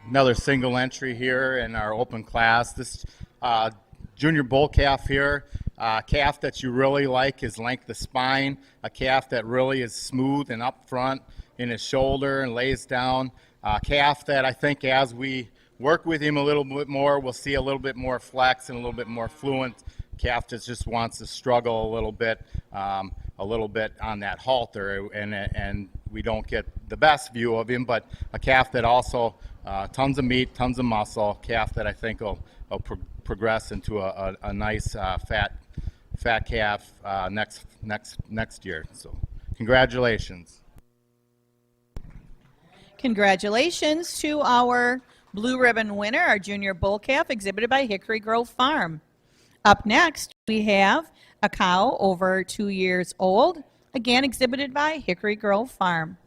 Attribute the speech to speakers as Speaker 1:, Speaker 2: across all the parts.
Speaker 1: Another single entry here in our open class. This junior bull calf here, calf that you really like his length of spine, a calf that really is smooth and up front in his shoulder and lays down. A calf that I think as we work with him a little bit more, we'll see a little bit more flex and a little bit more fluent. Calf that just wants to struggle a little bit on that halter, and we don't get the best view of him, but a calf that also tons of meat, tons of muscle, calf that I think will progress into a nice fat calf next year. So congratulations.
Speaker 2: Congratulations to our blue ribbon winner, our junior bull calf, exhibited by Hickory Grove Farm. Up next, we have a cow over 2 years old, again exhibited by Hickory Grove Farm.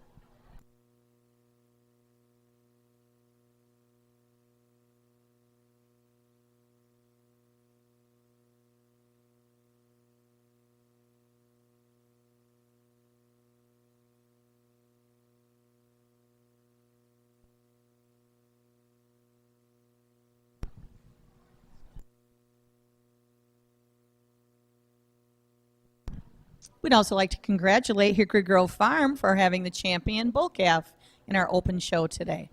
Speaker 2: We'd also like to congratulate Hickory Grove Farm for having the champion bull calf in our open show today.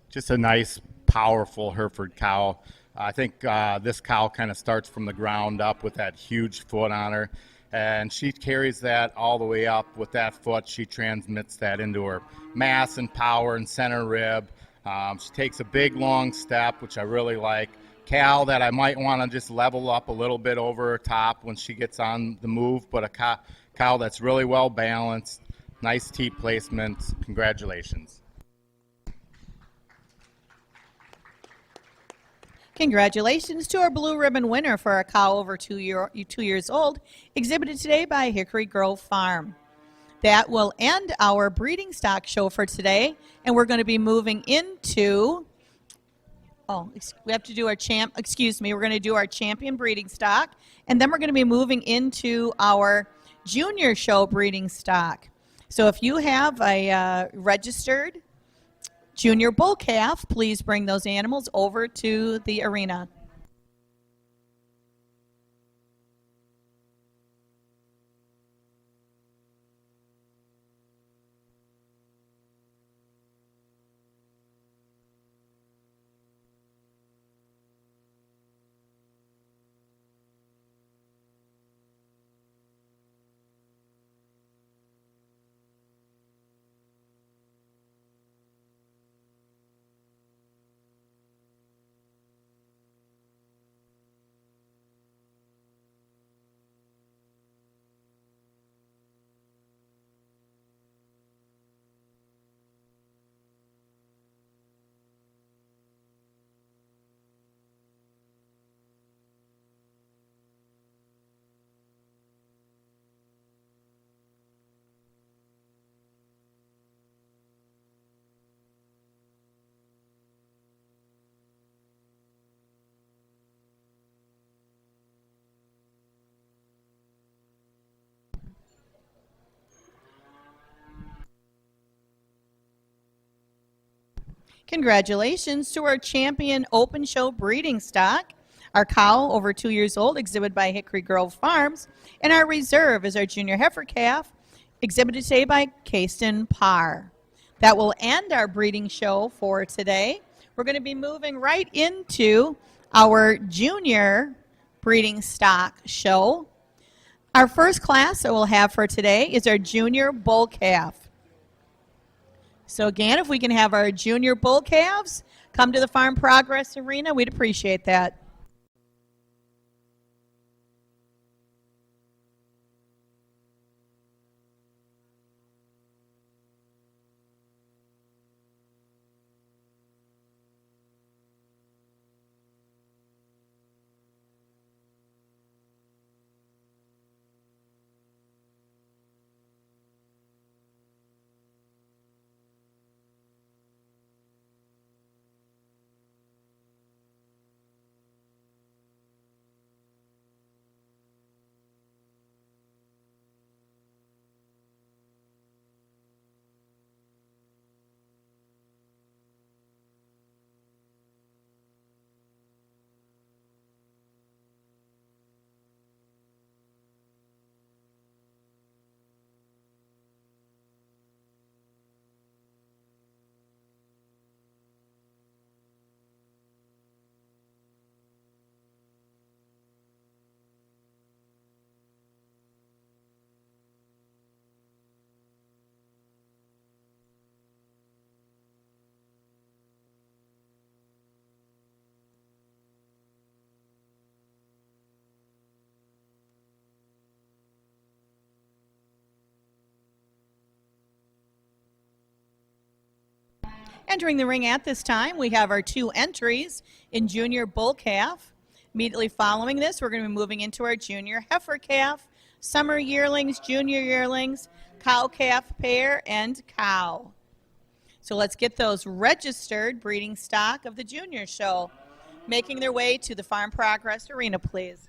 Speaker 1: Just a nice, powerful Hereford cow. I think this cow kind of starts from the ground up with that huge foot on her, and she carries that all the way up with that foot. She transmits that into her mass and power and center rib. She takes a big, long step, which I really like. Cow that I might want to just level up a little bit over her top when she gets on the move, but a cow that's really well balanced, nice teat placement. Congratulations.
Speaker 2: Congratulations to our blue ribbon winner for a cow over 2 years old, exhibited today by Hickory Grove Farm. That will end our breeding stock show for today, and we're going to be moving into, we have to do our we're going to do our champion breeding stock, and then we're going to be moving into our junior show breeding stock. So if you have a registered junior bull calf, please bring those animals over to the arena. Congratulations to our champion open show breeding stock, our cow over 2 years old, exhibited by Hickory Grove Farms, and our reserve is our junior heifer calf, exhibited today by Caiston Parr. That will end our breeding show for today. We're going to be moving right into our junior breeding stock show. Our first class that we'll have for today is our junior bull calf. So again, if we can have our junior bull calves come to the Farm Progress Arena, we'd appreciate that. Entering the ring at this time, we have our 2 entries in junior bull calf. Immediately following this, we're going to be moving into our junior heifer calf, summer yearlings, junior yearlings, cow calf pair, and cow. So let's get those registered breeding stock of the junior show making their way to the Farm Progress Arena, please.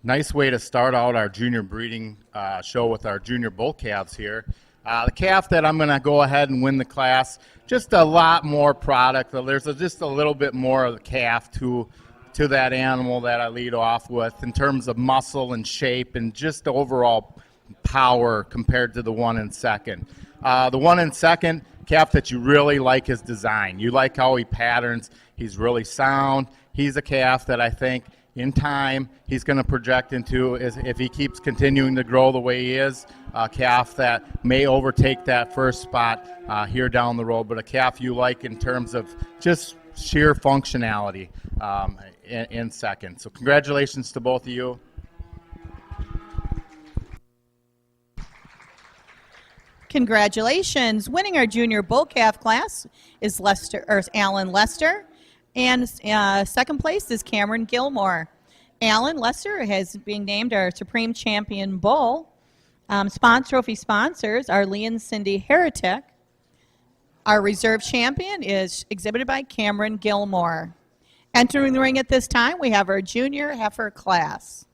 Speaker 1: Nice way to start out our junior breeding show with our junior bull calves here. The calf that I'm going to go ahead and win the class, just a lot more product. There's just a little bit more of the calf to that animal that I lead off with in terms of muscle and shape and just overall power compared to the one in second. The one in second, calf that you really like his design. You like how he patterns. He's really sound. He's a calf that I think in time he's going to project into, if he keeps continuing to grow the way he is, a calf that may overtake that first spot here down the road, but a calf you like in terms of just sheer functionality in second. So congratulations to both of you.
Speaker 2: Congratulations. Winning our junior bull calf class is Alan Lester. And second place is Cameron Gilmore. Alan Lester has been named our Supreme Champion Bull. Trophy sponsors are Lee and Cindy Heretic. Our reserve champion is exhibited by Cameron Gilmore. Entering the ring at this time, we have our junior heifer class.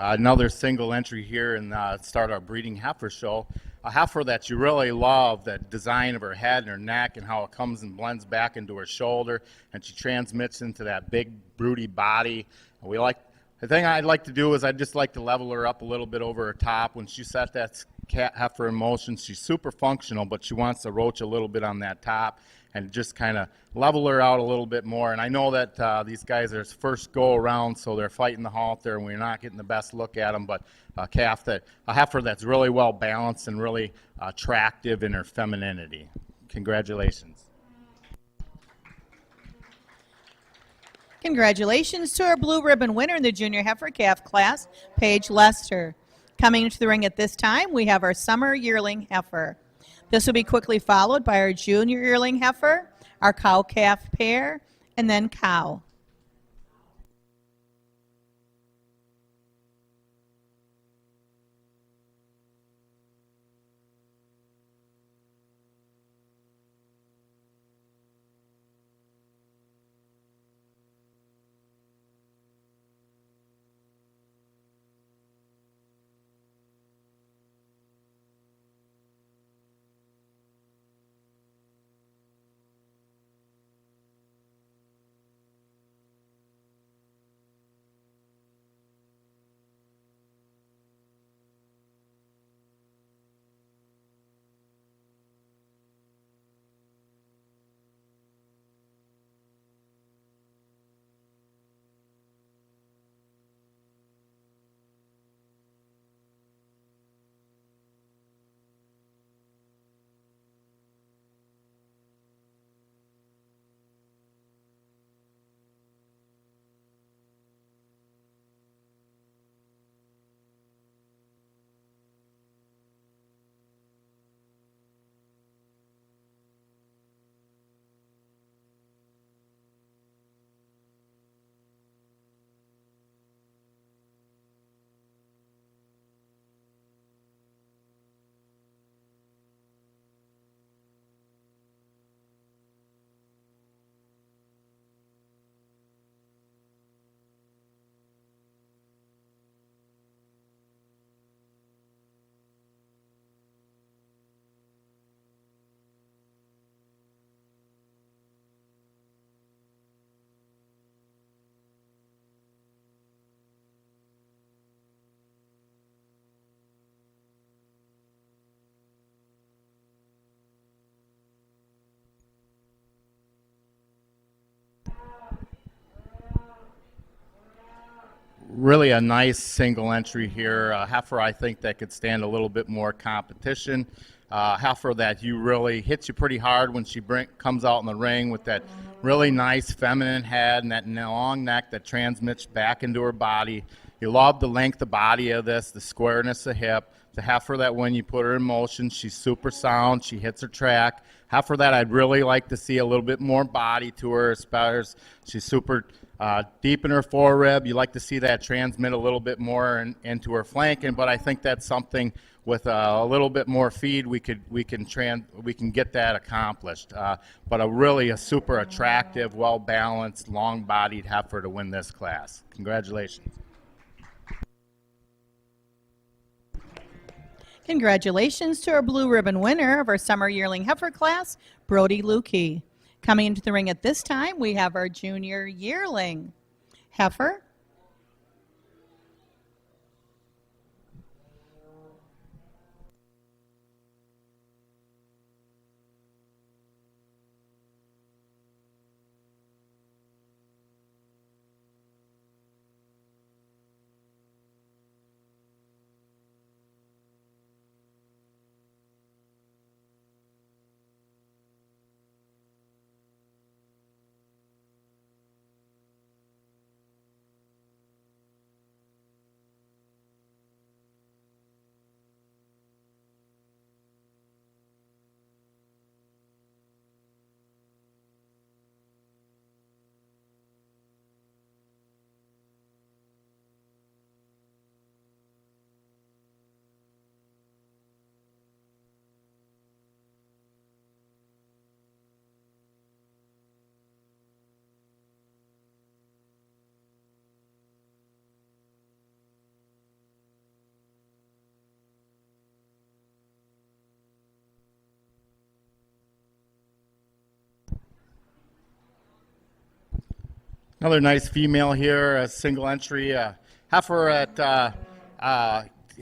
Speaker 1: Another single entry here and start our breeding heifer show. A heifer that you really love, the design of her head and her neck and how it comes and blends back into her shoulder, and she transmits into that big broody body. The thing I'd like to do is I'd just like to level her up a little bit over her top. When she set that heifer in motion, she's super functional, but she wants to roach a little bit on that top and just kind of level her out a little bit more. And I know that these guys are first go around, so they're fighting the halter, and we're not getting the best look at them. But a heifer that's really well balanced and really attractive in her femininity. Congratulations.
Speaker 2: Congratulations to our blue ribbon winner in the junior heifer calf class, Paige Lester. Coming into the ring at this time, we have our summer yearling heifer. This will be quickly followed by our junior yearling heifer, our cow calf pair, and then cow.
Speaker 1: Really a nice single entry here. A heifer I think that could stand a little bit more competition. Heifer that you really hits you pretty hard when she comes out in the ring with that really nice feminine head and that long neck that transmits back into her body. You love the length of body of this, the squareness of hip. The heifer that when you put her in motion, she's super sound. She hits her track. Heifer that I'd really like to see a little bit more body to her. She's super deep in her forerib. You like to see that transmit a little bit more into her flanking, but I think that's something with a little bit more feed we can get that accomplished. But a super attractive, well balanced, long bodied heifer to win this class. Congratulations.
Speaker 2: Congratulations to our blue ribbon winner of our summer yearling heifer class, Brody Lukey. Coming into the ring at this time, we have our junior yearling heifer.
Speaker 1: Another nice female here, a single entry heifer that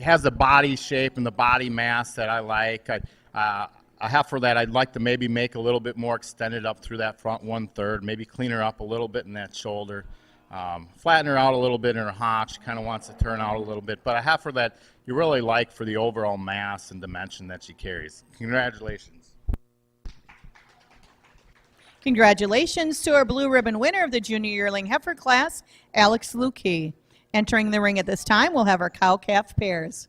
Speaker 1: has the body shape and the body mass that I like. A heifer that I'd like to maybe make a little bit more extended up through that front 1/3, maybe clean her up a little bit in that shoulder, flatten her out a little bit in her hock. She kind of wants to turn out a little bit, but a heifer that you really like for the overall mass and dimension that she carries. Congratulations.
Speaker 2: Congratulations to our blue ribbon winner of the junior yearling heifer class, Alex Lukey. Entering the ring at this time, we'll have our cow-calf pairs.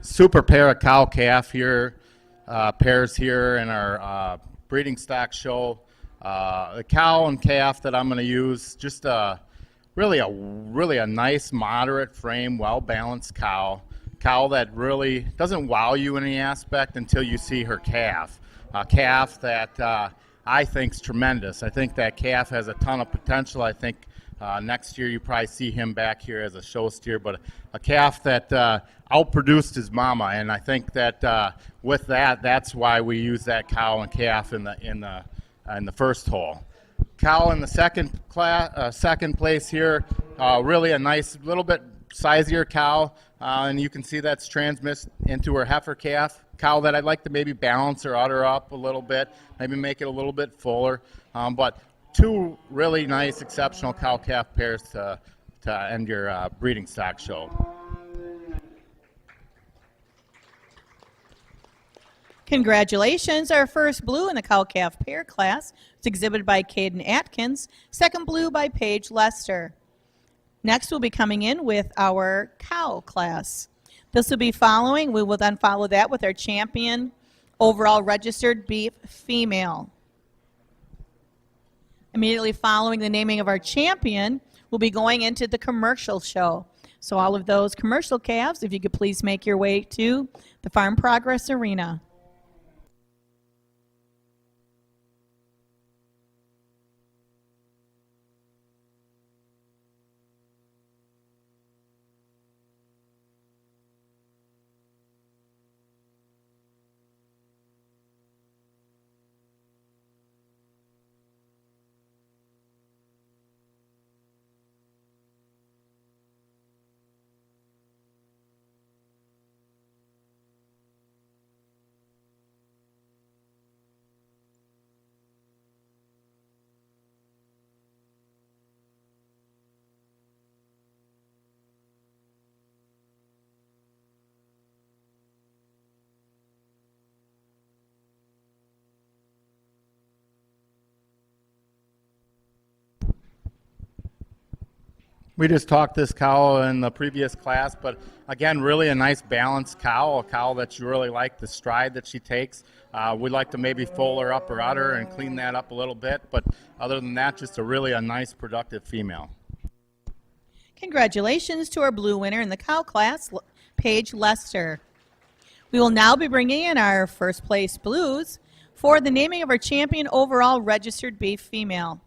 Speaker 1: Super pair of cow calf here, pairs here in our breeding stock show. The cow and calf that I'm going to use, just really a nice moderate frame, well balanced cow that really doesn't wow you in any aspect until you see her calf. A calf that I think is tremendous. I think that calf has a ton of potential. I think next year you probably see him back here as a show steer, but a calf that outproduced his mama, and I think that with that, that's why we use that cow and calf in the first hole. Cow in the second place here, really a nice little bit sizier cow, and you can see that's transmissed into her heifer calf. Cow that I'd like to maybe balance her udder up a little bit, maybe make it a little bit fuller, but two really nice, exceptional cow-calf pairs to end your breeding stock show.
Speaker 2: Congratulations, our first blue in the cow-calf pair class was exhibited by Caden Atkins, second blue by Paige Lester. Next we'll be coming in with our cow class. This will be following, we will then follow that with our champion overall registered beef female. Immediately following the naming of our champion, we'll be going into the commercial show. So all of those commercial calves, if you could please make your way to the Farm Progress Arena.
Speaker 1: We just talked this cow in the previous class, but again, really a nice balanced cow, a cow that you really like the stride that she takes. We'd like to maybe fold her up her udder and clean that up a little bit, but other than that, just a nice, productive female.
Speaker 2: Congratulations to our blue winner in the cow class, Paige Lester. We will now be bringing in our first place blues for the naming of our champion overall registered beef female.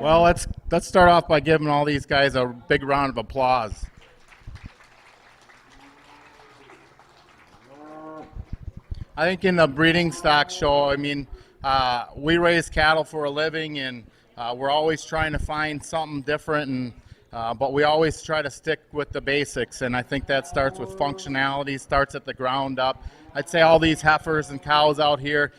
Speaker 1: Well, let's start off by giving all these guys a big round of applause. I think in the breeding stock show, I mean, we raise cattle for a living, and we're always trying to find something different, and but we always try to stick with the basics, and I think that starts with functionality, starts at the ground up. I'd say all these heifers and cows out here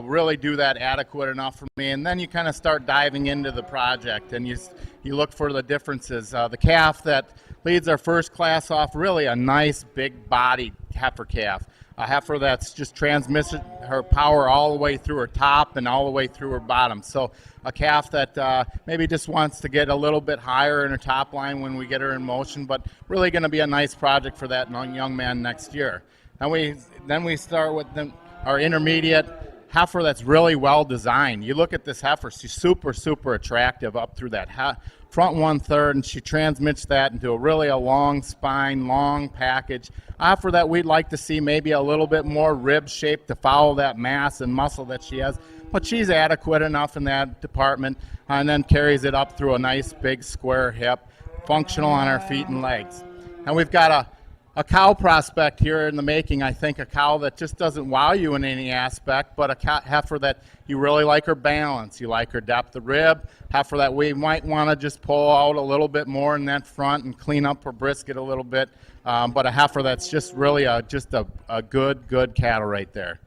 Speaker 1: really do that adequate enough for me, and then you kind of start diving into the project, and you look for the differences. The calf that leads our first class off, really a nice big bodied heifer calf. A heifer that's just transmitted her power all the way through her top and all the way through her bottom. So a calf that maybe just wants to get a little bit higher in her top line when we get her in motion, but really going to be a nice project for that young man next year. Then we start with our intermediate heifer that's really well designed. You look at this heifer, she's super attractive up through that front 1/3, and she transmits that into a long spine, long package. Heifer that we'd like to see maybe a little bit more rib shape to follow that mass and muscle that she has, but she's adequate enough in that department, and then carries it up through a nice big square hip, functional on her feet and legs. And we've got a cow prospect here in the making. I think a cow that just doesn't wow you in any aspect, but a heifer that you really like her balance, you like her depth of rib, heifer that we might want to just pull out a little bit more in that front and clean up her brisket a little bit, but a heifer that's just really a good cattle right there.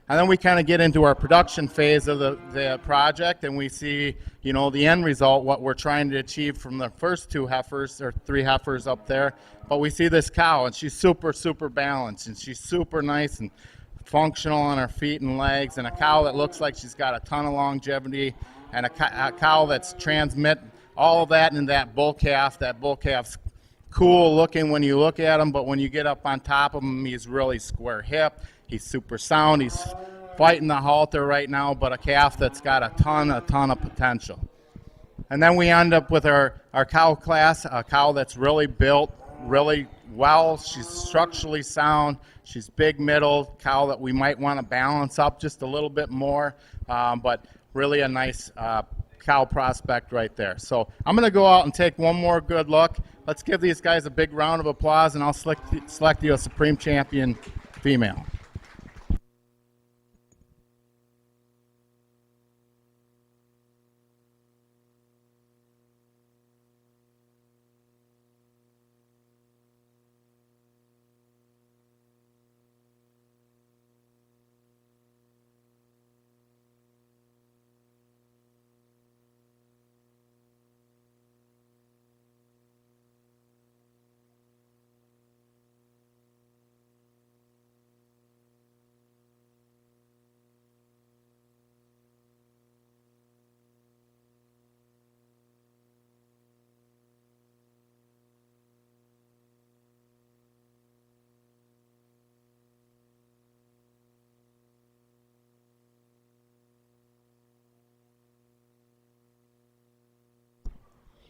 Speaker 1: And then we kind of get into our production phase of the project, and we see, you know, the end result, what we're trying to achieve from the first two heifers or three heifers up there. But we see this cow, and she's super balanced, and she's super nice and functional on her feet and legs, and a cow that looks like she's got a ton of longevity, and a cow that's transmit all of that in that bull calf. That bull calf's cool looking when you look at him, but when you get up on top of him, he's really square hip. He's super sound. He's fighting the halter right now, but a calf that's got a ton of potential. And then we end up with our cow class, a cow that's really built really well. She's structurally sound. She's big middle, cow that we might want to balance up just a little bit more, but really a nice cow prospect right there. So I'm going to go out and take one more good look. Let's give these guys a big round of applause, and I'll select you a Supreme Champion female.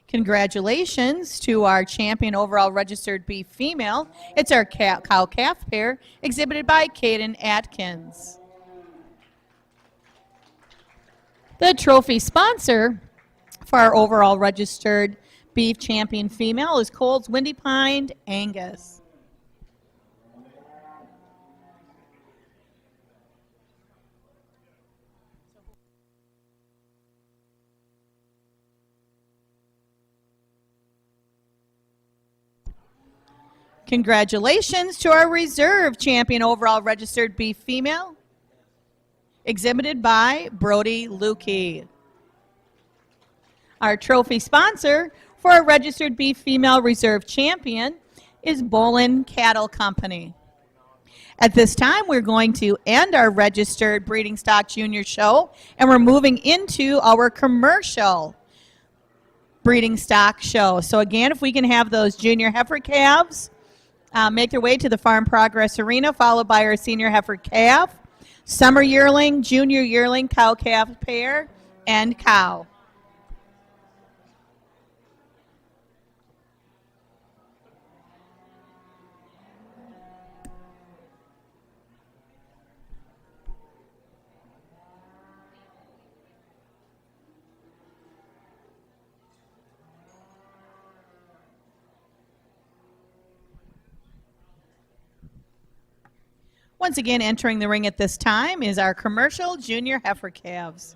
Speaker 2: Congratulations to our champion overall registered beef female. It's our cow-calf pair, exhibited by Caden Atkins. The trophy sponsor for our overall registered beef champion female is Cole's Windy Pine Angus. Congratulations to our reserve champion overall registered beef female, exhibited by Brody Lukey. Our trophy sponsor for our registered beef female reserve champion is Bolin Cattle Company. At this time, we're going to end our registered breeding stock junior show, and we're moving into our commercial breeding stock show. So again, if we can have those junior heifer calves make their way to the Farm Progress Arena, followed by our senior heifer calf, summer yearling, junior yearling, cow-calf pair, and cow. Once again, entering the ring at this time is our commercial junior heifer calves.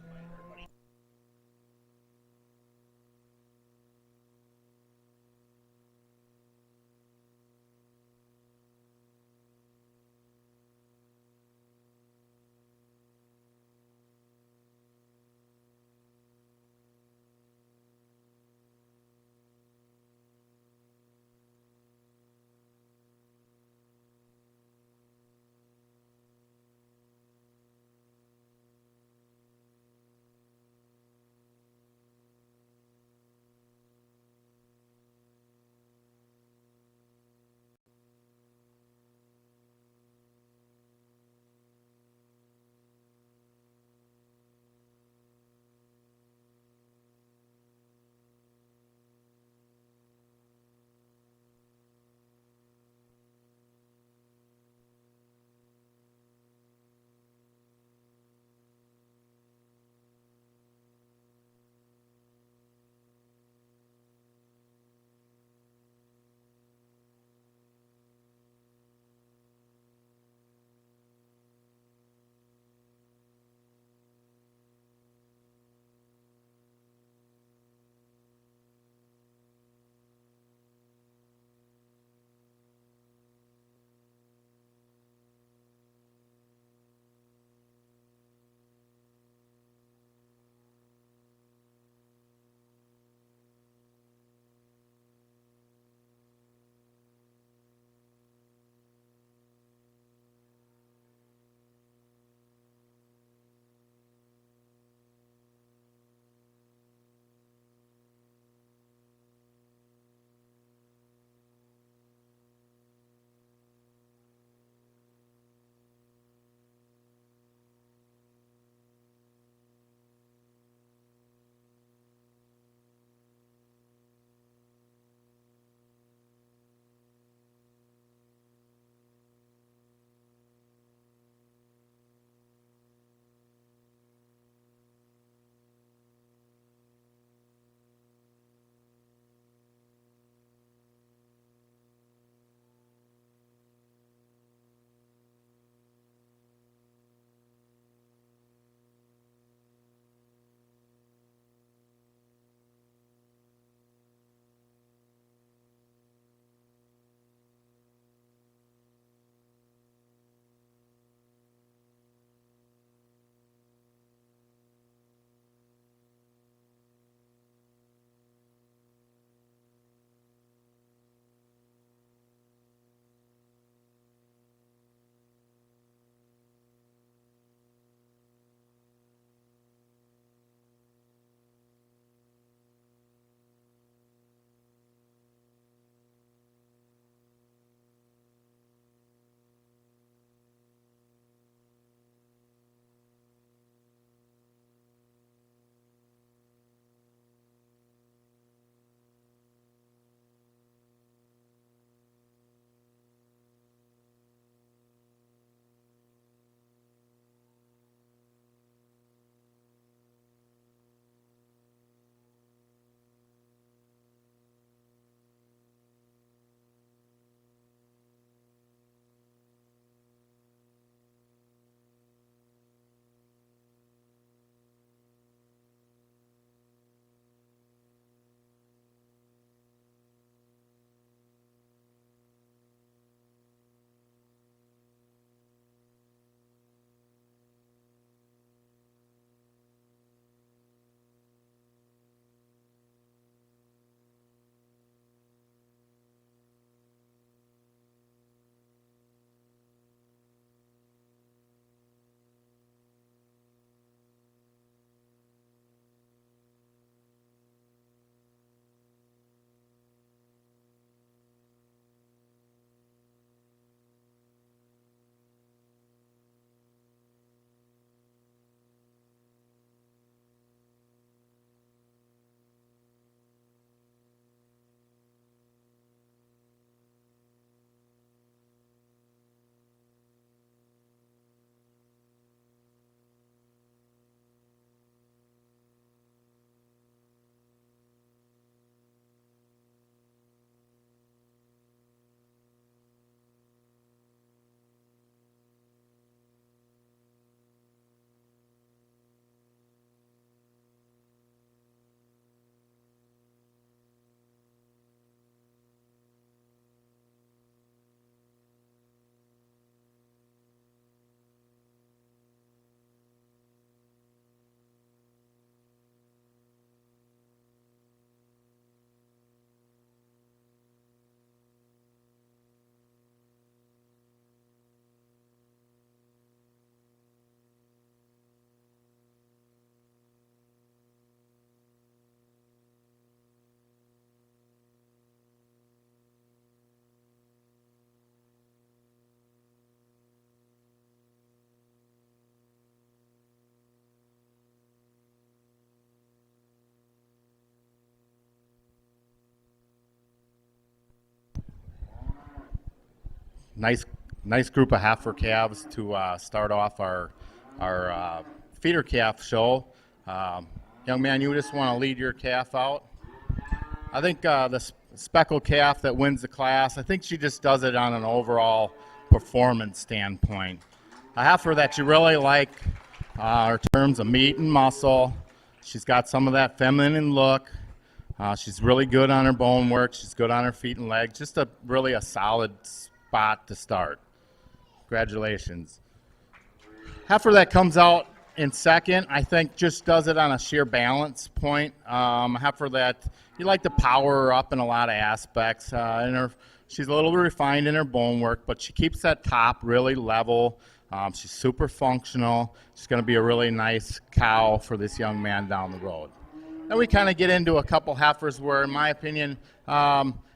Speaker 1: nice group of heifer calves to start off our feeder calf show. Young man, you just want to lead your calf out? I think the speckled calf that wins the class, I think she just does it on an overall performance standpoint. A heifer that you really like in terms of meat and muscle. She's got some of that feminine look. She's really good on her bone work. She's good on her feet and legs. Just really a solid spot to start. Congratulations. Heifer that comes out in second, I think just does it on a sheer balance point. Heifer that you like to power her up in a lot of aspects. She's a little refined in her bone work, but she keeps that top really level. She's super functional. She's going to be a really nice cow for this young man down the road. Then we kind of get into a couple heifers where, in my opinion,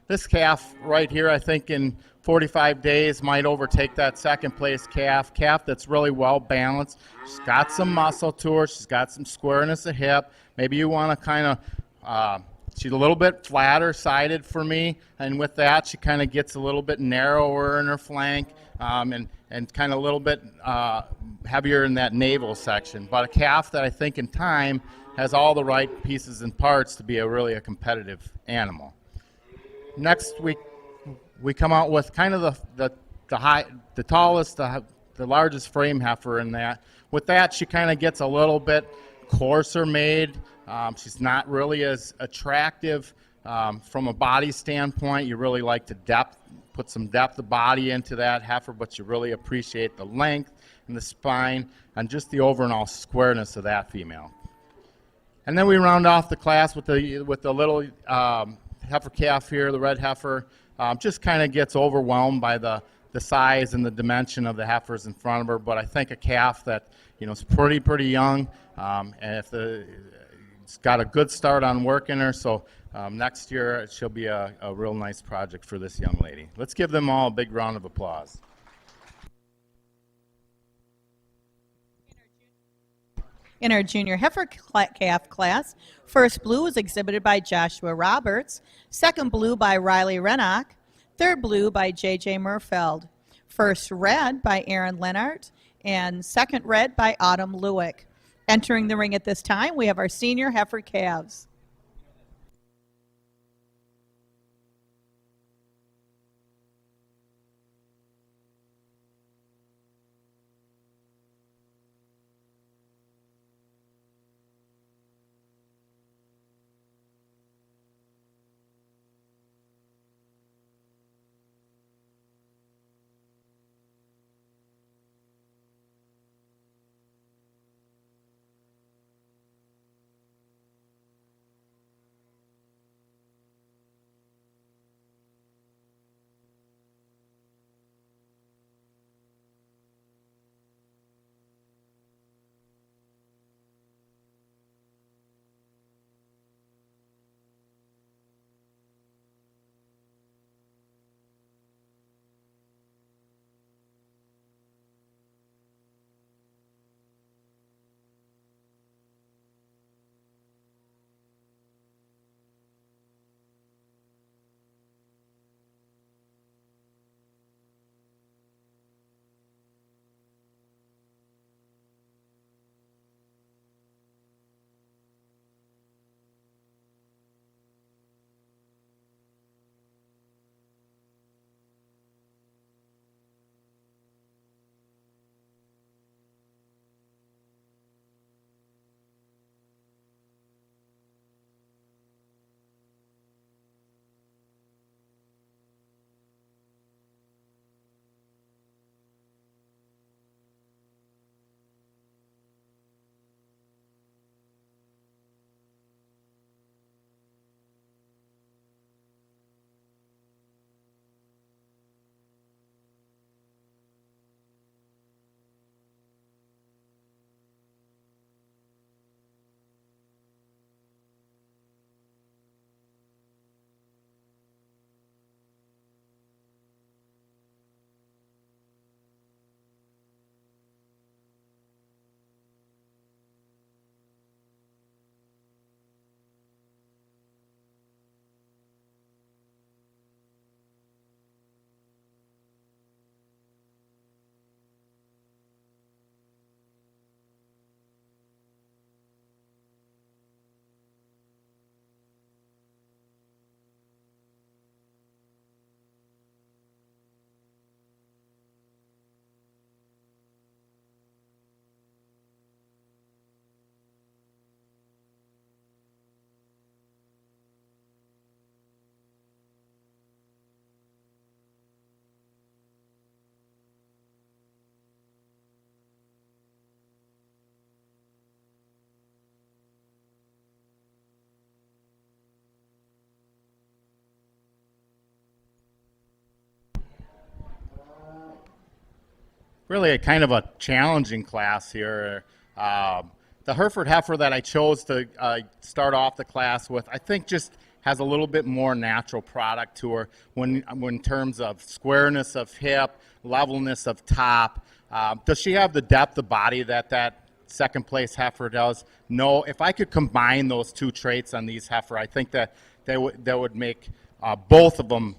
Speaker 1: this calf right here, I think in 45 days might overtake that second place calf that's really well balanced. She's got some muscle to her. She's got some squareness of hip. Maybe you want to kind of, she's a little bit flatter sided for me, and with that she kind of gets a little bit narrower in her flank and kind of a little bit heavier in that navel section. But a calf that I think in time has all the right pieces and parts to be really a competitive animal. Next we come out with kind of the tallest, the largest frame heifer in that. With that, she kind of gets a little bit coarser made. She's not really as attractive from a body standpoint. You really like to put some depth of body into that heifer, but you really appreciate the length and the spine and just the overall squareness of that female. And then we round off the class with the little heifer calf here, the red heifer. Just kind of gets overwhelmed by the size and the dimension of the heifers in front of her. But I think a calf that is pretty young, and if it's got a good start on working her, so next year she'll be a real nice project for this young lady. Let's give them all a big round of applause.
Speaker 2: In our junior heifer calf class, first blue was exhibited by Joshua Roberts, second blue by Riley Rennock, third blue by J.J. Murfeld, first red by Aaron Lennart, and second red by Autumn Lewick. Entering the ring at this time, we have our senior heifer calves.
Speaker 1: really a kind of a challenging class here. The Hereford heifer that I chose to start off the class with, I think just has a little bit more natural product to her when in terms of squareness of hip, levelness of top. Does she have the depth of body that second place heifer does? No. If I could combine those two traits on these heifer, I think that that would make both of them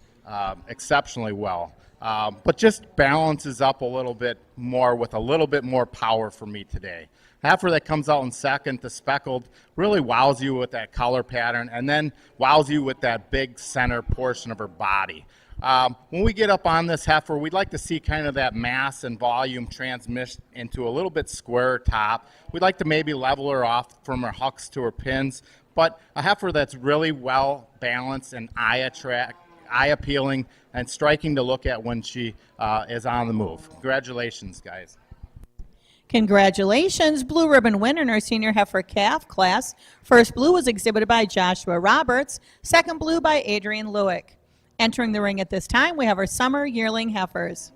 Speaker 1: exceptionally well. But just balances up a little bit more with a little bit more power for me today. Heifer that comes out in second, the speckled, really wows you with that color pattern and then wows you with that big center portion of her body. When we get up on this heifer, we'd like to see kind of that mass and volume transmit into a little bit squarer top. We'd like to maybe level her off from her hooks to her pins, but a heifer that's really well balanced and eye appealing and striking to look at when she is on the move. Congratulations, guys.
Speaker 2: Congratulations, blue ribbon winner in our senior heifer calf class. First blue was exhibited by Joshua Roberts, second blue by Adrian Lewick. Entering the ring at this time, we have our summer yearling heifers.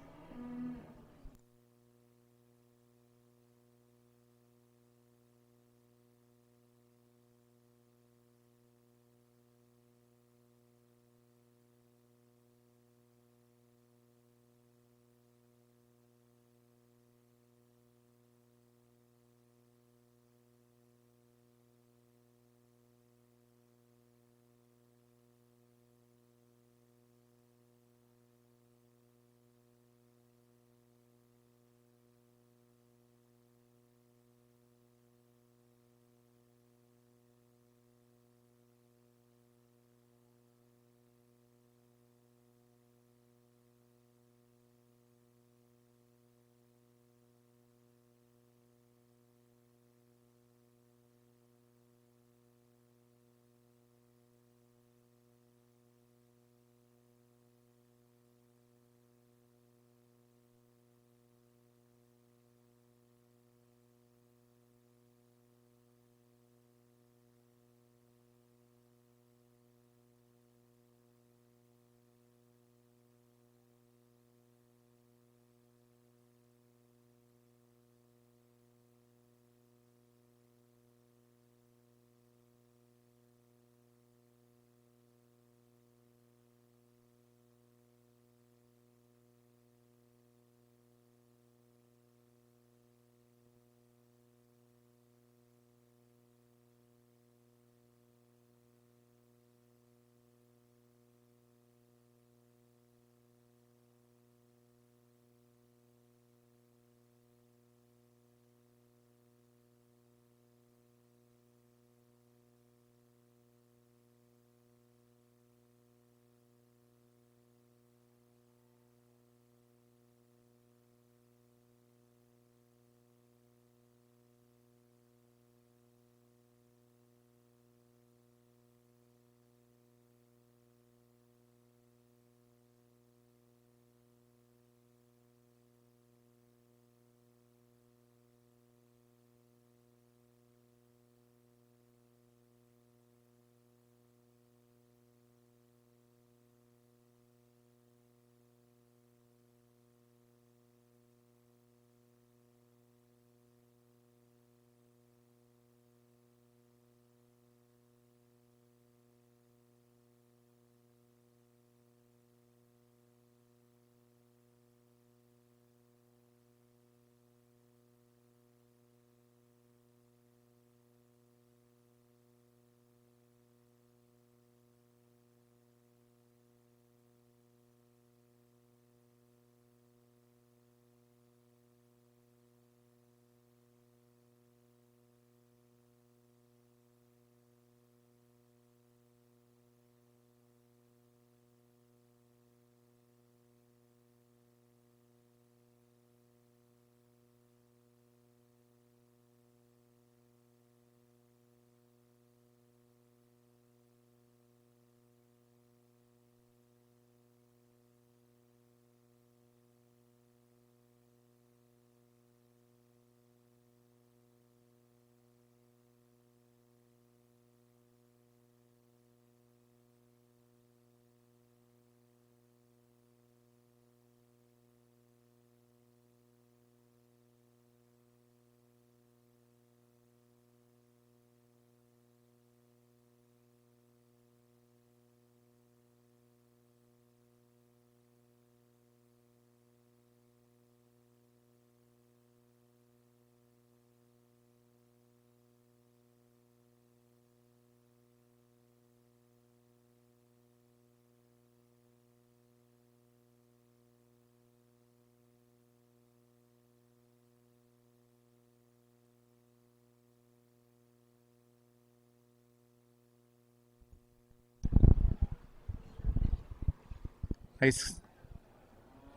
Speaker 1: Nice,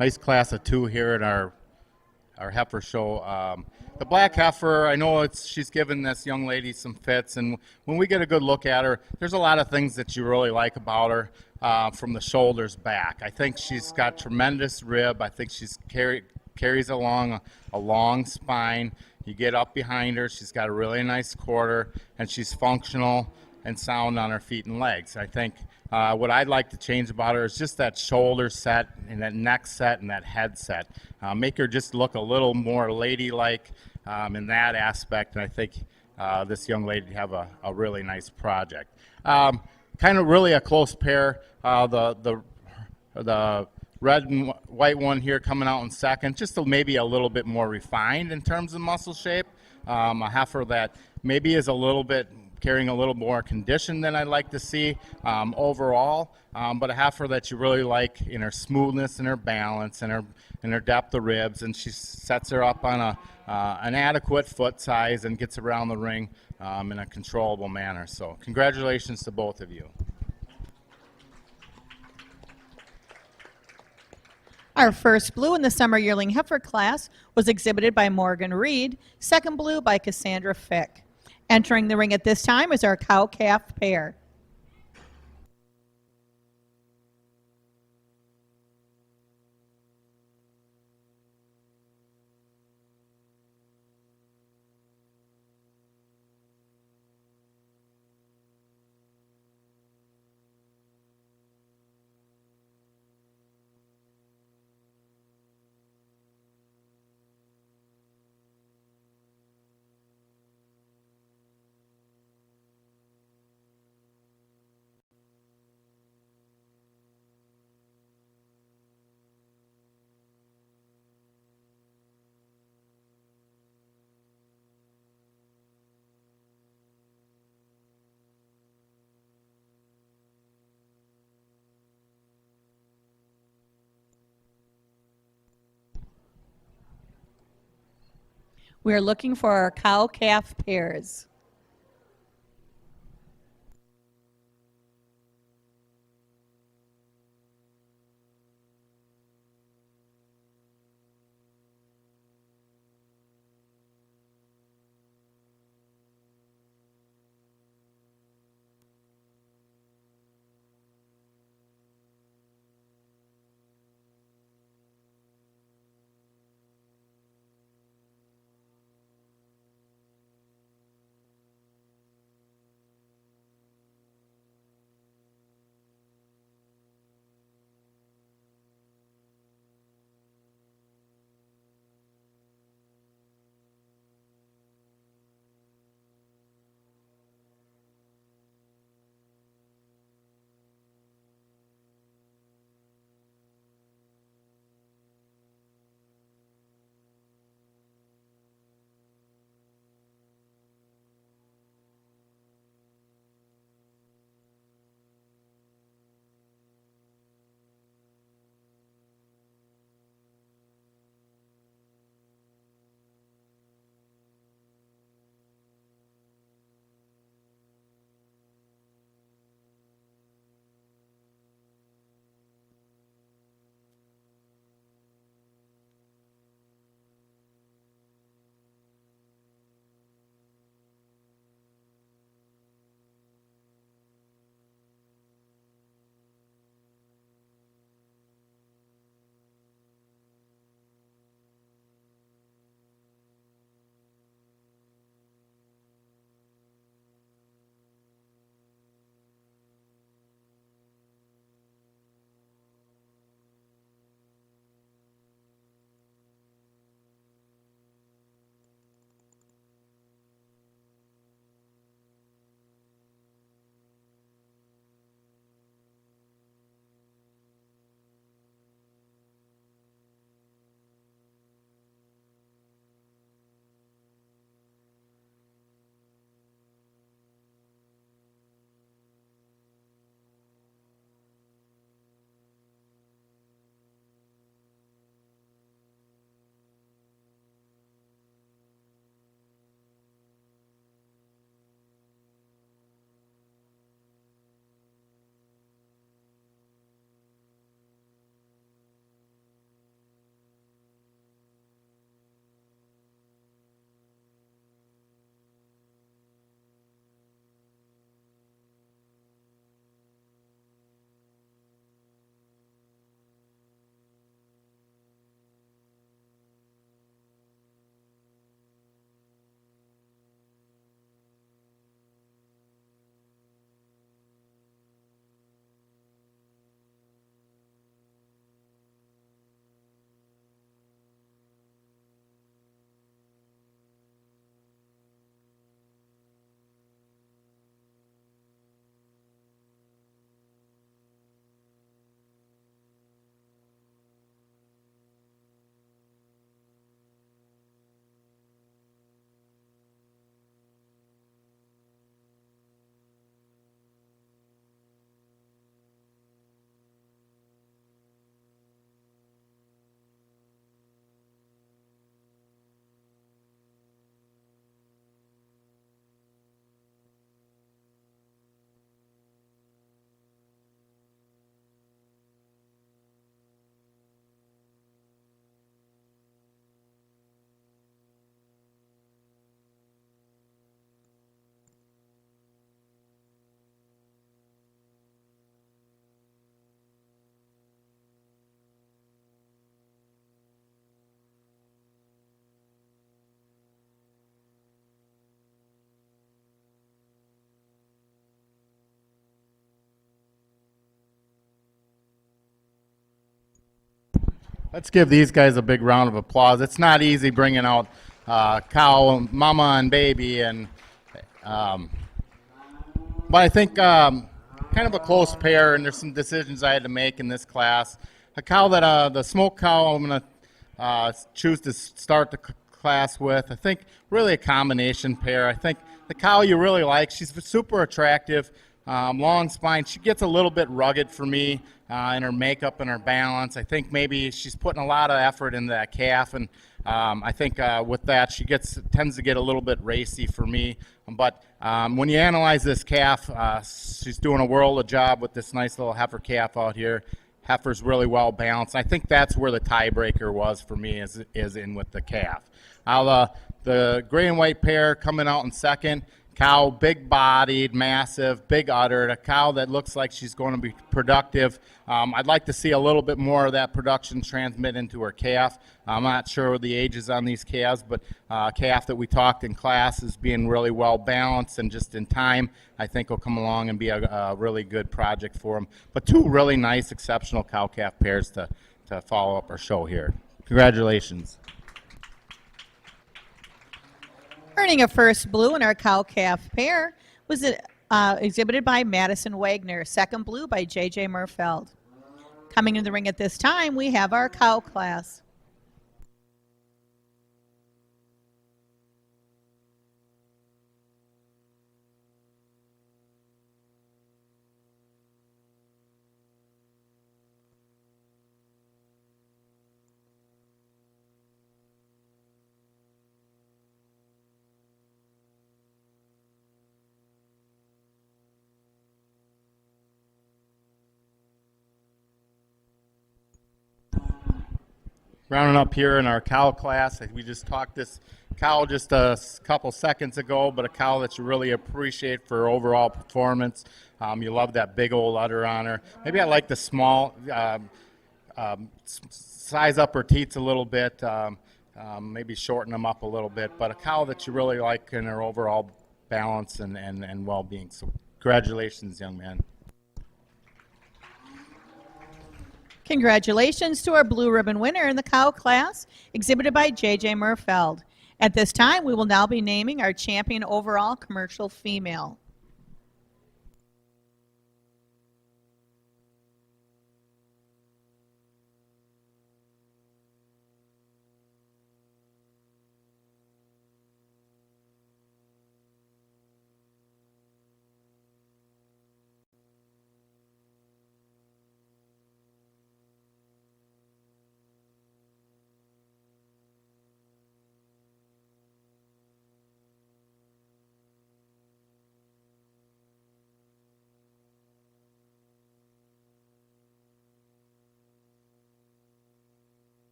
Speaker 1: nice class of 2 here at our heifer show. The black heifer, I know she's given this young lady some fits, and when we get a good look at her, there's a lot of things that you really like about her from the shoulders back. I think she's got tremendous rib. I think she's carries along a long spine. You get up behind her, she's got a really nice quarter, and she's functional and sound on her feet and legs. I think what I'd like to change about her is just that shoulder set and that neck set and that head set. Make her just look a little more ladylike in that aspect, and I think this young lady would have a really nice project. Kind of really a close pair. The red and white one here coming out in second, just maybe a little bit more refined in terms of muscle shape. A heifer that maybe is a little bit carrying a little more condition than I'd like to see overall, but a heifer that you really like in her smoothness and her balance and her depth of ribs, and she sets her up on an adequate foot size and gets around the ring in a controllable manner. So congratulations to both of you.
Speaker 2: Our first blue in the summer yearling heifer class was exhibited by Morgan Reed, second blue by Cassandra Fick. Entering the ring at this time is our cow-calf pair. We are looking for our cow-calf pairs.
Speaker 1: Let's give these guys a big round of applause. It's not easy bringing out cow, mama, and baby, and but I think kind of a close pair, and there's some decisions I had to make in this class. A cow that the smoked cow I'm going to choose to start the class with. I think really a combination pair. I think the cow you really like. She's super attractive, long spine. She gets a little bit rugged for me in her makeup and her balance. I think maybe she's putting a lot of effort into that calf, and I think with that she tends to get a little bit racy for me. But when you analyze this calf, she's doing a world of job with this nice little heifer calf out here. Heifer's really well balanced. I think that's where the tiebreaker was for me, is in with the calf. The gray and white pair coming out in second. Cow, big bodied, massive, big uddered, a cow that looks like she's going to be productive. I'd like to see a little bit more of that production transmit into her calf. I'm not sure the ages on these calves, but calf that we talked in class is being really well balanced, and just in time I think will come along and be a really good project for them. But two really nice, exceptional cow-calf pairs to follow up our show here. Congratulations.
Speaker 2: Earning a first blue in our cow-calf pair was exhibited by Madison Wagner, second blue by J.J. Murfeld. Coming in the ring at this time, we have our cow class.
Speaker 1: Rounding up here in our cow class, we just talked this cow just a couple seconds ago, but a cow that you really appreciate for overall performance. You love that big old udder on her. Maybe I like the small, size up her teats a little bit, maybe shorten them up a little bit, but a cow that you really like in her overall balance and well-being. So congratulations, young man.
Speaker 2: Congratulations to our blue ribbon winner in the cow class, exhibited by J.J. Murfeld. At this time, we will now be naming our champion overall commercial female.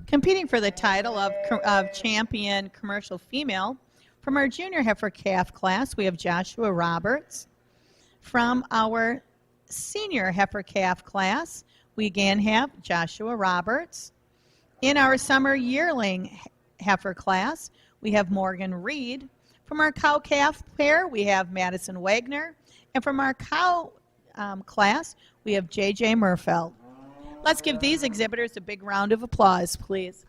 Speaker 2: Competing for the title of champion commercial female, from our junior heifer calf class, we have Joshua Roberts. From our senior heifer calf class, we again have Joshua Roberts. In our summer yearling heifer class, we have Morgan Reed. From our cow calf pair, we have Madison Wagner. And from our cow class, we have J.J. Murfeld. Let's give these exhibitors a big round of applause, please.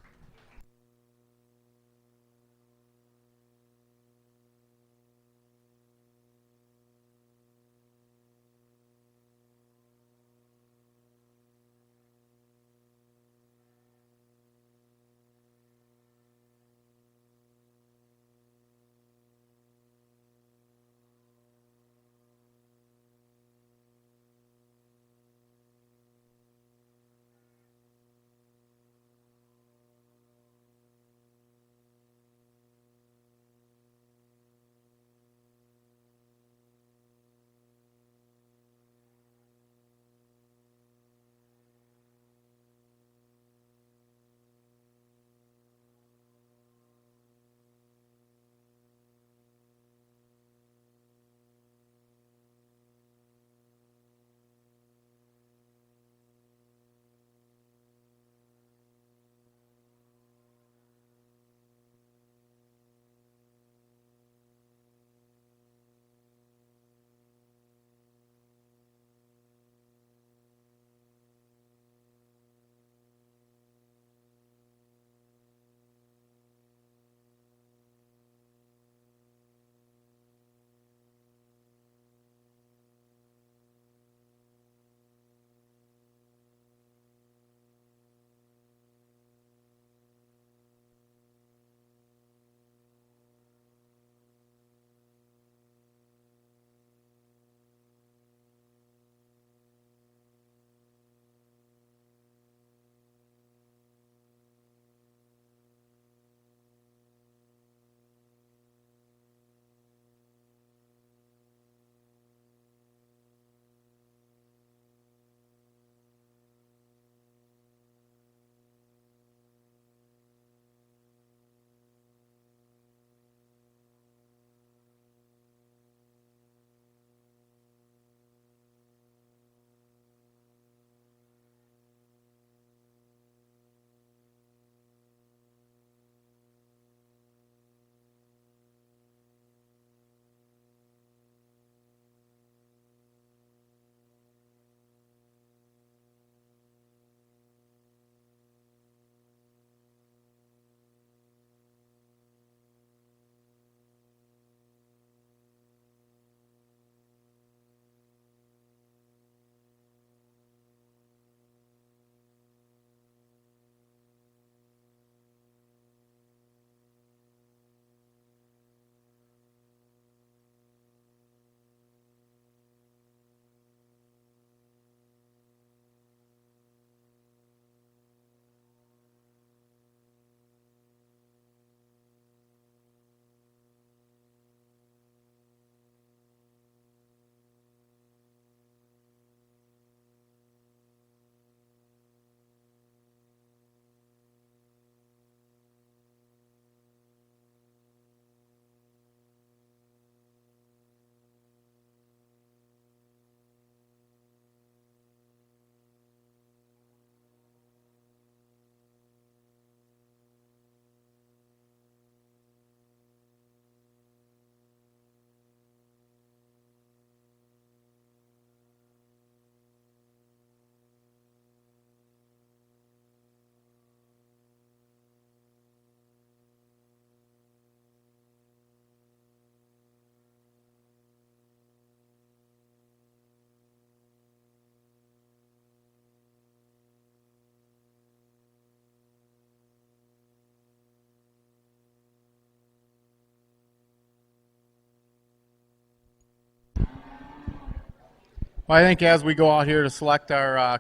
Speaker 1: Well, I think as we go out here to select our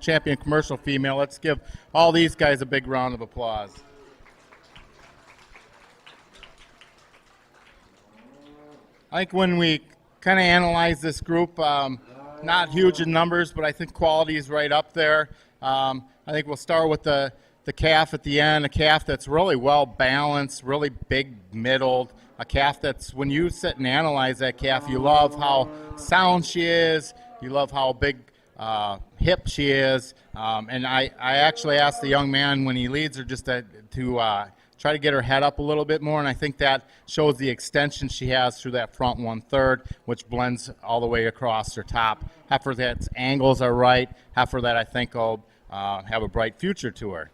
Speaker 1: champion commercial female, let's give all these guys a big round of applause. I think when we kind of analyze this group, not huge in numbers, but I think quality is right up there. I think we'll start with the calf at the end, a calf that's really well balanced, really big middled, a calf that's, when you sit and analyze that calf, you love how sound she is, you love how big hip she is, and I actually asked the young man when he leads her just to try to get her head up a little bit more, and I think that shows the extension she has through that front 1/3, which blends all the way across her top. Heifer that's angles are right, heifer that I think will have a bright future to her.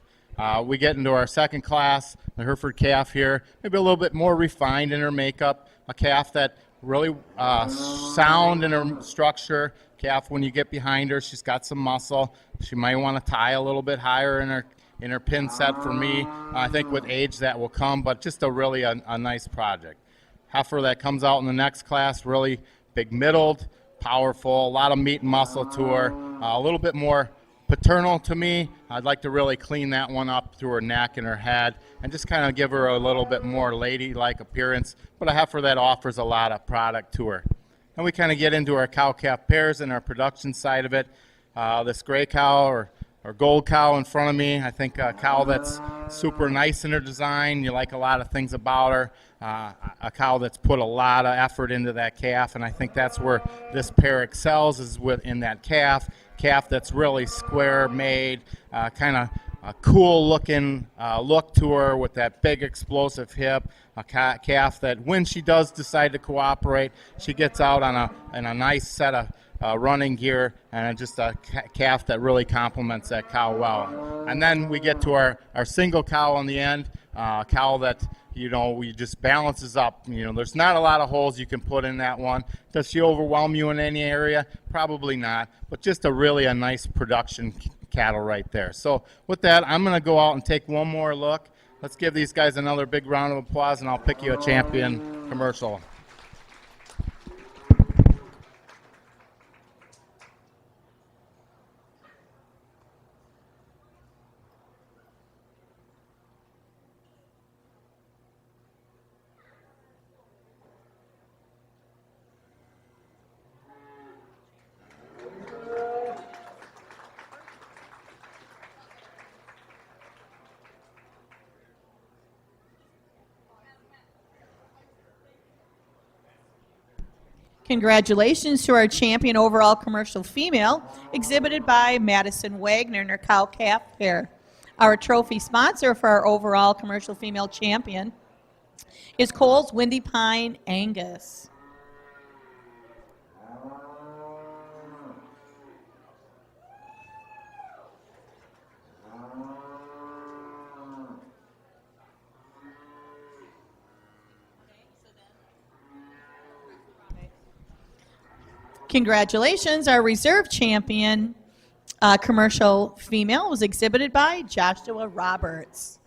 Speaker 1: We get into our second class, the Hereford Calf here, maybe a little bit more refined in her makeup, a calf that really sound in her structure. Calf, when you get behind her, she's got some muscle. She might want to tie a little bit higher in her pin set for me. I think with age that will come, but just really a nice project. Heifer that comes out in the next class, really big middled, powerful, a lot of meat and muscle to her, a little bit more paternal to me. I'd like to really clean that one up through her neck and her head and just kind of give her a little bit more ladylike appearance, but a heifer that offers a lot of product to her. And we kind of get into our cow-calf pairs and our production side of it. This gray cow or gold cow in front of me, I think a cow that's super nice in her design. You like a lot of things about her. A cow that's put a lot of effort into that calf, and I think that's where this pair excels, is within that calf that's really square made, kind of a cool looking look to her with that big explosive hip, a calf that when she does decide to cooperate, she gets out on a nice set of running gear, and just a calf that really complements that cow well. And then we get to our single cow on the end, a cow that, we just balances up. There's not a lot of holes you can put in that one. Does she overwhelm you in any area? Probably not, but just a nice production cattle right there. So with that, I'm going to go out and take one more look. Let's give these guys another big round of applause, and I'll pick you a champion commercial.
Speaker 2: Congratulations to our champion overall commercial female, exhibited by Madison Wagner and her cow-calf pair. Our trophy sponsor for our overall commercial female champion is Cole's Windy Pine Angus. Congratulations, our reserve champion commercial female was exhibited by Joshua Roberts.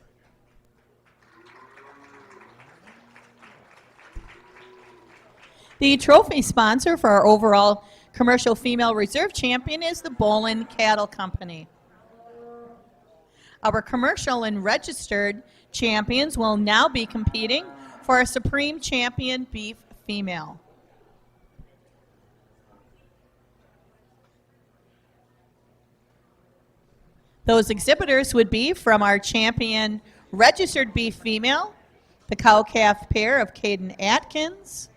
Speaker 2: The trophy sponsor for our overall commercial female reserve champion is the Bolin Cattle Company. Our commercial and registered champions will now be competing for our Supreme Champion Beef Female. Those exhibitors would be from our champion registered beef female, the cow-calf pair of Caden Atkins,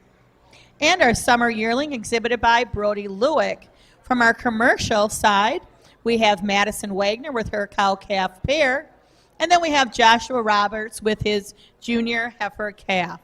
Speaker 2: and our summer yearling exhibited by Brody Lewick. From our commercial side, we have Madison Wagner with her cow-calf pair, and then we have Joshua Roberts with his junior heifer calf.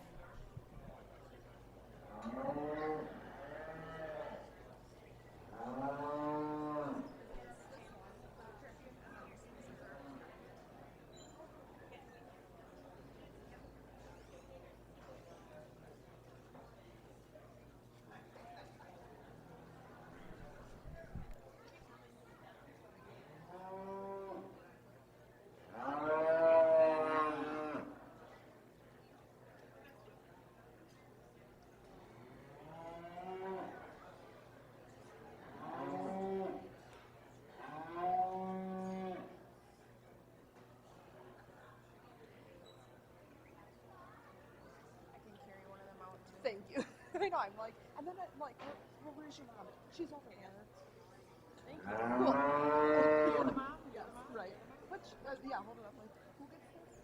Speaker 3: time. Like, and then where's your mom? She's over there. Thank you. Cool. You're the mom? Yes, right. Which, yeah, hold it up. Like, who gets this?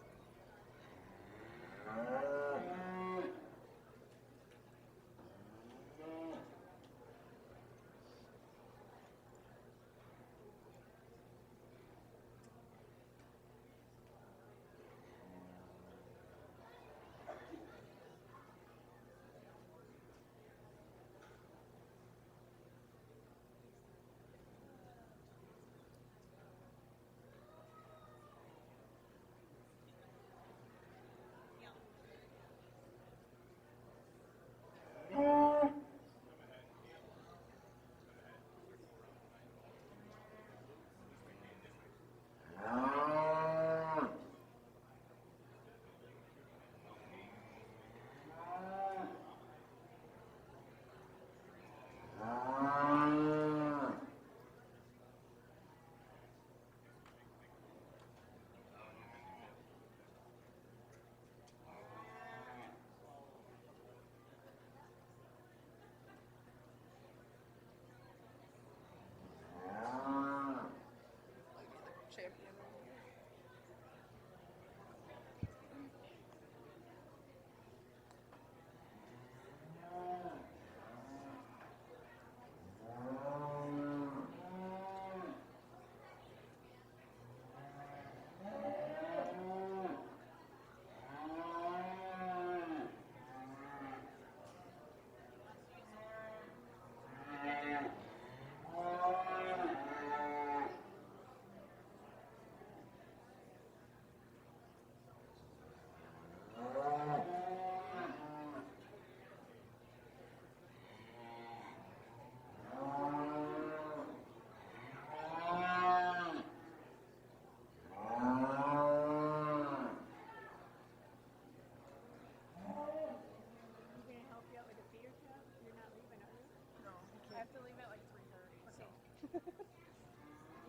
Speaker 3: Champion.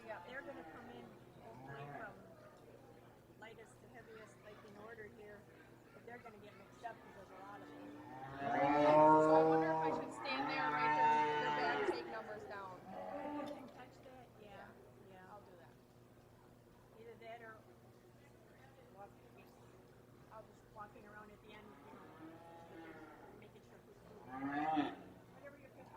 Speaker 4: Yeah, they're going to come in hopefully from lightest to heaviest, like in order here, but they're going to get mixed up because there's a lot of them.
Speaker 3: So I wonder if I should stand there and write their bag take numbers down.
Speaker 4: If you can touch that, yeah, I'll do that. Either that or I'll just walking around at the end, making sure who's moving. Whatever you're picking.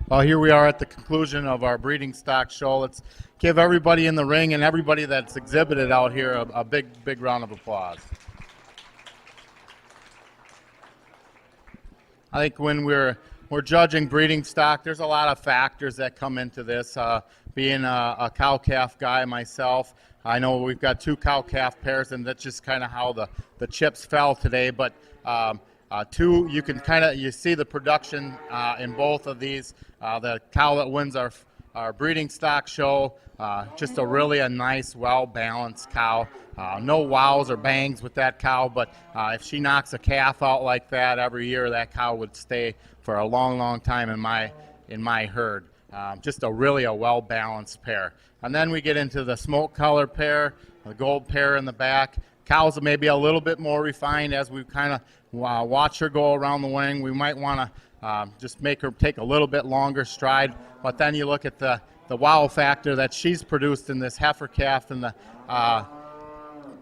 Speaker 1: Well, here we are at the conclusion of our breeding stock show. Let's give everybody in the ring and everybody that's exhibited out here a big, big round of applause. I think when we're judging breeding stock, there's a lot of factors that come into this. Being a cow-calf guy myself, I know we've got two cow-calf pairs, and that's just kind of how the chips fell today. But two, you can you see the production in both of these. The cow that wins our breeding stock show, just a nice, well-balanced cow. No wows or bangs with that cow, but if she knocks a calf out like that every year, that cow would stay for a long, long time in my herd. Just a well-balanced pair. And then we get into the smoke color pair, the gold pair in the back. Cows are maybe a little bit more refined as we kind of watch her go around the wing. We might want to just make her take a little bit longer stride. But then you look at the wow factor that she's produced in this heifer calf and the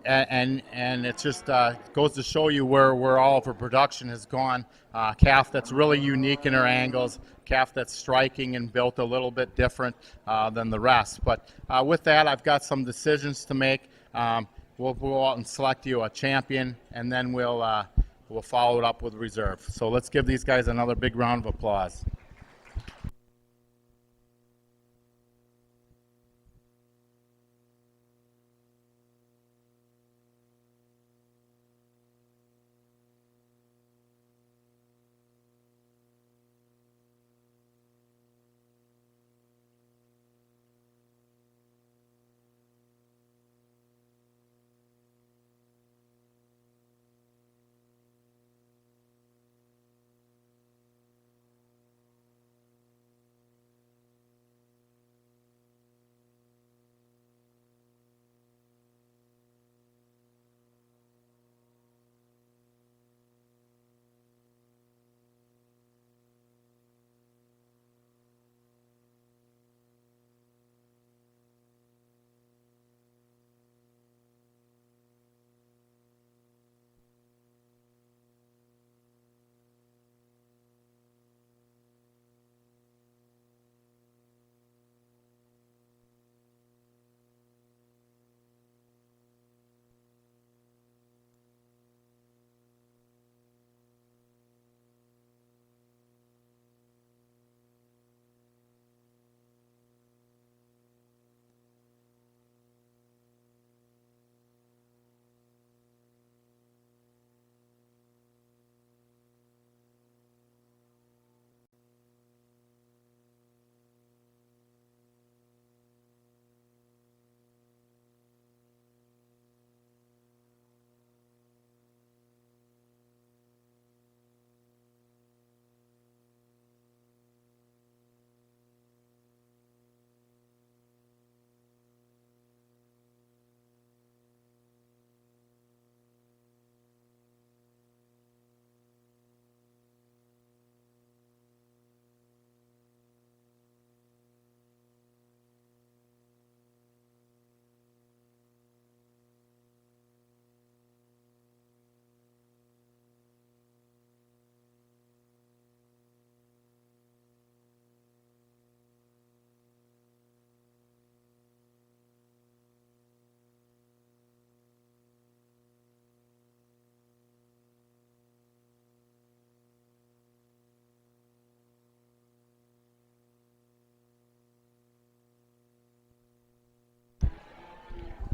Speaker 1: and it just goes to show you where all of her production has gone. Calf that's really unique in her angles, calf that's striking and built a little bit different than the rest. But with that, I've got some decisions to make. We'll go out and select you a champion, and then we'll follow it up with reserve. So let's give these guys another big round of applause.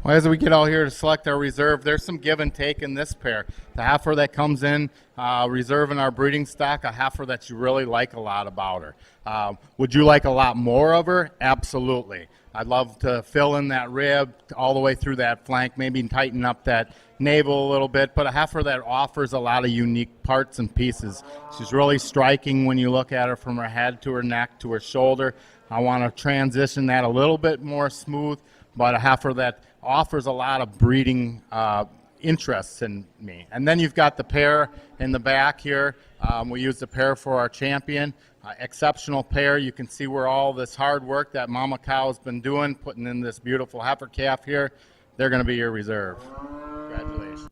Speaker 1: Well, as we get out here to select our reserve, there's some give and take in this pair. The heifer that comes in, reserve in our breeding stock, a heifer that you really like a lot about her. Would you like a lot more of her? Absolutely. I'd love to fill in that rib all the way through that flank, maybe tighten up that navel a little bit, but a heifer that offers a lot of unique parts and pieces. She's really striking when you look at her from her head to her neck to her shoulder. I want to transition that a little bit more smooth, but a heifer that offers a lot of breeding interests in me. And then you've got the pair in the back here. We use the pair for our champion. Exceptional pair. You can see where all this hard work that mama cow's been doing, putting in this beautiful heifer calf here. They're going to be your reserve. Congratulations.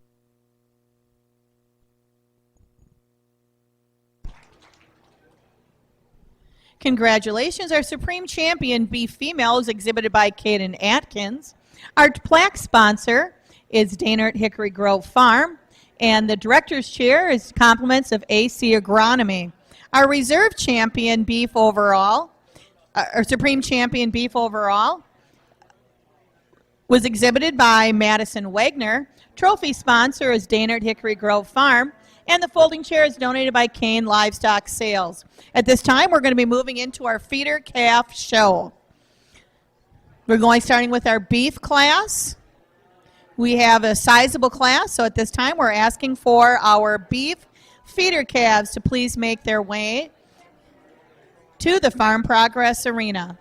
Speaker 2: Congratulations. Our Supreme Champion Beef Female is exhibited by Caden Atkins. Our plaque sponsor is Daynard Hickory Grove Farm, and the director's chair is compliments of AC Agronomy. Our reserve champion beef overall, our Supreme Champion Beef overall, was exhibited by Madison Wagner. Trophy sponsor is Daynard Hickory Grove Farm, and the folding chair is donated by Kane Livestock Sales. At this time, we're going to be moving into our feeder calf show. We're starting with our beef class. We have a sizable class, so at this time we're asking for our beef feeder calves to please make their way to the Farm Progress Arena.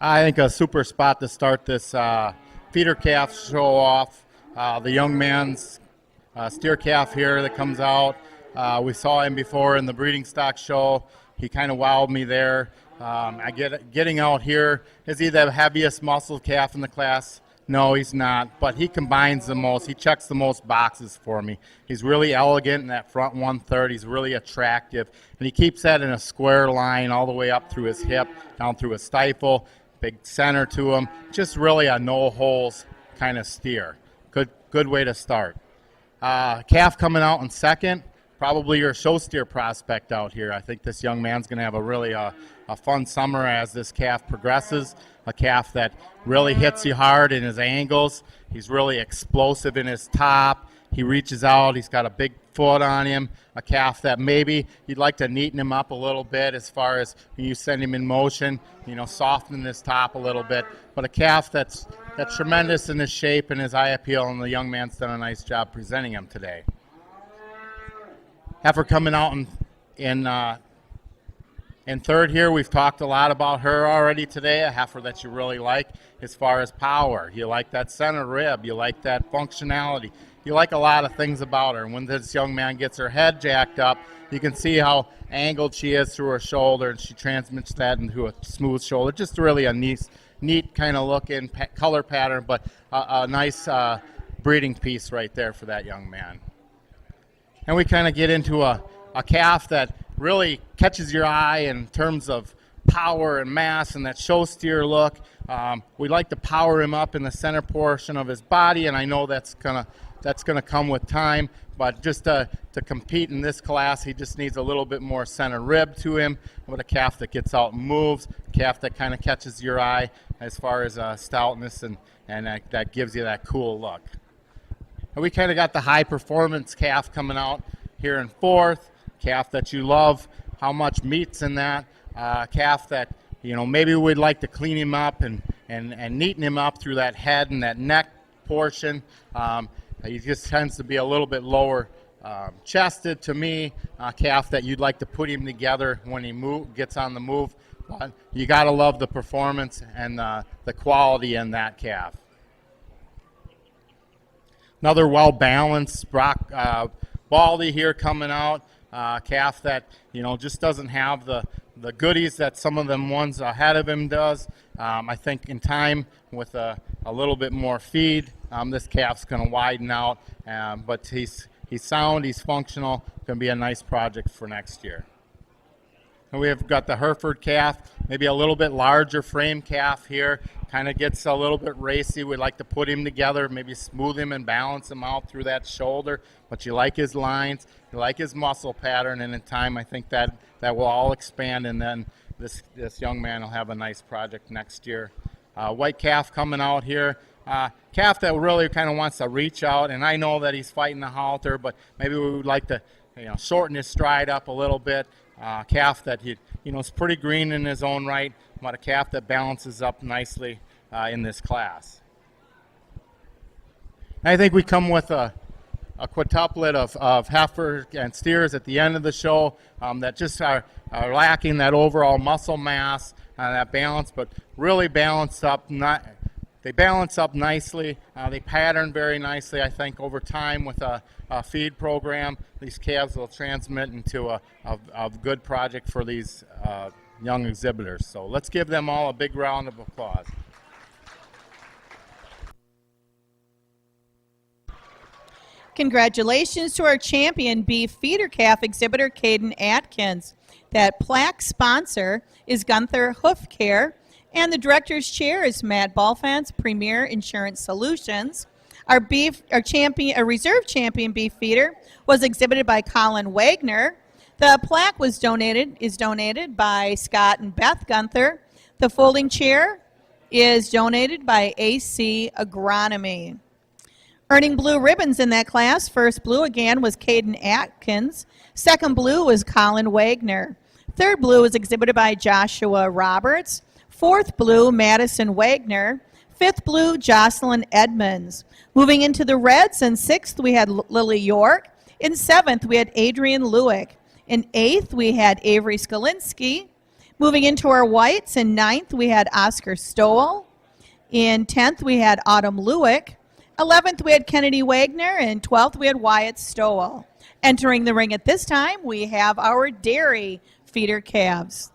Speaker 1: I think a super spot to start this feeder calf show off. The young man's steer calf here that comes out. We saw him before in the breeding stock show. He kind of wowed me there. Getting out here, is he the heaviest muscle calf in the class? No, he's not, but he combines the most. He checks the most boxes for me. He's really elegant in that front 1/3. He's really attractive, and he keeps that in a square line all the way up through his hip, down through his stifle, big center to him. Just really a no-holes kind of steer. Good way to start. Calf coming out in second, probably your show steer prospect out here. I think this young man's going to have a really a fun summer as this calf progresses. A calf that really hits you hard in his angles. He's really explosive in his top. He reaches out. He's got a big foot on him. A calf that maybe you'd like to neaten him up a little bit as far as when you send him in motion, soften his top a little bit. But a calf that's tremendous in his shape and his eye appeal, and the young man's done a nice job presenting him today. Heifer coming out in third here. We've talked a lot about her already today, a heifer that you really like as far as power. You like that center rib. You like that functionality. You like a lot of things about her. And when this young man gets her head jacked up, you can see how angled she is through her shoulder, and she transmits that into a smooth shoulder. Just really a neat kind of looking color pattern, but a nice breeding piece right there for that young man. And we kind of get into a calf that really catches your eye in terms of power and mass and that show steer look. We like to power him up in the center portion of his body, and I know that's gonna come with time. But just to compete in this class, he just needs a little bit more center rib to him. With a calf that gets out and moves, a calf that kind of catches your eye as far as stoutness and that gives you that cool look. And we kind of got the high performance calf coming out here in fourth. Calf that you love, how much meat's in that. Calf that maybe we'd like to clean him up and neaten him up through that head and that neck portion. He just tends to be a little bit lower chested to me. Calf that you'd like to put him together when he gets on the move. But you got to love the performance and the quality in that calf. Another well-balanced Baldy here coming out. Calf that just doesn't have the goodies that some of them ones ahead of him does. I think in time with a little bit more feed, this calf's going to widen out. But he's sound, he's functional. Going to be a nice project for next year. And we have got the Hereford Calf, maybe a little bit larger frame calf here. Kind of gets a little bit racy. We'd like to put him together, maybe smooth him and balance him out through that shoulder. But you like his lines, you like his muscle pattern, and in time I think that will all expand, and then this young man will have a nice project next year. White calf coming out here. Calf that really kind of wants to reach out, and I know that he's fighting the halter, but maybe we would like to shorten his stride up a little bit. Calf that is pretty green in his own right, but a calf that balances up nicely in this class. And I think we come with a quintuplet of heifer and steers at the end of the show that just are lacking that overall muscle mass, that balance, but really balanced up. They balance up nicely. They pattern very nicely. I think over time with a feed program, these calves will transmit into a good project for these young exhibitors. So let's give them all a big round of applause.
Speaker 2: Congratulations to our champion beef feeder calf exhibitor, Caden Atkins. That plaque sponsor is Gunther Hoofcare, and the director's chair is Matt Balfans, Premier Insurance Solutions. Our reserve champion beef feeder was exhibited by Colin Wagner. The plaque is donated by Scott and Beth Gunther. The folding chair is donated by AC Agronomy. Earning blue ribbons in that class, first blue again was Caden Atkins. Second blue was Colin Wagner. Third blue was exhibited by Joshua Roberts. Fourth blue, Madison Wagner. Fifth blue, Jocelyn Edmonds. Moving into the reds, in sixth we had Lily York. In seventh we had Adrian Lewick. In eighth we had Avery Skolinski. Moving into our whites, in 9th we had Oscar Stowell. In 10th we had Autumn Lewick. 11th we had Kennedy Wagner. And 12th we had Wyatt Stowell. Entering the ring at this time, we have our dairy feeder calves.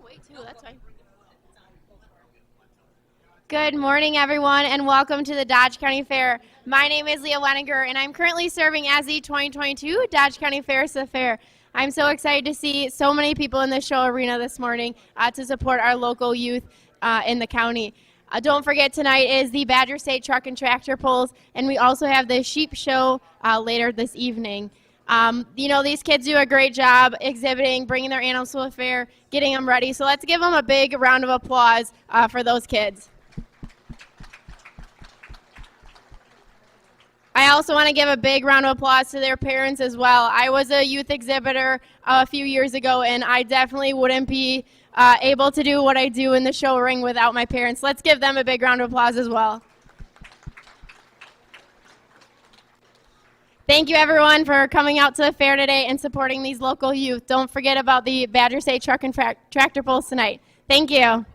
Speaker 5: wait too, that's fine. Good morning, everyone, and welcome to the Dodge County Fair. My name is Leah Weninger, and I'm currently serving as the 2022 Dodge County Fair Fair. I'm so excited to see so many people in the show arena this morning to support our local youth in the county. Don't forget, tonight is the Badger State Truck and Tractor Pulls, and we also have the Sheep Show later this evening. These kids do a great job exhibiting, bringing their animals to the fair, getting them ready. So let's give them a big round of applause for those kids. I also want to give a big round of applause to their parents as well. I was a youth exhibitor a few years ago, and I definitely wouldn't be able to do what I do in the show ring without my parents. Let's give them a big round of applause as well. Thank you, everyone, for coming out to the fair today and supporting these local youth. Don't forget about the Badger State Truck and Tractor Pulls tonight. Thank you.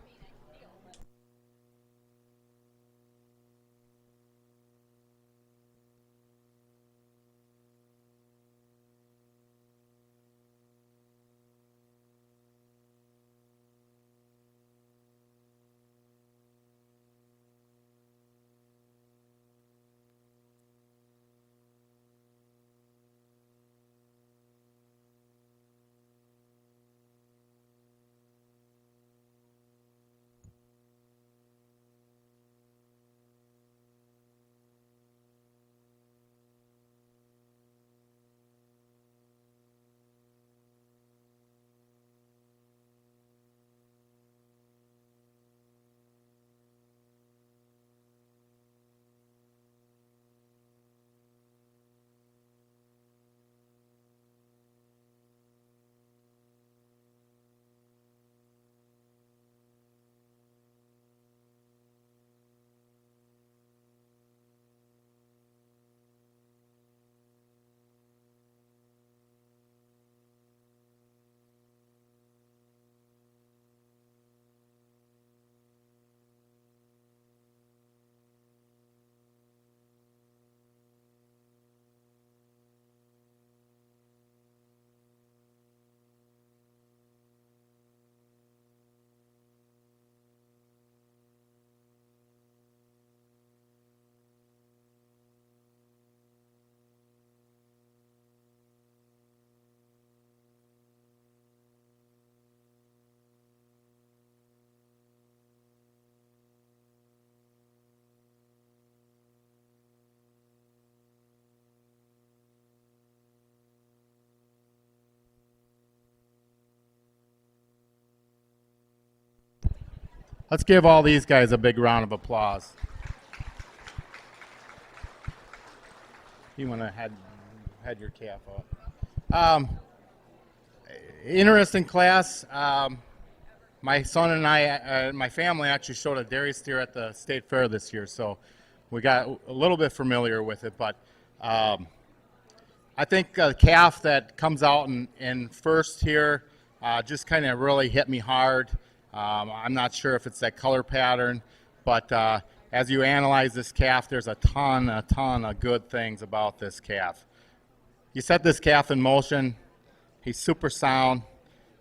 Speaker 1: Let's give all these guys a big round of applause. You want to head your calf up. Interesting class. My son and I, my family actually showed a dairy steer at the state fair this year, so we got a little bit familiar with it. But I think a calf that comes out in first here just kind of really hit me hard. I'm not sure if it's that color pattern, but as you analyze this calf, there's a ton of good things about this calf. You set this calf in motion, he's super sound,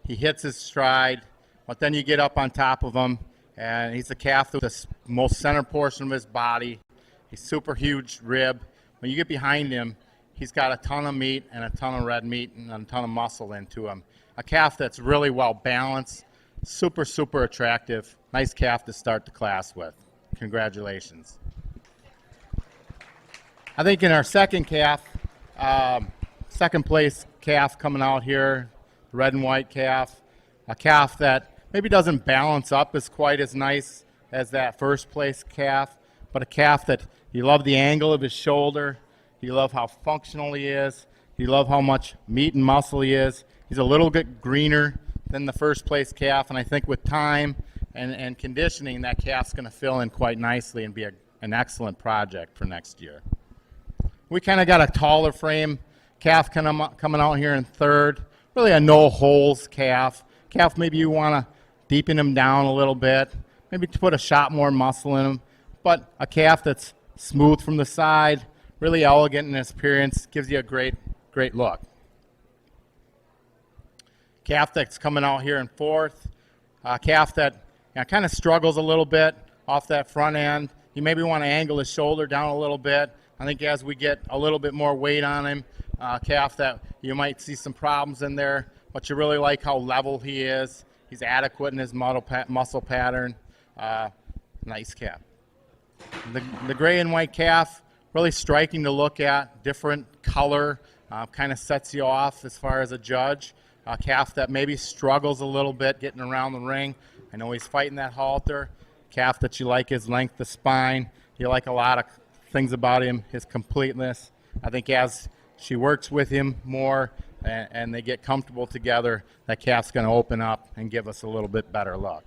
Speaker 1: he hits his stride, but then you get up on top of him, and he's a calf with the most center portion of his body. He's super huge rib. When you get behind him, he's got a ton of meat and a ton of red meat and a ton of muscle into him. A calf that's really well balanced. Super attractive. Nice calf to start the class with. Congratulations. I think in our second calf, second place calf coming out here, red and white calf, a calf that maybe doesn't balance up as quite as nice as that first place calf, but a calf that you love the angle of his shoulder, you love how functional he is, you love how much meat and muscle he is. He's a little bit greener than the first place calf, and I think with time and conditioning, that calf's going to fill in quite nicely and be an excellent project for next year. We kind of got a taller frame calf coming out here in third, really a no holes calf. Calf maybe you want to deepen him down a little bit, maybe to put a shot more muscle in him, but a calf that's smooth from the side, really elegant in his appearance, gives you a great look. Calf that's coming out here in fourth, A calf that kind of struggles a little bit off that front end. You maybe want to angle his shoulder down a little bit. I think as we get a little bit more weight on him, calf that you might see some problems in there, but you really like how level he is. He's adequate in his muscle pattern. Nice calf. The gray and white calf, really striking to look at, different color, kind of sets you off as far as a judge. A calf that maybe struggles a little bit getting around the ring. I know he's fighting that halter. Calf that you like his length of spine. You like a lot of things about him, his completeness. I think as she works with him more and they get comfortable together, that calf's going to open up and give us a little bit better look.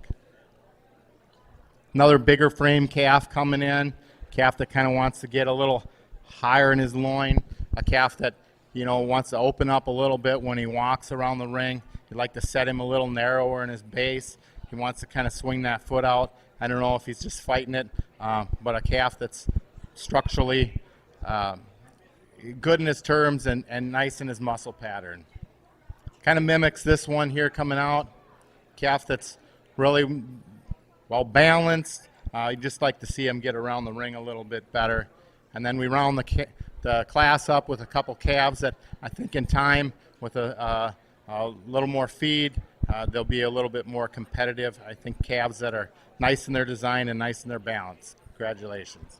Speaker 1: Another bigger frame calf coming in. Calf that kind of wants to get a little higher in his loin. A calf that wants to open up a little bit when he walks around the ring. You'd like to set him a little narrower in his base. He wants to kind of swing that foot out. I don't know if he's just fighting it, but a calf that's structurally good in his terms and nice in his muscle pattern. Kind of mimics this one here coming out. Calf that's really well balanced. You just like to see him get around the ring a little bit better. And then we round the class up with a couple calves that I think in time with a little more feed, they'll be a little bit more competitive. I think calves that are nice in their design and nice in their balance. Congratulations.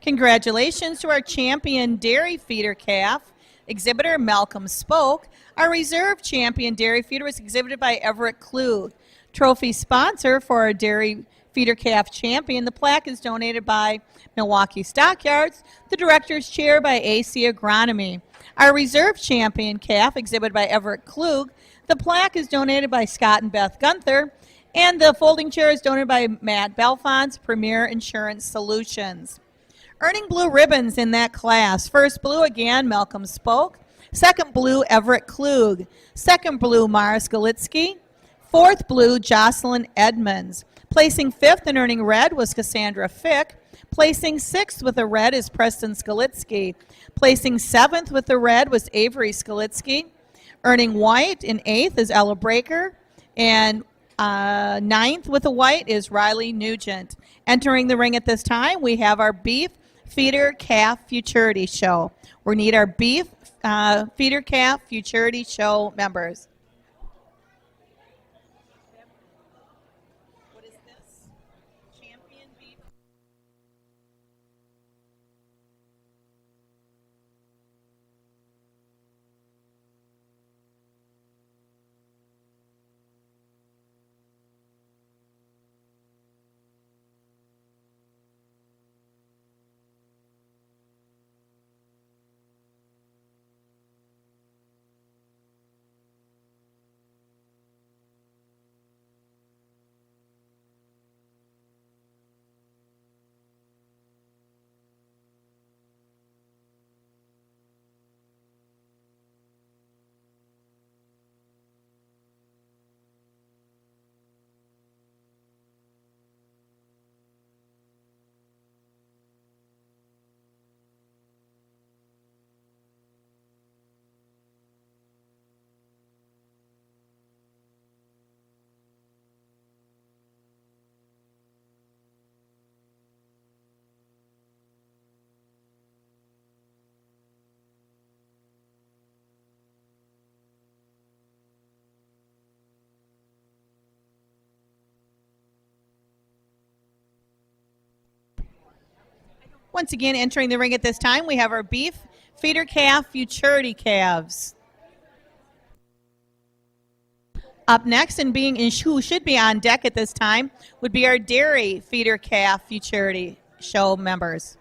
Speaker 2: Congratulations to our champion dairy feeder calf, exhibitor Malcolm Spoke. Our reserve champion dairy feeder was exhibited by Everett Klug. Trophy sponsor for our dairy feeder calf champion. The plaque is donated by Milwaukee Stockyards. The director's chair by AC Agronomy. Our reserve champion calf exhibited by Everett Klug. The plaque is donated by Scott and Beth Gunther. And the folding chair is donated by Matt Belfons, Premier Insurance Solutions. Earning blue ribbons in that class. First blue again, Malcolm Spoke. Second blue, Everett Klug. Second blue, Mara Skalitsky. Fourth blue, Jocelyn Edmonds. Placing fifth and earning red was Cassandra Fick. Placing sixth with a red is Preston Skalitsky. Placing seventh with the red was Avery Skalitsky. Earning white in eighth is Ella Breaker. And ninth with a white is Riley Nugent. Entering the ring at this time, we have our beef feeder calf futurity show. We need our beef feeder calf futurity show members. What is this? Champion beef. Once again, entering the ring at this time, we have our beef feeder calf futurity calves. Up next, and who should be on deck at this time, would be our dairy feeder calf futurity show members.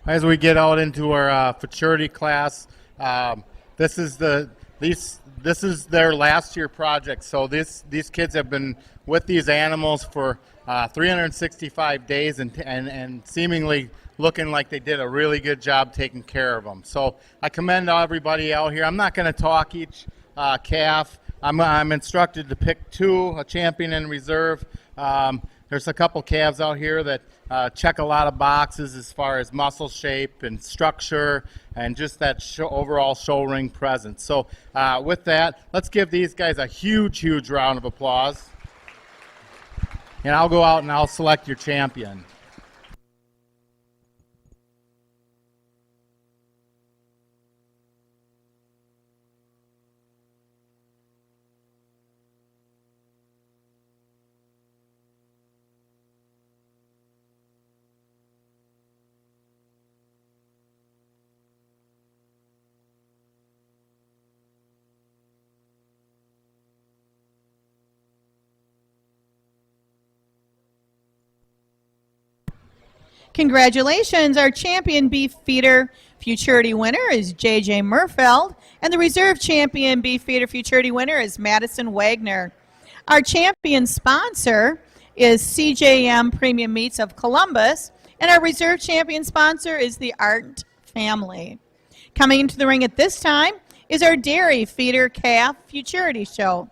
Speaker 1: As we get out into our futurity class, this is this is their last year project. So these kids have been with these animals for 365 days and seemingly looking like they did a really good job taking care of them. So I commend everybody out here. I'm not going to talk each calf. I'm instructed to pick two, a champion and reserve. There's a couple calves out here that check a lot of boxes as far as muscle shape and structure and just that overall show ring presence. So with that, let's give these guys a huge round of applause. And I'll go out and I'll select your champion.
Speaker 2: Congratulations, our champion beef feeder futurity winner is JJ Murfeld, and the reserve champion beef feeder futurity winner is Madison Wagner. Our champion sponsor is CJM Premium Meats of Columbus, and our reserve champion sponsor is the Art family. Coming into the ring at this time is our dairy feeder calf futurity show.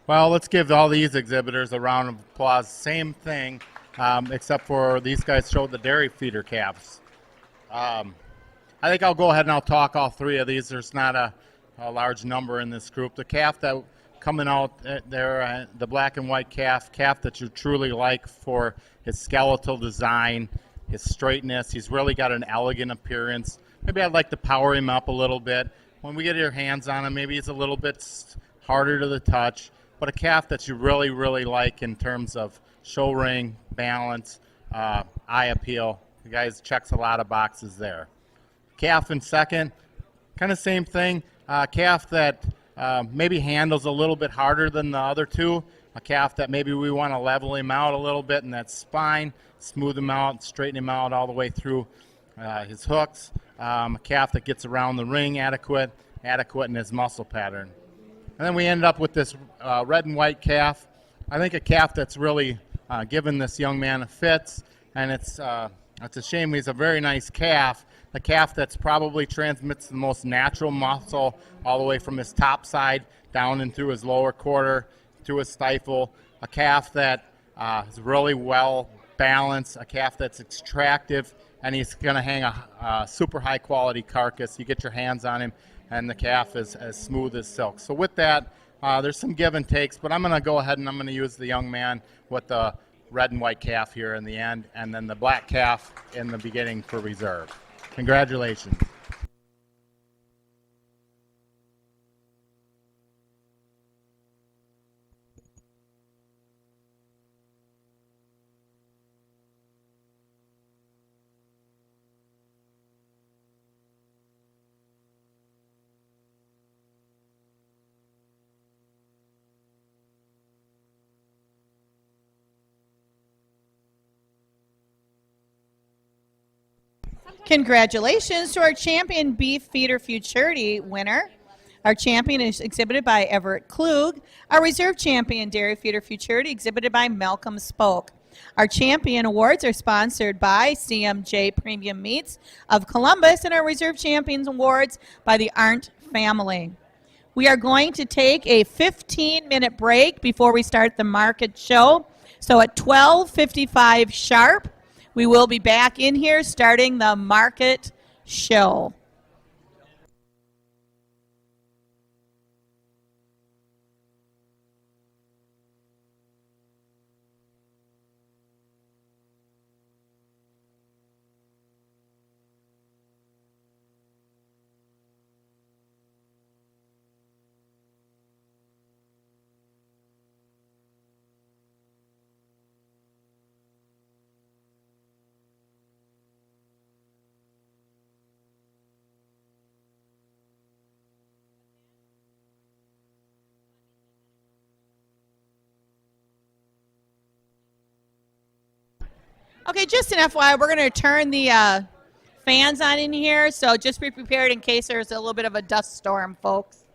Speaker 1: Well, let's give all these exhibitors a round of applause. Same thing, except for these guys showed the dairy feeder calves. I think I'll go ahead and I'll talk all three of these. There's not a large number in this group. The calf that coming out there, the black and white calf that you truly like for his skeletal design, his straightness. He's really got an elegant appearance. Maybe I'd like to power him up a little bit. When we get your hands on him, maybe he's a little bit harder to the touch, but a calf that you really, really like in terms of show ring, balance, eye appeal. The guy checks a lot of boxes there. Calf in second, kind of same thing. Calf that maybe handles a little bit harder than the other two. A calf that maybe we want to level him out a little bit in that spine, smooth him out, straighten him out all the way through his hooks. A calf that gets around the ring adequate in his muscle pattern. And then we end up with this red and white calf. I think a calf that's really given this young man a fits, and it's a shame. He's a very nice calf. A calf that's probably transmits the most natural muscle all the way from his top side down and through his lower quarter, through his stifle. A calf that is really well balanced, a calf that's attractive, and he's going to hang a super high quality carcass. You get your hands on him, and the calf is as smooth as silk. So with that, there's some give and takes, but I'm going to go ahead and I'm going to use the young man with the red and white calf here in the end, and then the black calf in the beginning for reserve. Congratulations.
Speaker 2: Congratulations to our champion beef feeder futurity winner. Our champion is exhibited by Everett Klug. Our reserve champion dairy feeder futurity exhibited by Malcolm Spoke. Our champion awards are sponsored by CMJ Premium Meats of Columbus, and our reserve champions awards by the Arndt family. We are going to take a 15-minute break before we start the market show. So at 12:55 sharp, we will be back in here starting the market show. Okay, just an FYI, we're going to turn the fans on in here, so just be prepared in case there's a little bit of a dust storm, folks.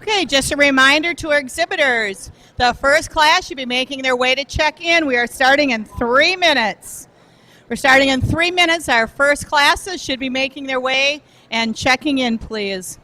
Speaker 2: Okay, just a reminder to our exhibitors. The first class should be making their way to check in. We are starting in 3 minutes. We're starting in 3 minutes. Our first classes should be making their way and checking in, please.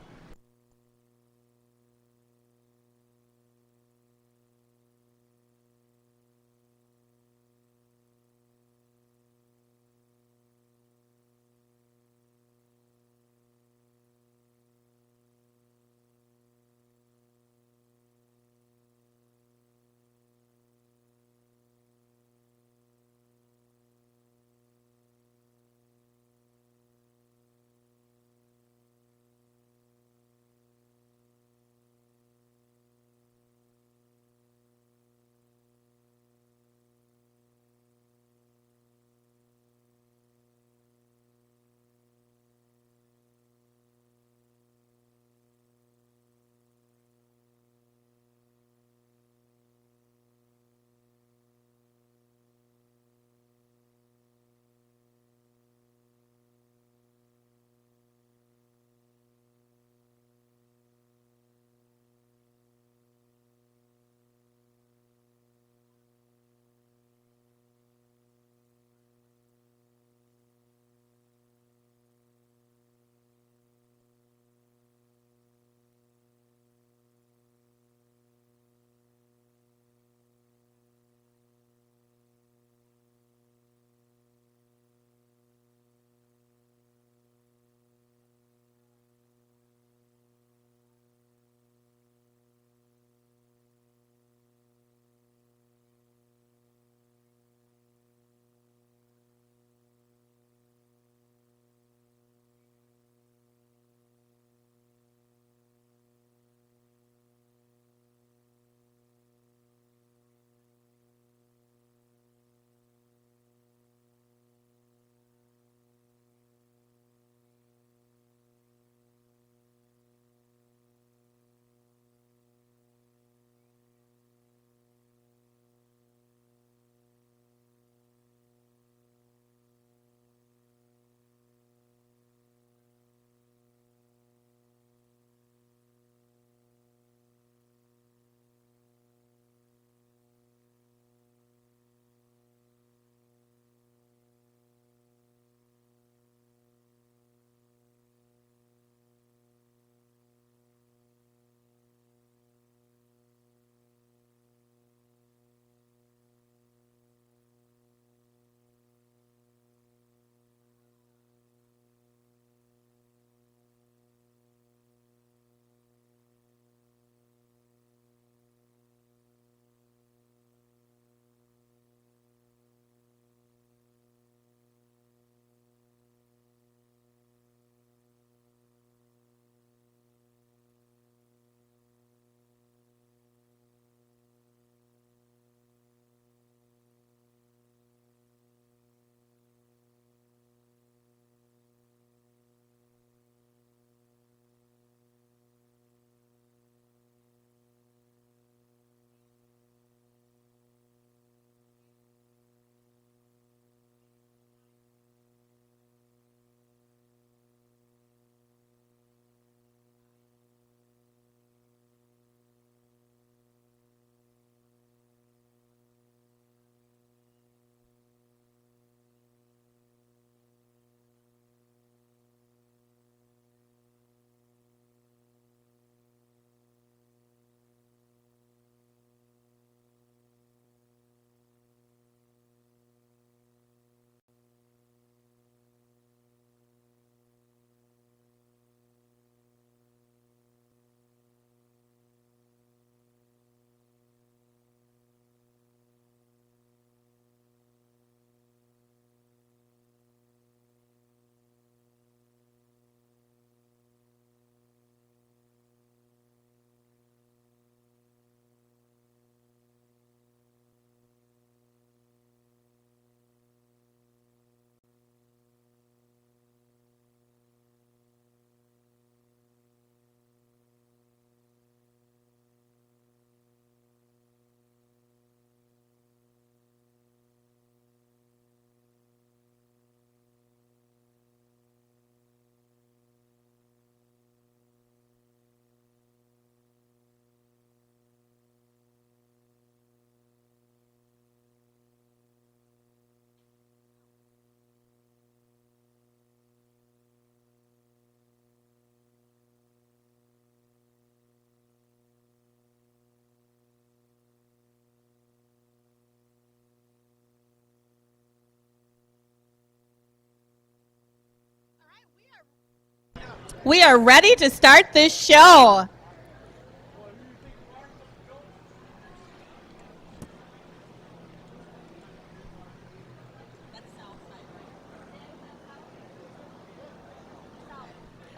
Speaker 2: We are ready to start this show.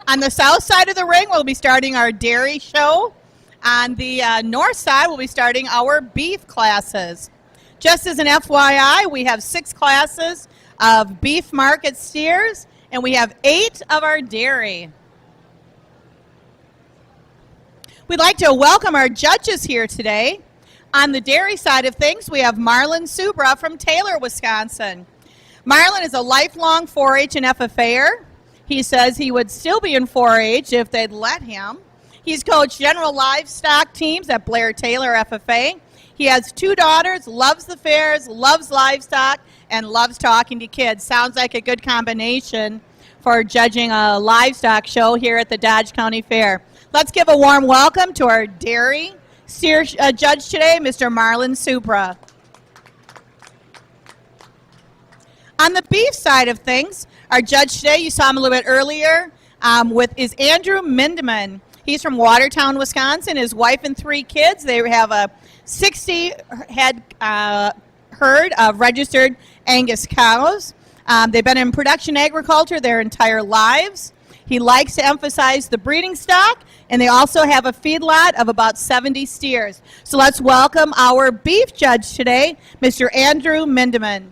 Speaker 2: On the south side of the ring, we'll be starting our dairy show. On the north side, we'll be starting our beef classes. Just as an FYI, we have 6 classes of beef market steers, and we have 8 of our dairy. We'd like to welcome our judges here today. On the dairy side of things, we have Marlon Subra from Taylor, Wisconsin. Marlon is a lifelong 4-H and FFA'er. He says he would still be in 4-H if they'd let him. He's coached general livestock teams at Blair Taylor FFA. He has 2 daughters, loves the fairs, loves livestock, and loves talking to kids. Sounds like a good combination for judging a livestock show here at the Dodge County Fair. Let's give a warm welcome to our dairy steer judge today, Mr. Marlon Supra. On the beef side of things, our judge today, you saw him a little bit earlier, is Andrew Mindiman. He's from Watertown, Wisconsin. His wife and 3 kids. They have a 60-head herd of registered Angus cows. They've been in production agriculture their entire lives. He likes to emphasize the breeding stock, and they also have a feedlot of about 70 steers. So let's welcome our beef judge today, Mr. Andrew Mindiman.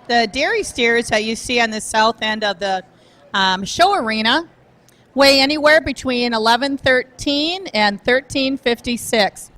Speaker 2: The dairy steers that you see on the south end of the show arena weigh anywhere between 1113 and 1356.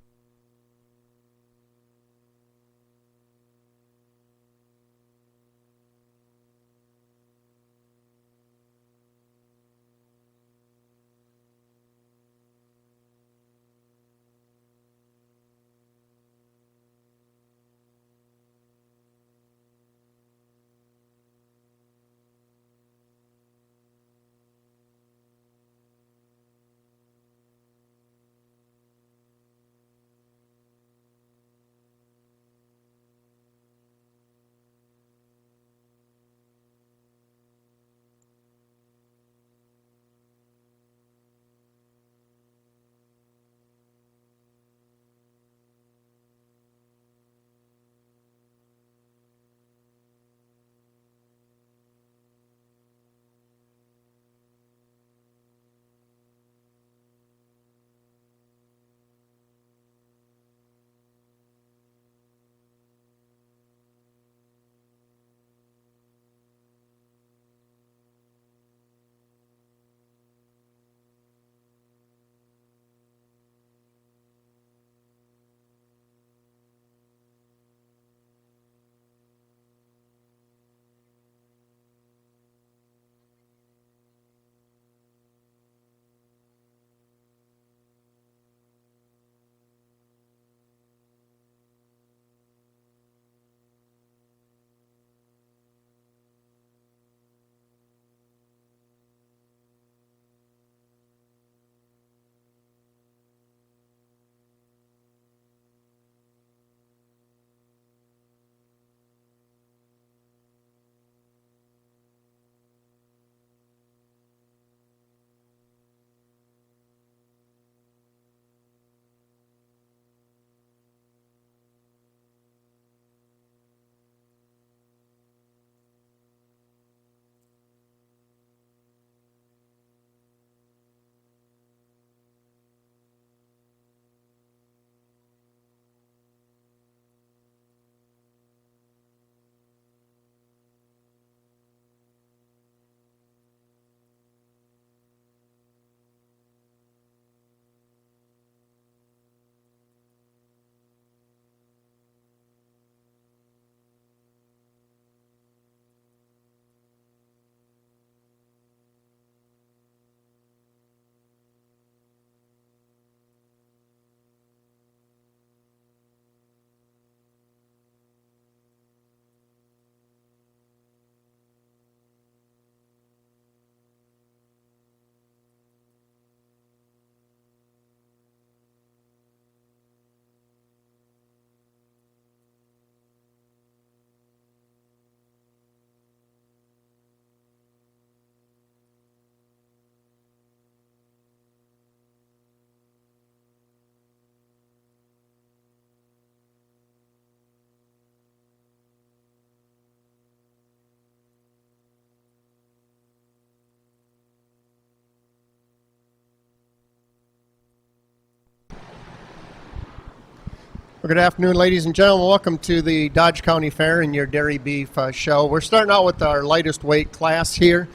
Speaker 6: Well, good afternoon, ladies and gentlemen. Welcome to the Dodge County Fair and your dairy beef show. We're starting out with our lightest weight class here.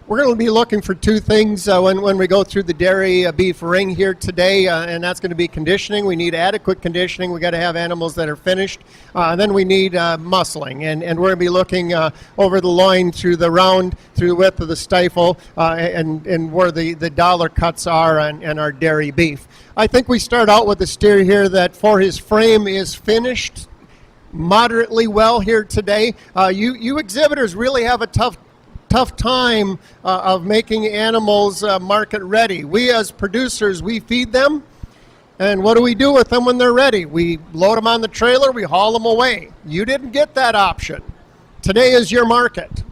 Speaker 6: We're going to be looking for two things when we go through the dairy beef ring here today, and that's going to be conditioning. We need adequate conditioning. We got to have animals that are finished. Then we need muscling, and we're going to be looking over the loin, through the round, through the width of the stifle, and where the dollar cuts are on our dairy beef. I think we start out with a steer here that for his frame is finished moderately well here today. You exhibitors really have a tough time of making animals market ready. We as producers, we feed them, and what do we do with them when they're ready? We load them on the trailer, we haul them away. You didn't get that option. Today is your market,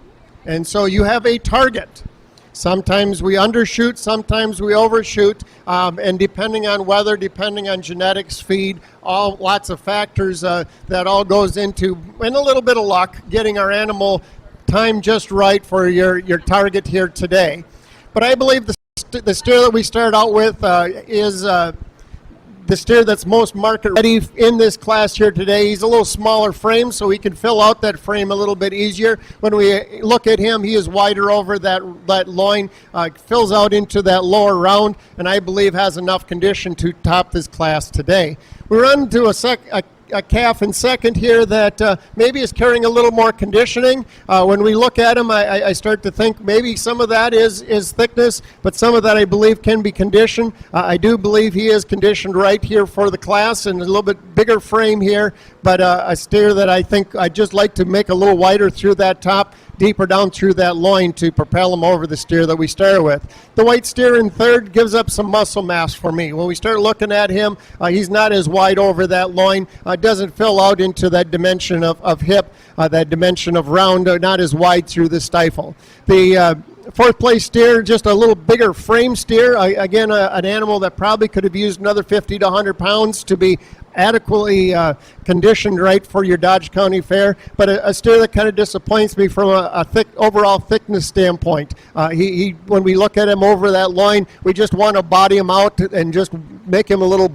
Speaker 6: and so you have a target. Sometimes we undershoot, sometimes we overshoot, and depending on weather, depending on genetics, feed, lots of factors that all goes into, and a little bit of luck, getting our animal time just right for your target here today. But I believe the steer that we start out with is the steer that's most market ready in this class here today. He's a little smaller frame, so he can fill out that frame a little bit easier. When we look at him, he is wider over that loin, fills out into that lower round, and I believe has enough condition to top this class today. We run to a calf in second here that maybe is carrying a little more conditioning. When we look at him, I start to think maybe some of that is thickness, but some of that I believe can be conditioned. I do believe he is conditioned right here for the class and a little bit bigger frame here, but a steer that I think I'd just like to make a little wider through that top, deeper down through that loin to propel him over the steer that we started with. The white steer in third gives up some muscle mass for me. When we start looking at him, he's not as wide over that loin, doesn't fill out into that dimension of hip, that dimension of round, not as wide through the stifle. The fourth place steer, just a little bigger frame steer. Again, an animal that probably could have used another 50 to 100 pounds to be adequately conditioned right for your Dodge County Fair, but a steer that kind of disappoints me from a overall thickness standpoint. When we look at him over that loin, we just want to body him out and just make him a little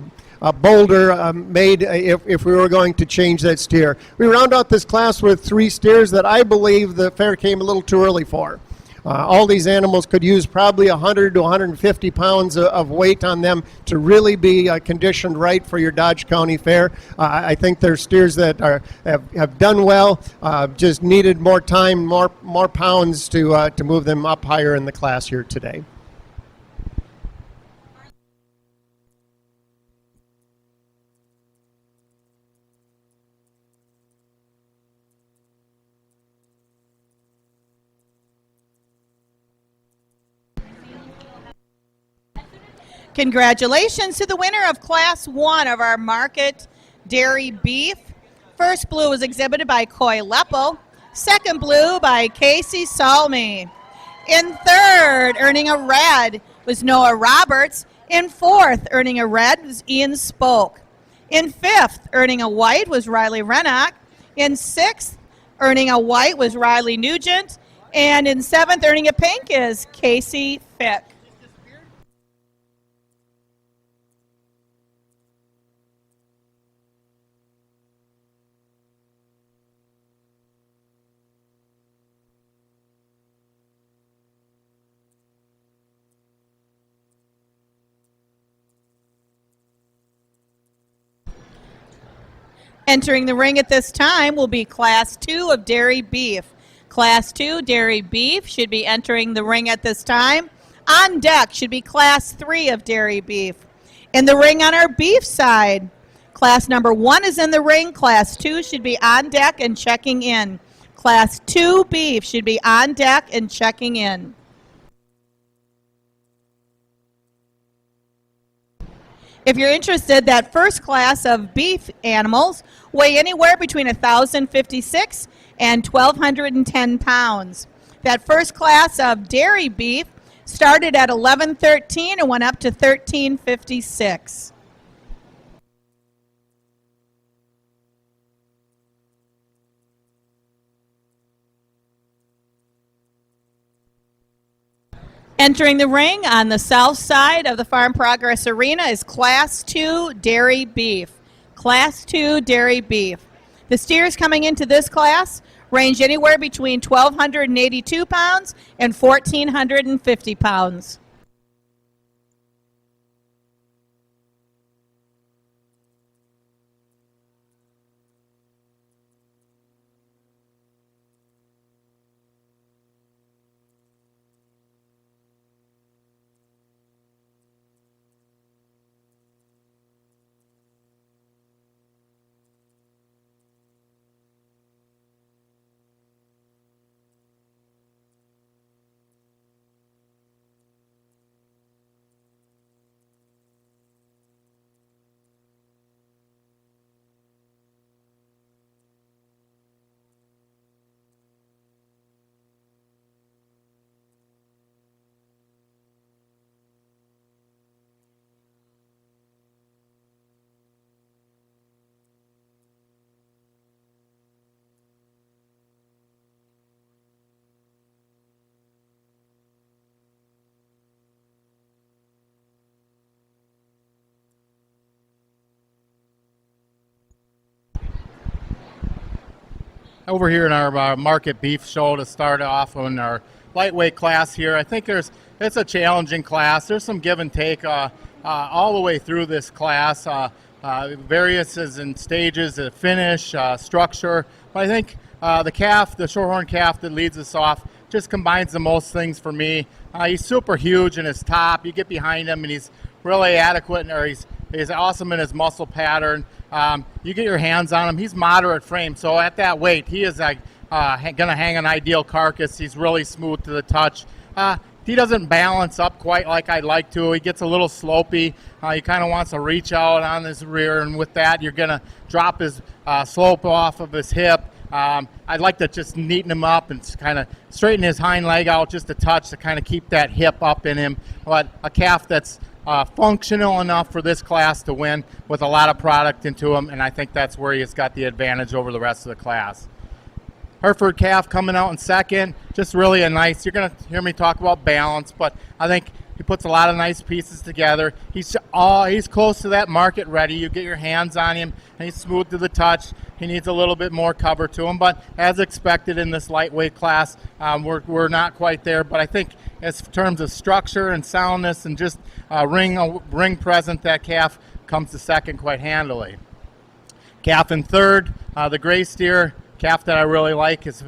Speaker 6: boulder made if we were going to change that steer. We round out this class with 3 steers that I believe the fair came a little too early for. All these animals could use probably 100 to 150 pounds of weight on them to really be conditioned right for your Dodge County Fair. I think they're steers that have done well, just needed more time, more pounds to move them up higher in the class here today.
Speaker 2: Congratulations to the winner of Class 1 of our market dairy beef. First blue was exhibited by Coy Leppo. Second blue by Casey Salmi. In third, earning a red, was Noah Roberts. In fourth, earning a red, was Ian Spoke. In fifth, earning a white, was Riley Rennock. In sixth, earning a white, was Riley Nugent. And in seventh, earning a pink, is Casey Fick. Entering the ring at this time will be Class 2 of dairy beef. Class 2 dairy beef should be entering the ring at this time. On deck should be Class 3 of dairy beef. In the ring on our beef side, Class number 1 is in the ring. Class 2 should be on deck and checking in. Class 2 beef should be on deck and checking in. If you're interested, that first class of beef animals weigh anywhere between 1,056 and 1,210 pounds. That first class of dairy beef started at 1113 and went up to 1356. Entering the ring on the south side of the Farm Progress Arena is Class 2 dairy beef. Class 2 dairy beef. The steers coming into this class range anywhere between 1,282 pounds and 1,450 pounds.
Speaker 1: over here in our market beef show to start off on our lightweight class here. I think it's a challenging class. There's some give and take all the way through this class. Various in stages of finish, structure. But I think the Shorthorn calf that leads us off just combines the most things for me. He's super huge in his top. You get behind him and he's really adequate, or he's awesome in his muscle pattern. You get your hands on him. He's moderate frame, so at that weight, he is going to hang an ideal carcass. He's really smooth to the touch. He doesn't balance up quite like I'd like to. He gets a little slopey. He kind of wants to reach out on his rear, and with that, you're going to drop his slope off of his hip. I'd like to just neaten him up and kind of straighten his hind leg out just a touch to kind of keep that hip up in him. But a calf that's functional enough for this class to win with a lot of product into him, and I think that's where he's got the advantage over the rest of the class. Hereford Calf coming out in second, just really a nice, you're going to hear me talk about balance, but I think he puts a lot of nice pieces together. He's close to that market ready. You get your hands on him, and he's smooth to the touch. He needs a little bit more cover to him, but as expected in this lightweight class, we're not quite there. But I think as in terms of structure and soundness and just ring present, that calf comes to second quite handily. Calf in third, the gray steer. Calf that I really like is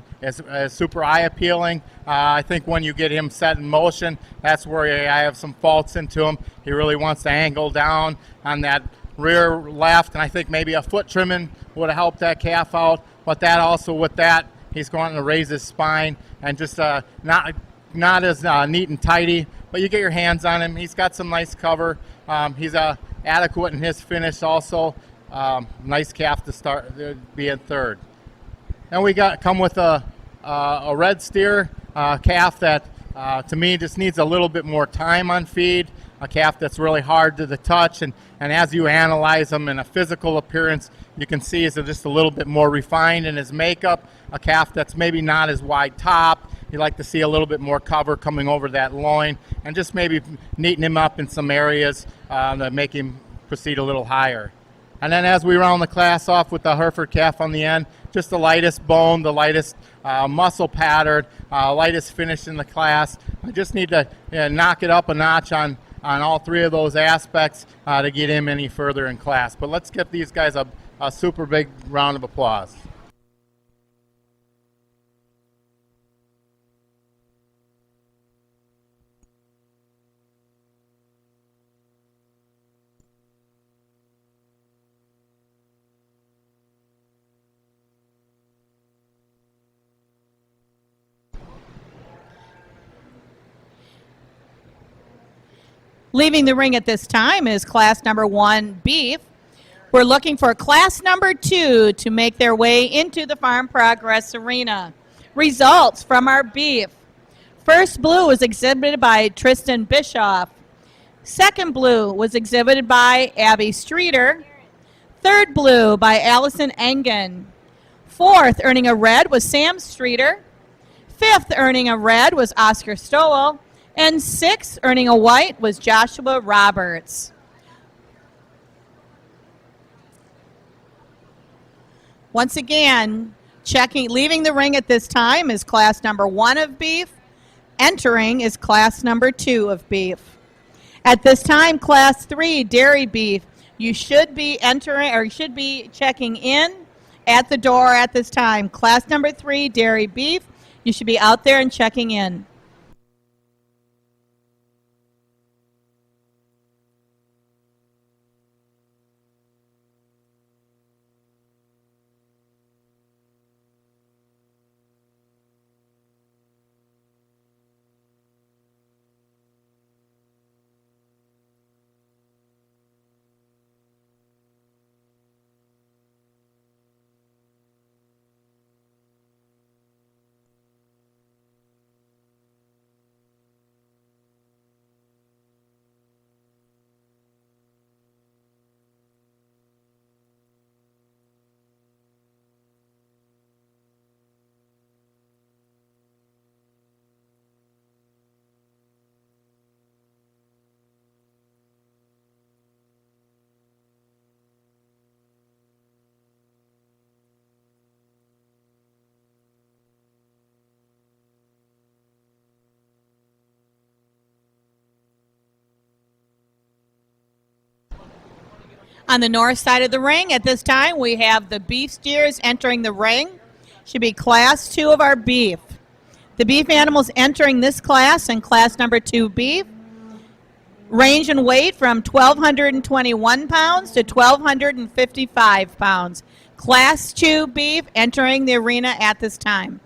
Speaker 1: super eye appealing. I think when you get him set in motion, that's where I have some faults into him. He really wants to angle down on that rear left, and I think maybe a foot trimming would have helped that calf out. But that also with that, he's going to raise his spine and just not as neat and tidy. But you get your hands on him. He's got some nice cover. He's adequate in his finish also. Nice calf to start be in third. And we come with a red steer calf that to me just needs a little bit more time on feed, a calf that's really hard to the touch, and as you analyze him in a physical appearance, you can see he's just a little bit more refined in his makeup, a calf that's maybe not as wide top. You like to see a little bit more cover coming over that loin, and just maybe neaten him up in some areas to make him proceed a little higher. And then as we round the class off with the Hereford Calf on the end, just the lightest bone, the lightest muscle pattern, lightest finish in the class. I just need to knock it up a notch on all three of those aspects to get him any further in class. But let's give these guys a super big round of applause.
Speaker 2: Leaving the ring at this time is class number 1 beef. We're looking for class number 2 to make their way into the Farm Progress Arena. Results from our beef. First blue was exhibited by Tristan Bischoff. Second blue was exhibited by Abby Streeter. Third blue by Allison Engen. Fourth, earning a red, was Sam Streeter. Fifth, earning a red, was Oscar Stowell. And sixth, earning a white, was Joshua Roberts. Once again, leaving the ring at this time is class number 1 of beef. Entering is class number 2 of beef. At this time, class 3, dairy beef. You should be entering, or you should be checking in at the door at this time. Class number 3, dairy beef. You should be out there and checking in. On the north side of the ring at this time, we have the beef steers entering the ring. Should be class 2 of our beef. The beef animals entering this class and class number 2 beef range in weight from 1,221 pounds to 1,255 pounds. Class 2 beef entering the arena at this time.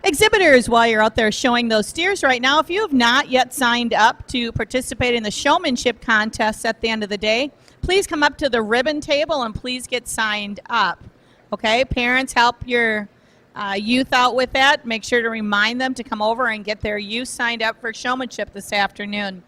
Speaker 2: Exhibitors, while you're out there showing those steers right now, if you have not yet signed up to participate in the showmanship contest at the end of the day, please come up to the ribbon table and please get signed up. Okay, parents, help your youth out with that. Make sure to remind them to come over and get their youth signed up for showmanship this afternoon.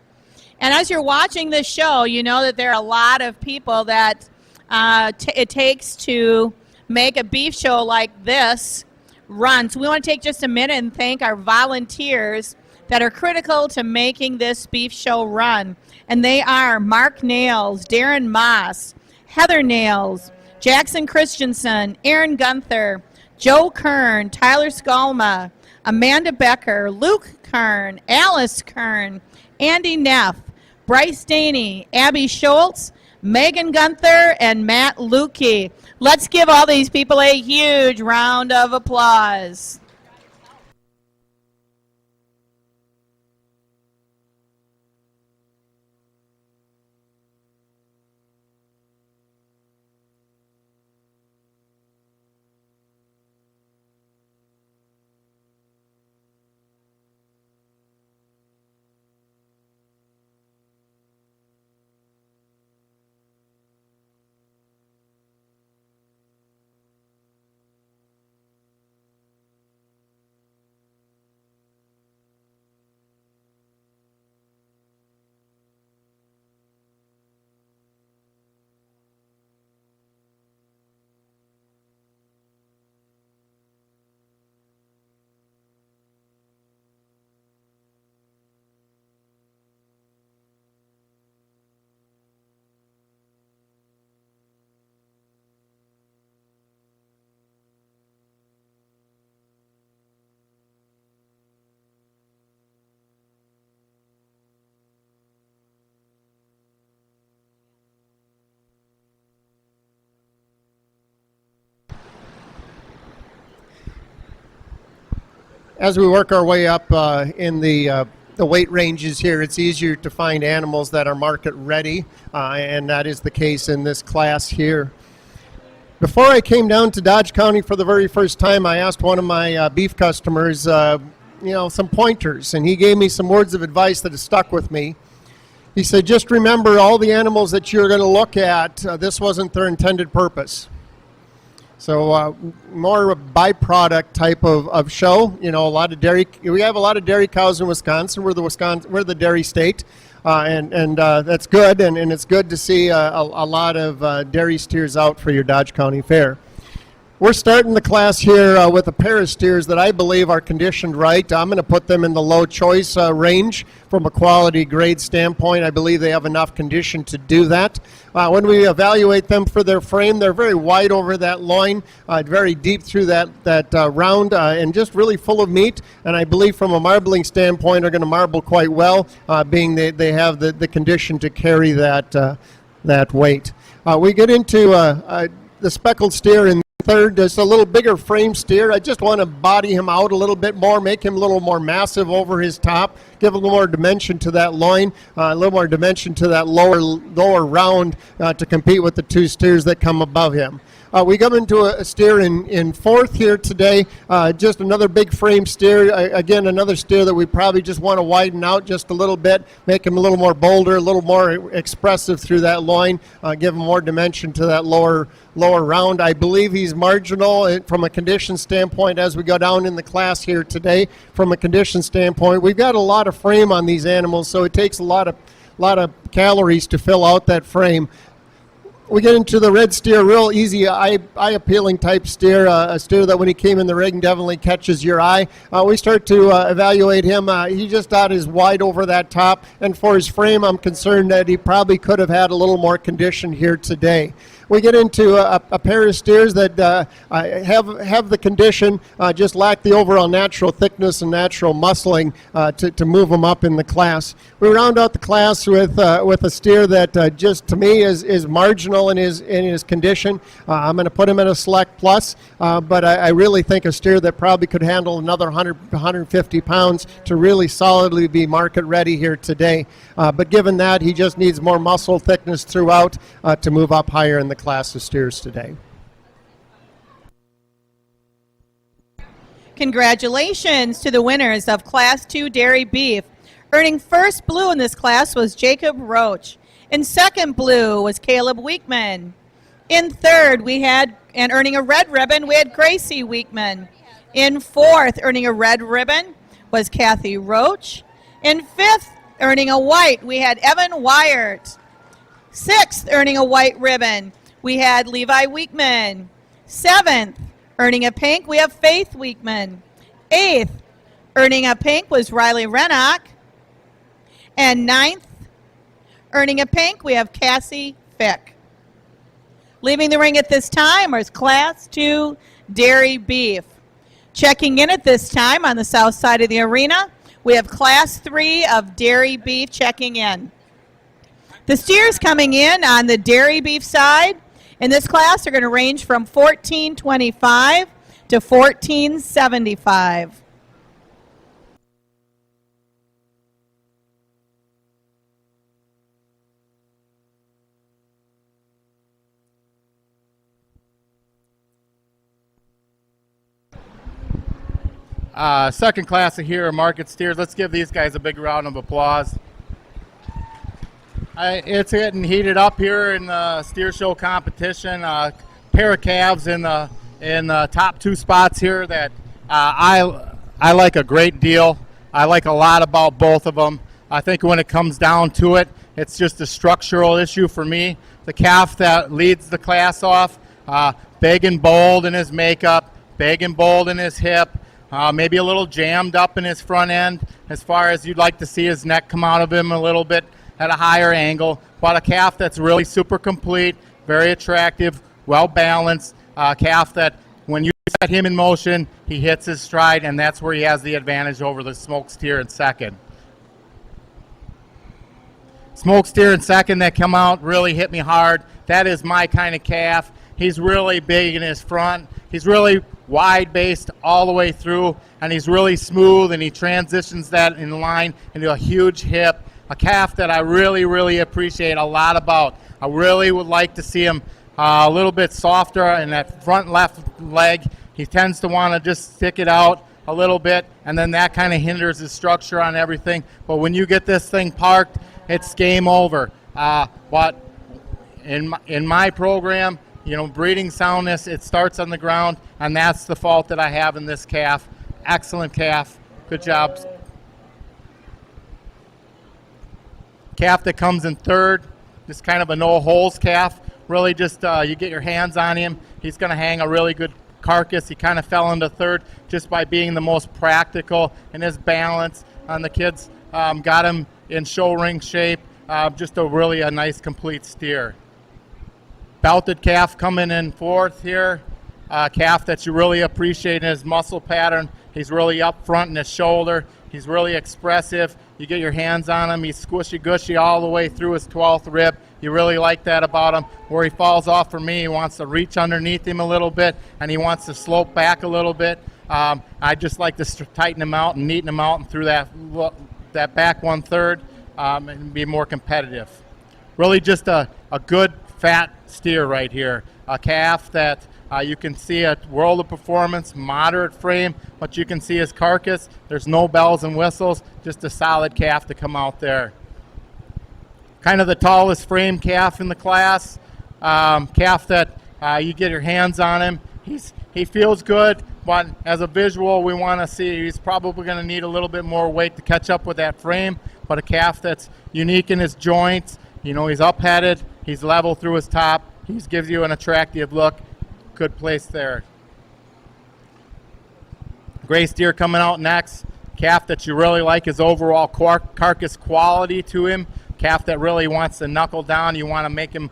Speaker 2: And as you're watching this show, you know that there are a lot of people that it takes to make a beef show like this run. So we want to take just a minute and thank our volunteers that are critical to making this beef show run. And they are Mark Nails, Darren Moss, Heather Nails, Jackson Christensen, Aaron Gunther, Joe Kern, Tyler Skalma, Amanda Becker, Luke Kern, Alice Kern, Andy Neff, Bryce Daney, Abby Schultz, Megan Gunther, and Matt Lukey. Let's give all these people a huge round of applause.
Speaker 6: As we work our way up in the weight ranges here, it's easier to find animals that are market ready, and that is the case in this class here. Before I came down to Dodge County for the very first time, I asked one of my beef customers, some pointers, and he gave me some words of advice that have stuck with me. He said, just remember all the animals that you're going to look at, this wasn't their intended purpose. So more a byproduct type of show. You know, a lot of dairy. We have a lot of dairy cows in Wisconsin. We're the dairy state, and that's good. And it's good to see a lot of dairy steers out for your Dodge County Fair. We're starting the class here with a pair of steers that I believe are conditioned right. I'm going to put them in the low choice range from a quality grade standpoint. I believe they have enough condition to do that. When we evaluate them for their frame, they're very wide over that loin, very deep through that round, and just really full of meat. And I believe from a marbling standpoint, are going to marble quite well, being they have the condition to carry that weight. We get into the speckled steer in third, just a little bigger frame steer. I just want to body him out a little bit more, make him a little more massive over his top, give a little more dimension to that loin, a little more dimension to that lower round to compete with the two steers that come above him. We come into a steer in fourth here today, just another big frame steer. Again, another steer that we probably just want to widen out just a little bit, make him a little more bolder, a little more expressive through that loin, give him more dimension to that lower round. I believe he's marginal from a condition standpoint as we go down in the class here today. From a condition standpoint, we've got a lot of frame on these animals, so it takes a lot of calories to fill out that frame. We get into the red steer, real easy, eye-appealing type steer, a steer that when he came in the ring definitely catches your eye. We start to evaluate him. He just not as wide over that top, and for his frame, I'm concerned that he probably could have had a little more condition here today. We get into a pair of steers that have the condition, just lack the overall natural thickness and natural muscling to move them up in the class. We round out the class with a steer that just to me is marginal in his condition. I'm going to put him in a select plus, but I really think a steer that probably could handle another 150 pounds to really solidly be market ready here today. But given that, he just needs more muscle thickness throughout to move up higher in the class of steers today.
Speaker 2: Congratulations to the winners of Class 2 Dairy Beef. Earning first blue in this class was Jacob Roach. In second blue was Caleb Weekman. In third, we had, and earning a red ribbon, we had Gracie Weekman. In fourth, earning a red ribbon, was Kathy Roach. In fifth, earning a white, we had Evan Wyert. Sixth, earning a white ribbon, we had Levi Weekman. Seventh, earning a pink, we have Faith Weekman. Eighth, earning a pink was Riley Rennock. And ninth, earning a pink, we have Cassie Fick. Leaving the ring at this time is Class 2 Dairy Beef. Checking in at this time on the south side of the arena, we have Class 3 of Dairy Beef checking in. The steers coming in on the Dairy Beef side in this class are going to range from $14.25 to $14.75.
Speaker 1: Second class of here, market steers. Let's give these guys a big round of applause. It's getting heated up here in the steer show competition. Pair of calves in the top two spots here that I like a great deal. I like a lot about both of them. I think when it comes down to it, it's just a structural issue for me. The calf that leads the class off, big and bold in his makeup, big and bold in his hip. Maybe a little jammed up in his front end as far as you'd like to see his neck come out of him a little bit at a higher angle. But a calf that's really super complete, very attractive, well balanced. Calf that when you set him in motion, he hits his stride, and that's where he has the advantage over the smoke steer in second. Smoke steer in second that come out really hit me hard. That is my kind of calf. He's really big in his front. He's really wide based all the way through, and he's really smooth, and he transitions that in line into a huge hip. A calf that I really, really appreciate a lot about. I really would like to see him a little bit softer in that front left leg. He tends to want to just stick it out a little bit, and then that kind of hinders his structure on everything. But when you get this thing parked, it's game over. But in my program, you know, breeding soundness, it starts on the ground, and that's the fault that I have in this calf. Excellent calf. Good job. Calf that comes in third, just kind of a no-holes calf. Really just you get your hands on him, he's going to hang a really good carcass. He kind of fell into third just by being the most practical in his balance. And the kids got him in show ring shape. Just a nice complete steer. Belted calf coming in fourth here. Calf that you really appreciate in his muscle pattern. He's really up front in his shoulder. He's really expressive. You get your hands on him. He's squishy-gushy all the way through his 12th rib. You really like that about him. Where he falls off for me, he wants to reach underneath him a little bit, and he wants to slope back a little bit. I just like to tighten him out and neaten him out and through that back 1/3 and be more competitive. Really just a good fat steer right here. A calf that you can see a world of performance, moderate frame, but you can see his carcass. There's no bells and whistles, just a solid calf to come out there. Kind of the tallest frame calf in the class. Calf that you get your hands on him. He feels good, but as a visual, we want to see he's probably going to need a little bit more weight to catch up with that frame, but a calf that's unique in his joints. You know, he's up-headed, he's level through his top, he gives you an attractive look. Good place there. Gray steer coming out next. Calf that you really like his overall carcass quality to him. Calf that really wants to knuckle down. You want to make him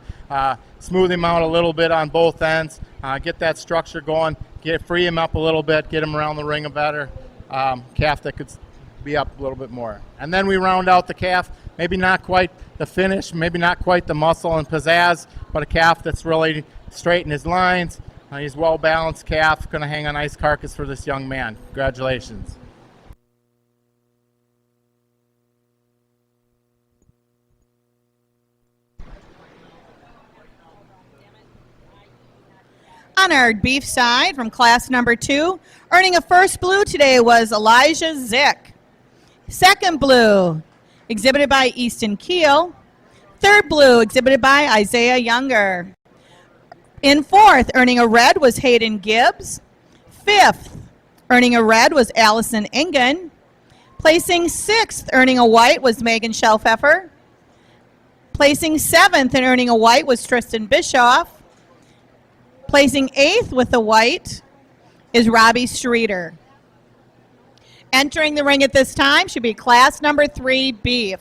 Speaker 1: smooth him out a little bit on both ends. Get that structure going. Free him up a little bit. Get him around the ring a better. Calf that could be up a little bit more. And then we round out the calf. Maybe not quite the finish. Maybe not quite the muscle and pizzazz, but a calf that's really straight in his lines. He's well-balanced calf, going to hang a nice carcass for this young man. Congratulations.
Speaker 2: on our beef side from class number 2, earning a first blue today was Elijah Zick. Second blue, exhibited by Easton Keel. Third blue, exhibited by Isaiah Younger. In fourth, earning a red was Hayden Gibbs. Fifth, earning a red was Allison Ingen. Placing sixth, earning a white was Megan Shelfeffer. Placing seventh and earning a white was Tristan Bischoff. Placing eighth with the white is Robbie Streeter. Entering the ring at this time should be class number 3 beef.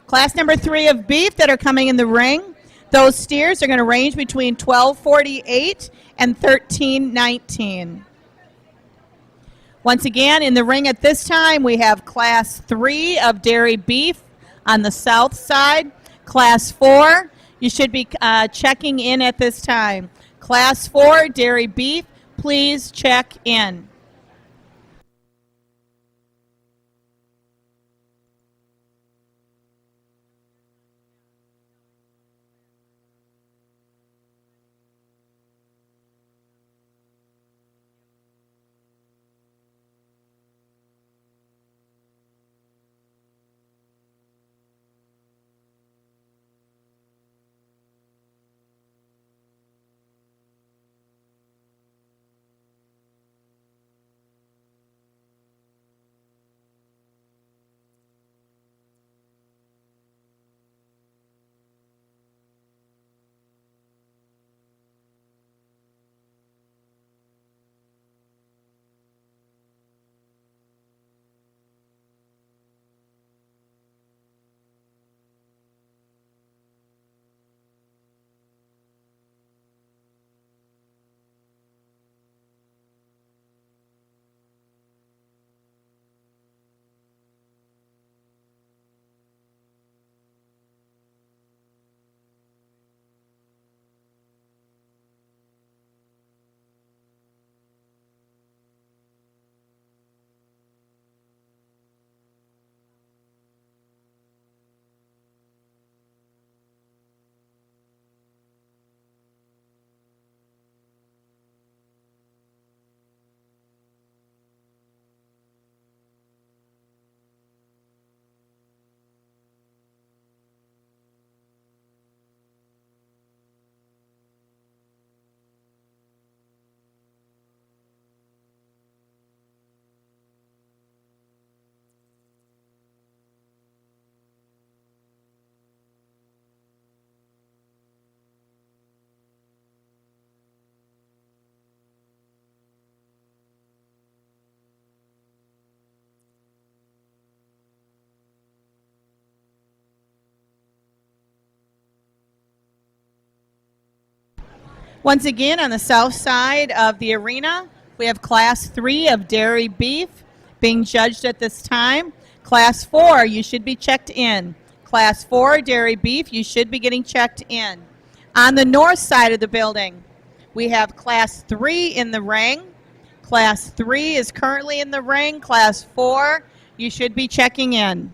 Speaker 2: Class number 3 of beef that are coming in the ring, those steers are going to range between 1248 and 1319. Once again, in the ring at this time, we have class 3 of dairy beef on the south side. Class 4, you should be checking in at this time. Class 4 dairy beef, please check in. Once again, on the south side of the arena, we have Class 3 of dairy beef being judged at this time. Class 4, you should be checked in. Class 4 dairy beef, you should be getting checked in. On the north side of the building, we have Class 3 in the ring. Class 3 is currently in the ring. Class 4, you should be checking in.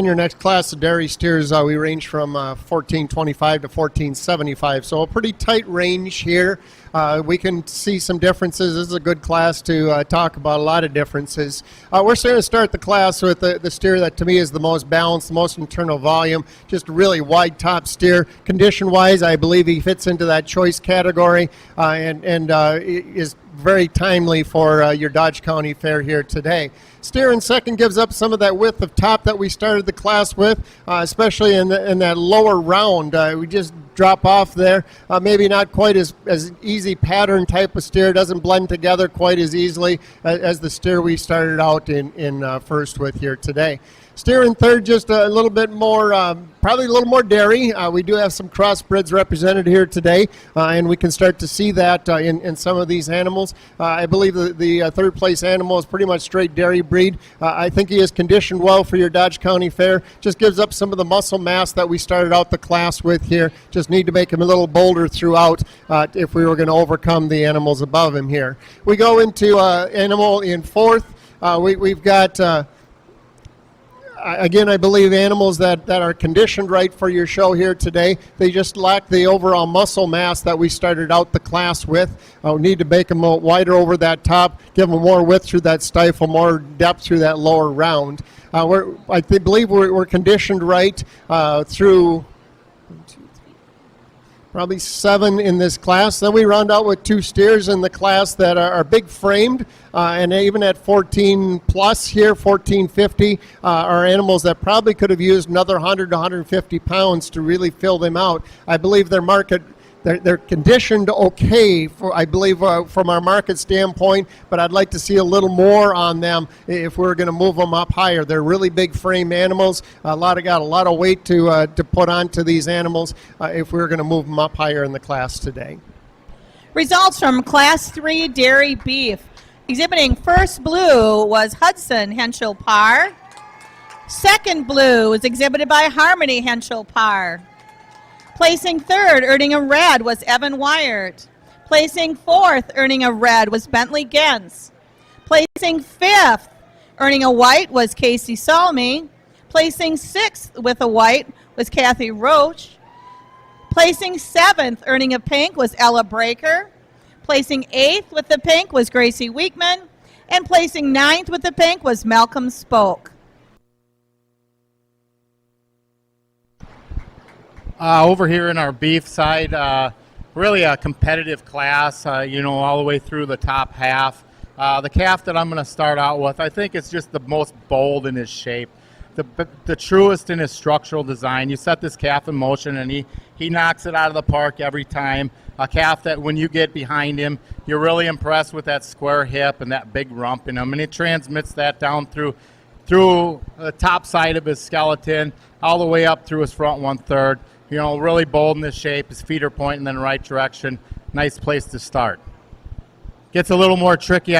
Speaker 6: In your next class of dairy steers, we range from 1425 to 1475, so a pretty tight range here. We can see some differences. This is a good class to talk about a lot of differences. We're going to start the class with the steer that to me is the most balanced, the most internal volume, just a really wide top steer. Condition-wise, I believe he fits into that choice category and is very timely for your Dodge County Fair here today. Steer in second gives up some of that width of top that we started the class with, especially in that lower round. We just drop off there. Maybe not quite as easy pattern type of steer. Doesn't blend together quite as easily as the steer we started out in first with here today. Steer in third, just a little bit more, probably a little more dairy. We do have some crossbreds represented here today, and we can start to see that in some of these animals. I believe the third place animal is pretty much straight dairy breed. I think he is conditioned well for your Dodge County Fair. Just gives up some of the muscle mass that we started out the class with here. Just need to make him a little bolder throughout if we were going to overcome the animals above him here. We go into animal in fourth. We've got... Again, I believe animals that are conditioned right for your show here today, they just lack the overall muscle mass that we started out the class with. We need to make them wider over that top, give them more width through that stifle, more depth through that lower round. I believe we're conditioned right through probably 7 in this class. Then we round out with 2 steers in the class that are big framed, and even at 14 plus here, 1450, are animals that probably could have used another 100 to 150 pounds to really fill them out. I believe they're conditioned okay, I believe, from our market standpoint, but I'd like to see a little more on them if we're going to move them up higher. They're really big frame animals. Got a lot of weight to put onto these animals if we're going to move them up higher in the class today.
Speaker 2: Results from Class 3 Dairy Beef. Exhibiting first blue was Hudson Henschel Parr. Second blue was exhibited by Harmony Henschel Parr. Placing third, earning a red, was Evan Wyatt. Placing fourth, earning a red, was Bentley Gens. Placing fifth, earning a white, was Casey Salmi. Placing sixth with a white was Kathy Roach. Placing seventh, earning a pink, was Ella Breaker. Placing eighth with the pink was Gracie Weekman. And placing ninth with the pink was Malcolm Spoke.
Speaker 1: Over here in our beef side, really a competitive class, all the way through the top half. The calf that I'm going to start out with, I think it's just the most bold in his shape, the truest in his structural design. You set this calf in motion and he knocks it out of the park every time. A calf that when you get behind him, you're really impressed with that square hip and that big rump in him, and it transmits that down through the top side of his skeleton all the way up through his front 1/3. Really bold in his shape, his feet are pointing in the right direction. Nice place to start. Gets a little more tricky.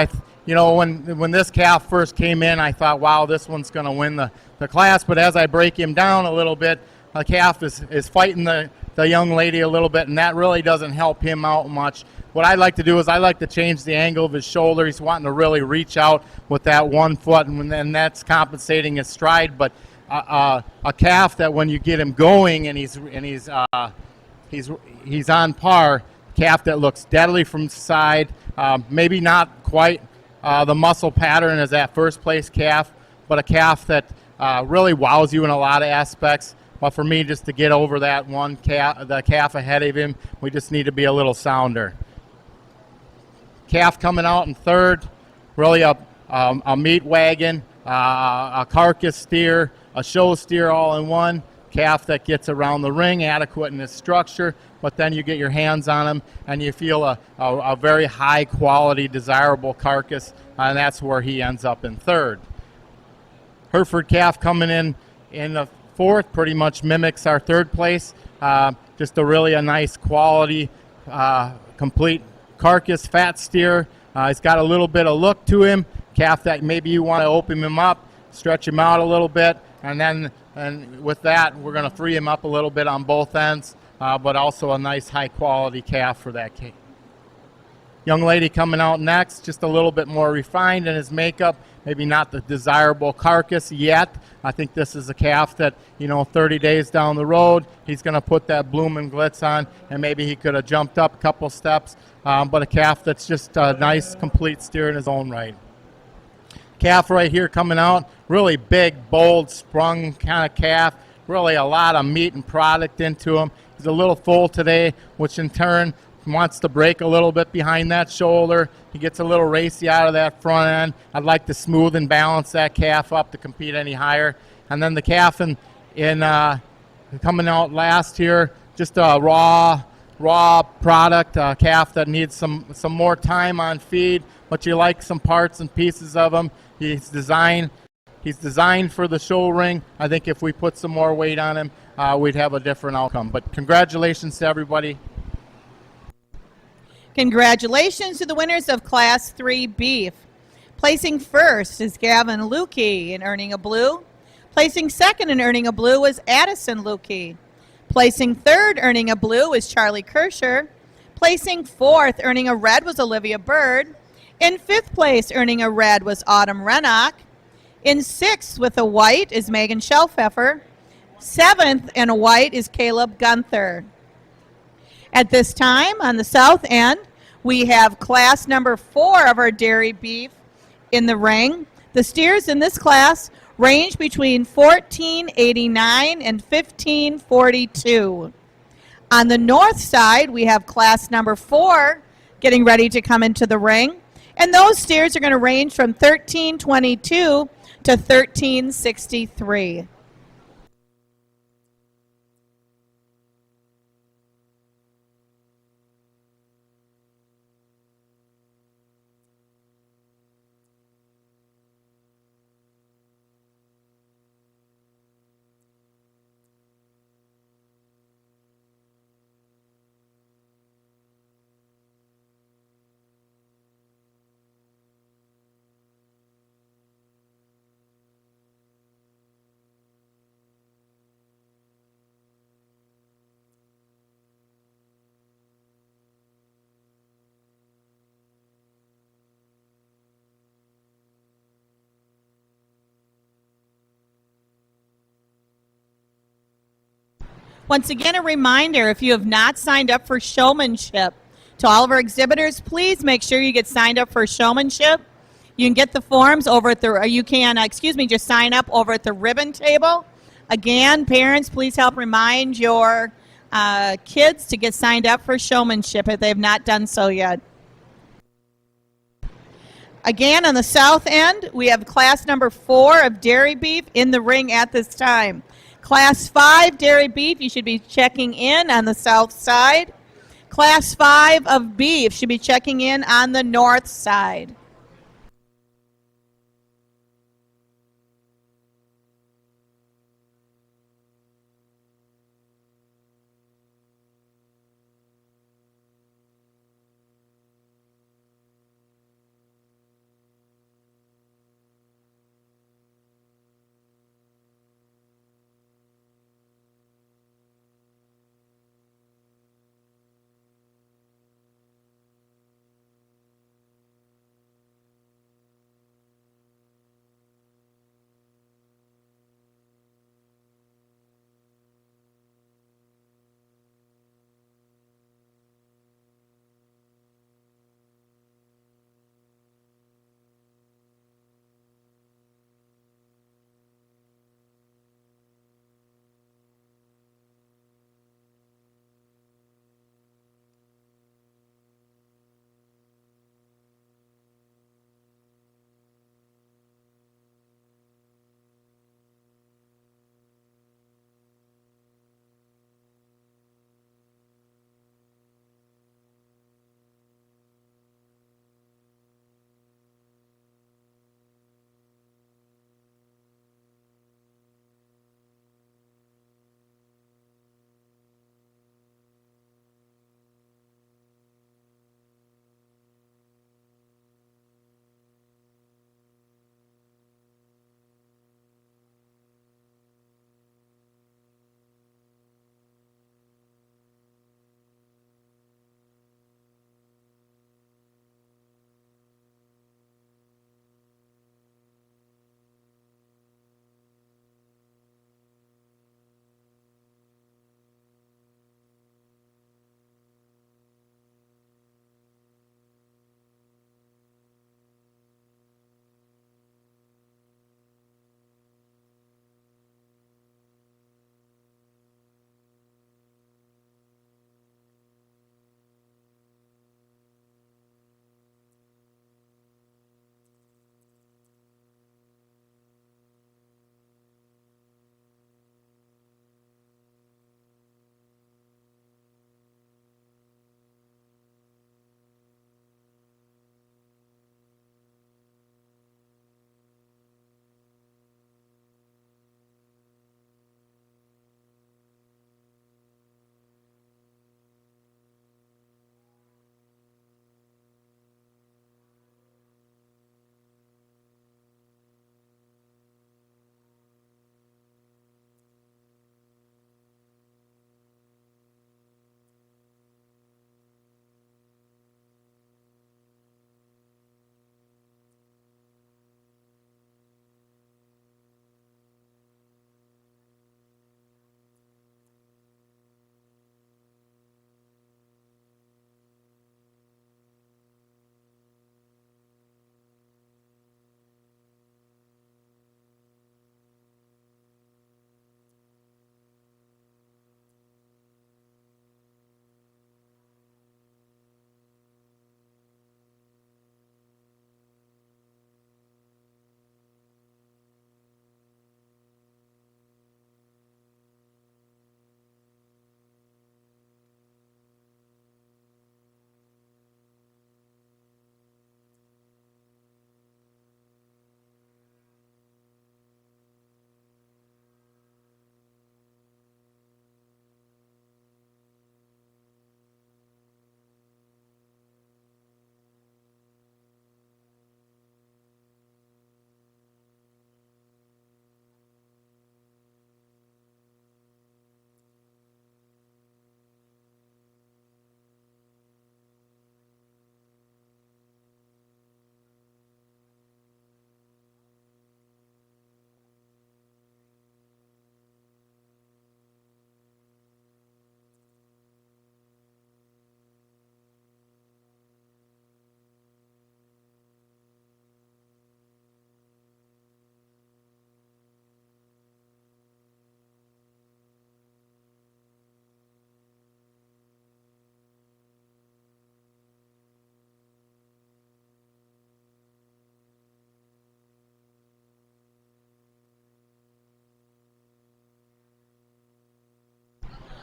Speaker 1: When this calf first came in, I thought, wow, this one's going to win the class. But as I break him down a little bit, the calf is fighting the young lady a little bit, and that really doesn't help him out much. What I like to do is I like to change the angle of his shoulder. He's wanting to really reach out with that 1 foot, and that's compensating his stride. But a calf that when you get him going and he's on par, calf that looks deadly from the side, maybe not quite the muscle pattern as that first place calf, but a calf that really wows you in a lot of aspects. But for me, just to get over that the calf ahead of him, we just need to be a little sounder. Calf coming out in third, really a meat wagon, a carcass steer, a show steer all in one. Calf that gets around the ring, adequate in his structure, but then you get your hands on him and you feel a very high quality, desirable carcass, and that's where he ends up in third. Hereford Calf coming in the fourth, pretty much mimics our third place. Just a nice quality, complete carcass, fat steer. He's got a little bit of look to him. Calf that maybe you want to open him up, stretch him out a little bit, and with that, we're going to free him up a little bit on both ends, but also a nice high quality calf for that case. Young lady coming out next, just a little bit more refined in his makeup, maybe not the desirable carcass yet. I think this is a calf that, 30 days down the road, he's going to put that bloom and glitz on, and maybe he could have jumped up a couple steps, but a calf that's just a nice, complete steer in his own right. Calf right here coming out, really big, bold, sprung kind of calf, really a lot of meat and product into him. He's a little full today, which in turn wants to break a little bit behind that shoulder. He gets a little racy out of that front end. I'd like to smooth and balance that calf up to compete any higher. And then the calf in coming out last here, just a raw product, a calf that needs some more time on feed, but you like some parts and pieces of him. He's designed for the show ring. I think if we put some more weight on him, we'd have a different outcome. But congratulations to everybody.
Speaker 2: Congratulations to the winners of Class 3 Beef. Placing first is Gavin Lukey in earning a blue. Placing second in earning a blue was Addison Lukey. Placing third earning a blue is Charlie Kirscher. Placing fourth earning a red was Olivia Bird. In fifth place earning a red was Autumn Rennock. In sixth with a white is Megan Shelfeffer. Seventh in a white is Caleb Gunther. At this time, on the south end, we have class number 4 of our dairy beef in the ring. The steers in this class range between 1489 and 1542. On the north side, we have class number 4 getting ready to come into the ring, and those steers are going to range from 1322 to 1363. Once again, a reminder, if you have not signed up for Showmanship, to all of our exhibitors, please make sure you get signed up for Showmanship. You can get the forms over at the, just sign up over at the ribbon table. Again, parents, please help remind your kids to get signed up for Showmanship if they have not done so yet. Again, on the south end, we have class number 4 of dairy beef in the ring at this time. Class 5 dairy beef, you should be checking in on the south side. Class 5 of beef should be checking in on the north side.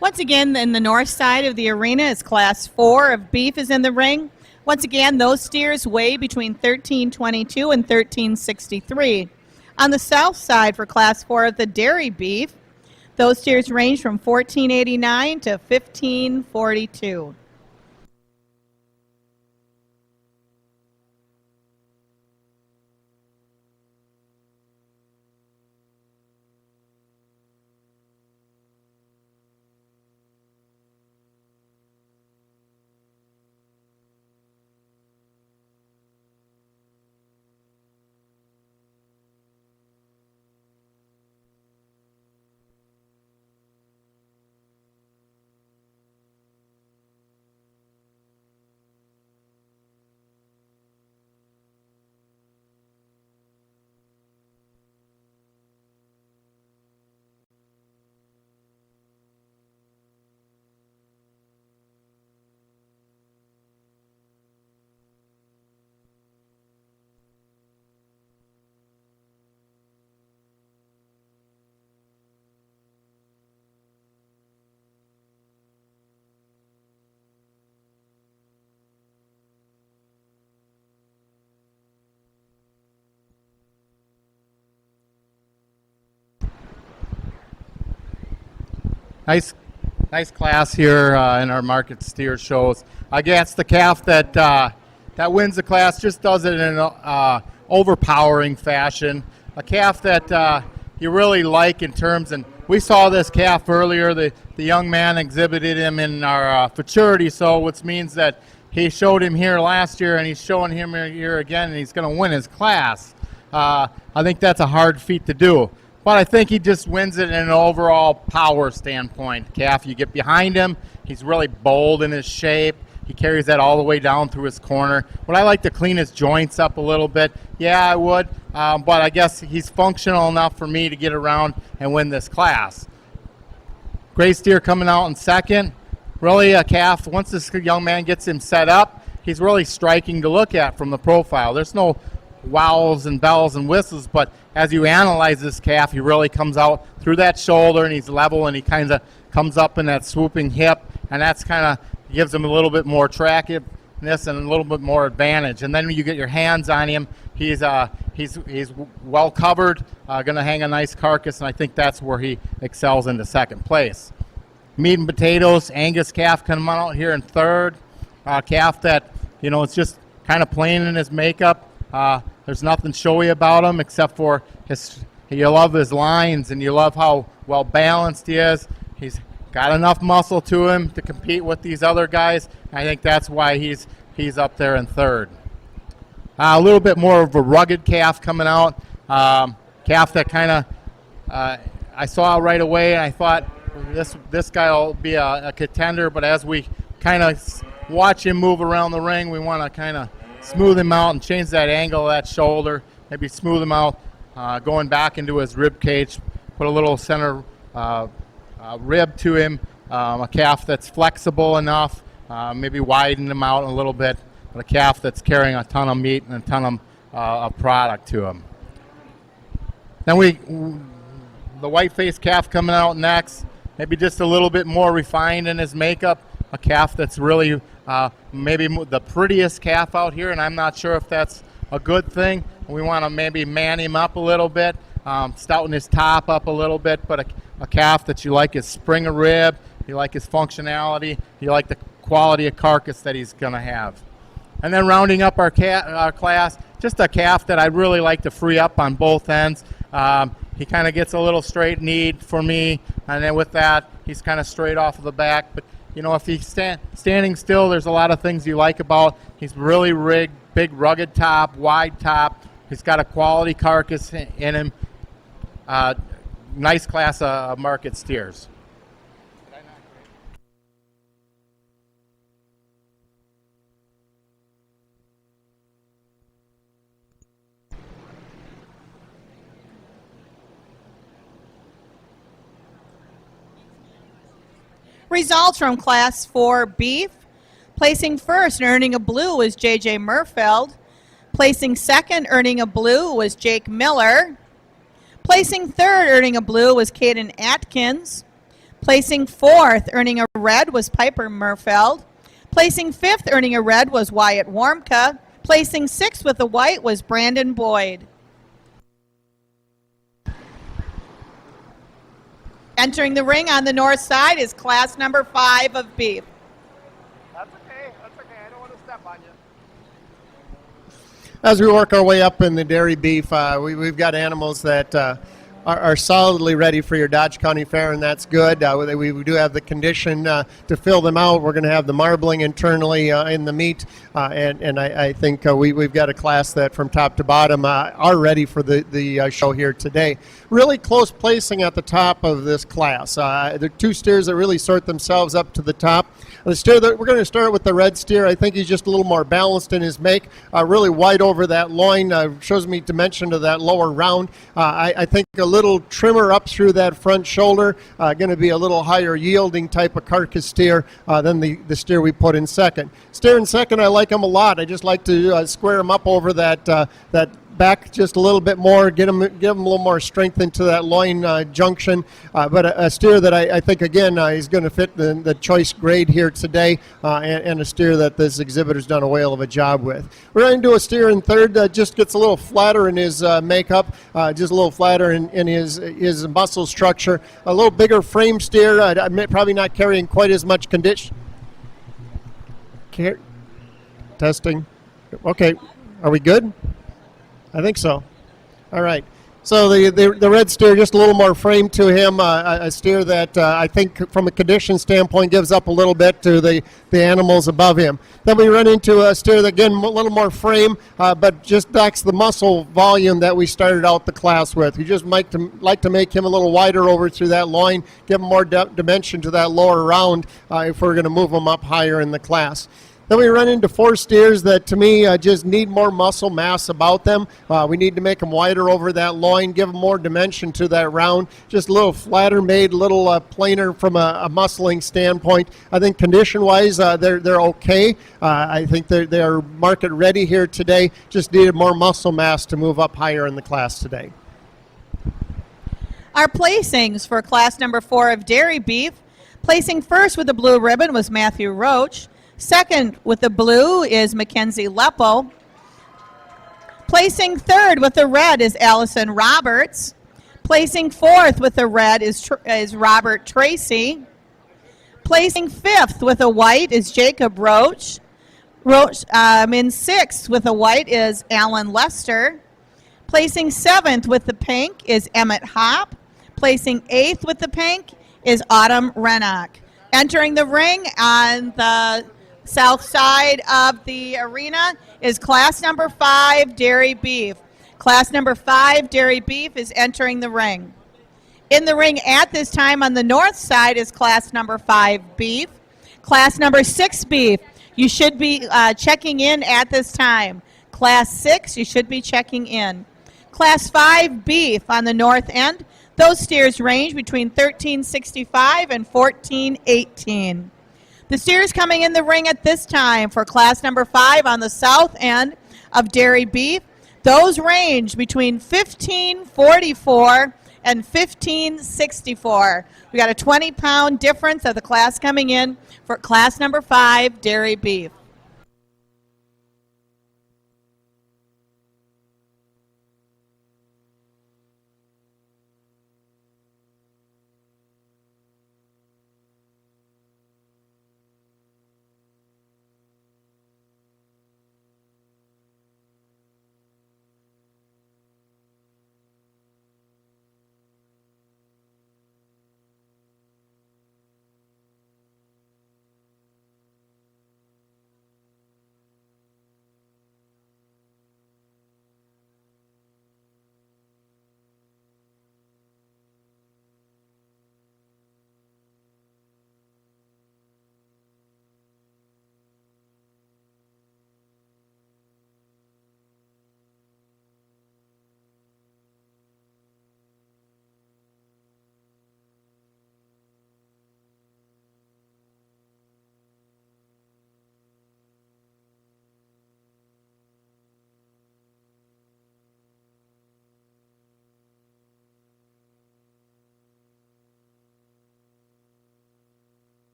Speaker 2: Once again, in the north side of the arena is Class 4 of beef is in the ring. Once again, those steers weigh between 1322 and 1363. On the south side for Class 4 of the dairy beef, those steers range from 1489 to 1542.
Speaker 1: Nice class here in our market steer shows. I guess the calf that wins the class just does it in an overpowering fashion. A calf that you really like in terms, and we saw this calf earlier. The young man exhibited him in our futurity show, which means that he showed him here last year, and he's showing him here again, and he's going to win his class. I think that's a hard feat to do. But I think he just wins it in an overall power standpoint. Calf, you get behind him, he's really bold in his shape. He carries that all the way down through his corner. Would I like to clean his joints up a little bit? Yeah, I would. But I guess he's functional enough for me to get around and win this class. Gray steer coming out in second. Really a calf, once this young man gets him set up, he's really striking to look at from the profile. There's no wows and bells and whistles, but as you analyze this calf, he really comes out through that shoulder, and he's level, and he kind of comes up in that swooping hip, and that's kind of gives him a little bit more attractiveness and a little bit more advantage. And then when you get your hands on him, he's well covered, going to hang a nice carcass, and I think that's where he excels into second place. Meat and potatoes, Angus calf coming out here in third. Calf that, it's just kind of plain in his makeup. There's nothing showy about him except for you love his lines, and you love how well balanced he is. He's got enough muscle to him to compete with these other guys. I think that's why he's up there in third. A little bit more of a rugged calf coming out. Calf that kind of I saw right away, and I thought this guy will be a contender. But as we kind of watch him move around the ring, we want to kind of smooth him out and change that angle of that shoulder. Maybe smooth him out, going back into his rib cage. Put a little center rib to him. A calf that's flexible enough. Maybe widen him out a little bit. But a calf that's carrying a ton of meat and a ton of product to him. Then the white-faced calf coming out next. Maybe just a little bit more refined in his makeup. A calf that's really maybe the prettiest calf out here, and I'm not sure if that's a good thing. We want to maybe man him up a little bit, stouten his top up a little bit, but a calf that you like his spring of rib, you like his functionality, you like the quality of carcass that he's going to have. And then rounding up our class, just a calf that I really like to free up on both ends. He kind of gets a little straight kneed for me, and then with that, he's kind of straight off of the back. But if he's standing still, there's a lot of things you like about. He's really rigged, big rugged top, wide top. He's got a quality carcass in him. Nice class of market steers.
Speaker 2: Results from Class 4 beef. Placing first and earning a blue was J.J. Murfeld. Placing second, earning a blue, was Jake Miller. Placing third, earning a blue, was Caden Atkins. Placing fourth, earning a red, was Piper Murfeld. Placing fifth, earning a red, was Wyatt Warmka. Placing sixth with a white was Brandon Boyd. Entering the ring on the north side is class number 5 of beef.
Speaker 6: That's okay. I don't want to step on you. As we work our way up in the dairy beef, we've got animals that are solidly ready for your Dodge County Fair, and that's good. We do have the condition to fill them out. We're going to have the marbling internally in the meat, and I think we've got a class that from top to bottom are ready for the show here today. Really close placing at the top of this class. There are 2 steers that really sort themselves up to the top. The steer that we're going to start with the red steer. I think he's just a little more balanced in his make, really wide over that loin, shows me dimension to that lower round. I think a little trimmer up through that front shoulder, going to be a little higher yielding type of carcass steer than the steer we put in second. Steer in second, I like him a lot. I just like to square him up over that back just a little bit more, give him a little more strength into that loin junction. But a steer that I think, again, is going to fit the choice grade here today, and a steer that this exhibitor's done a whale of a job with. We're going to do a steer in third that just gets a little flatter in his makeup, just a little flatter in his muscle structure. A little bigger frame steer, probably not carrying quite as much condition. Testing. Okay, are we good? I think so. All right. So the red steer, just a little more frame to him, a steer that I think from a condition standpoint gives up a little bit to the animals above him. Then we run into a steer that, again, a little more frame, but just lacks the muscle volume that we started out the class with. We just like to make him a little wider over through that loin, give him more dimension to that lower round if we're going to move him up higher in the class. Then we run into 4 steers that, to me, just need more muscle mass about them. We need to make them wider over that loin, give them more dimension to that round, just a little flatter made, a little plainer from a muscling standpoint. I think condition-wise, they're okay. I think they're market ready here today, just needed more muscle mass to move up higher in the class today.
Speaker 2: Our placings for class number 4 of dairy beef. Placing first with the blue ribbon was Matthew Roach. Second with the blue is Mackenzie Leppo. Placing third with the red is Allison Roberts. Placing fourth with the red is Robert Tracy. Placing fifth with a white is Jacob Roach. In sixth with a white is Alan Lester. Placing seventh with the pink is Emmett Hopp. Placing eighth with the pink is Autumn Rennock. Entering the ring on the south side of the arena is class number 5 dairy beef. Class number 5 dairy beef is entering the ring. In the ring at this time on the north side is class number 5 beef. Class number 6 beef, you should be checking in at this time. Class 6, you should be checking in. Class 5 beef on the north end, those steers range between $13.65 and $14.18. The steers coming in the ring at this time for class number 5 on the south end of dairy beef, those range between $15.44 and $15.64. We got a 20-pound difference of the class coming in for class number 5 dairy beef.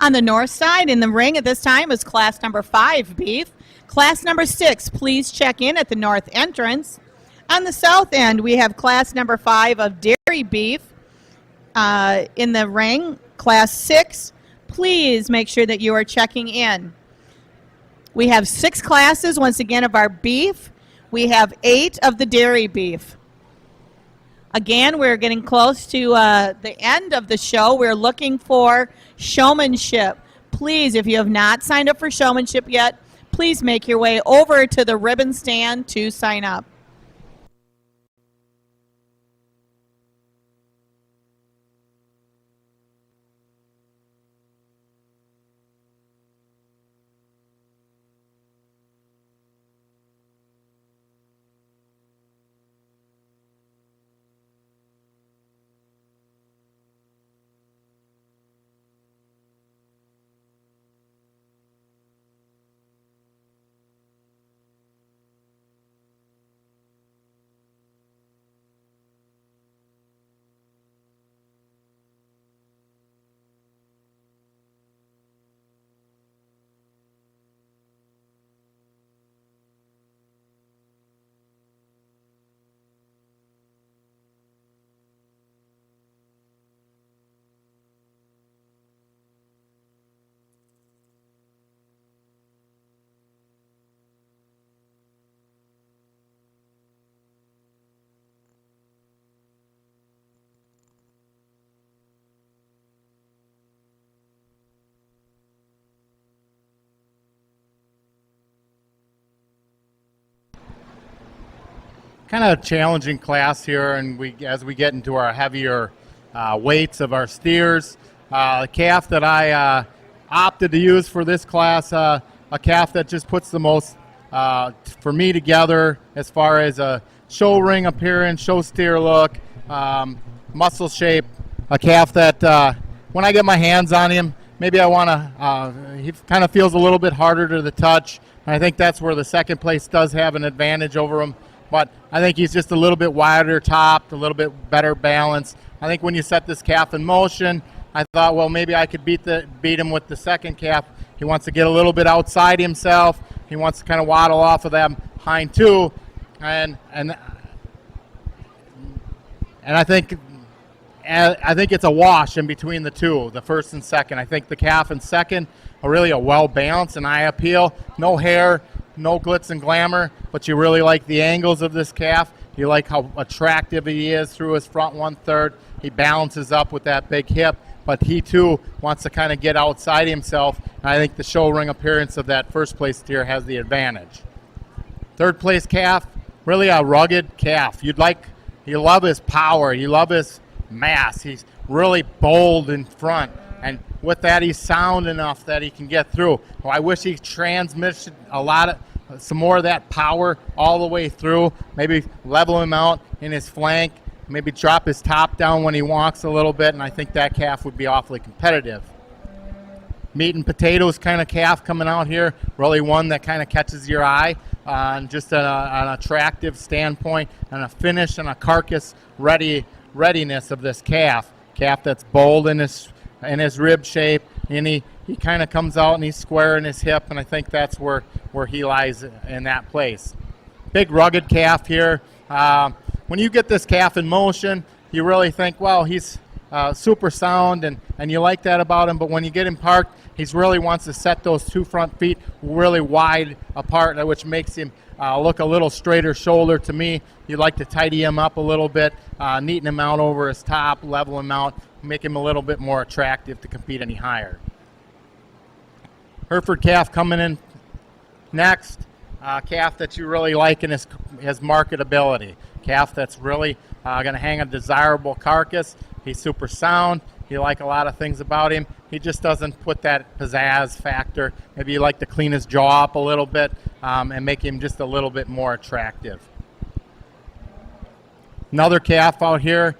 Speaker 2: On the north side in the ring at this time is class number 5 beef. Class number 6, please check in at the north entrance. On the south end, we have class number 5 of dairy beef in the ring. Class 6, please make sure that you are checking in. We have 6 classes, once again, of our beef. We have 8 of the dairy beef. Again, we're getting close to the end of the show. We're looking for Showmanship. Please, if you have not signed up for Showmanship yet, please make your way over to the ribbon stand to sign up.
Speaker 1: Kind of a challenging class here, and as we get into our heavier weights of our steers. The calf that I opted to use for this class, a calf that just puts the most for me together as far as a show ring appearance, show steer look, muscle shape. A calf that when I get my hands on him, maybe I want to, he kind of feels a little bit harder to the touch. And I think that's where the second place does have an advantage over him. But I think he's just a little bit wider topped, a little bit better balanced. I think when you set this calf in motion, I thought, well, maybe I could beat him with the second calf. He wants to get a little bit outside himself. He wants to kind of waddle off of that hind two, and I think it's a wash in between the two, the first and second. I think the calf in second are really a well-balanced and eye appeal. No hair, no glitz and glamour, but you really like the angles of this calf. You like how attractive he is through his front 1/3. He balances up with that big hip, but he too wants to kind of get outside himself. And I think the show ring appearance of that first place steer has the advantage. Third place calf, really a rugged calf. You love his power. You love his mass. He's really bold in front, and with that, he's sound enough that he can get through. Well, I wish he transmitted some more of that power all the way through. Maybe level him out in his flank. Maybe drop his top down when he walks a little bit, and I think that calf would be awfully competitive. Meat and potatoes kind of calf coming out here. Really one that kind of catches your eye on just an attractive standpoint and a finish and a carcass readiness of this calf. Calf that's bold in his rib shape, and he kind of comes out and he's square in his hip, and I think that's where he lies in that place. Big rugged calf here. When you get this calf in motion, you really think, well, he's super sound, and you like that about him, but when you get him parked, he really wants to set those two front feet really wide apart, which makes him look a little straighter shoulder to me. You like to tidy him up a little bit, neaten him out over his top, level him out, make him a little bit more attractive to compete any higher. Hereford calf coming in next. Calf that you really like in his marketability. Calf that's really going to hang a desirable carcass. He's super sound. You like a lot of things about him. He just doesn't put that pizzazz factor. Maybe you like to clean his jaw up a little bit and make him just a little bit more attractive. Another calf out here.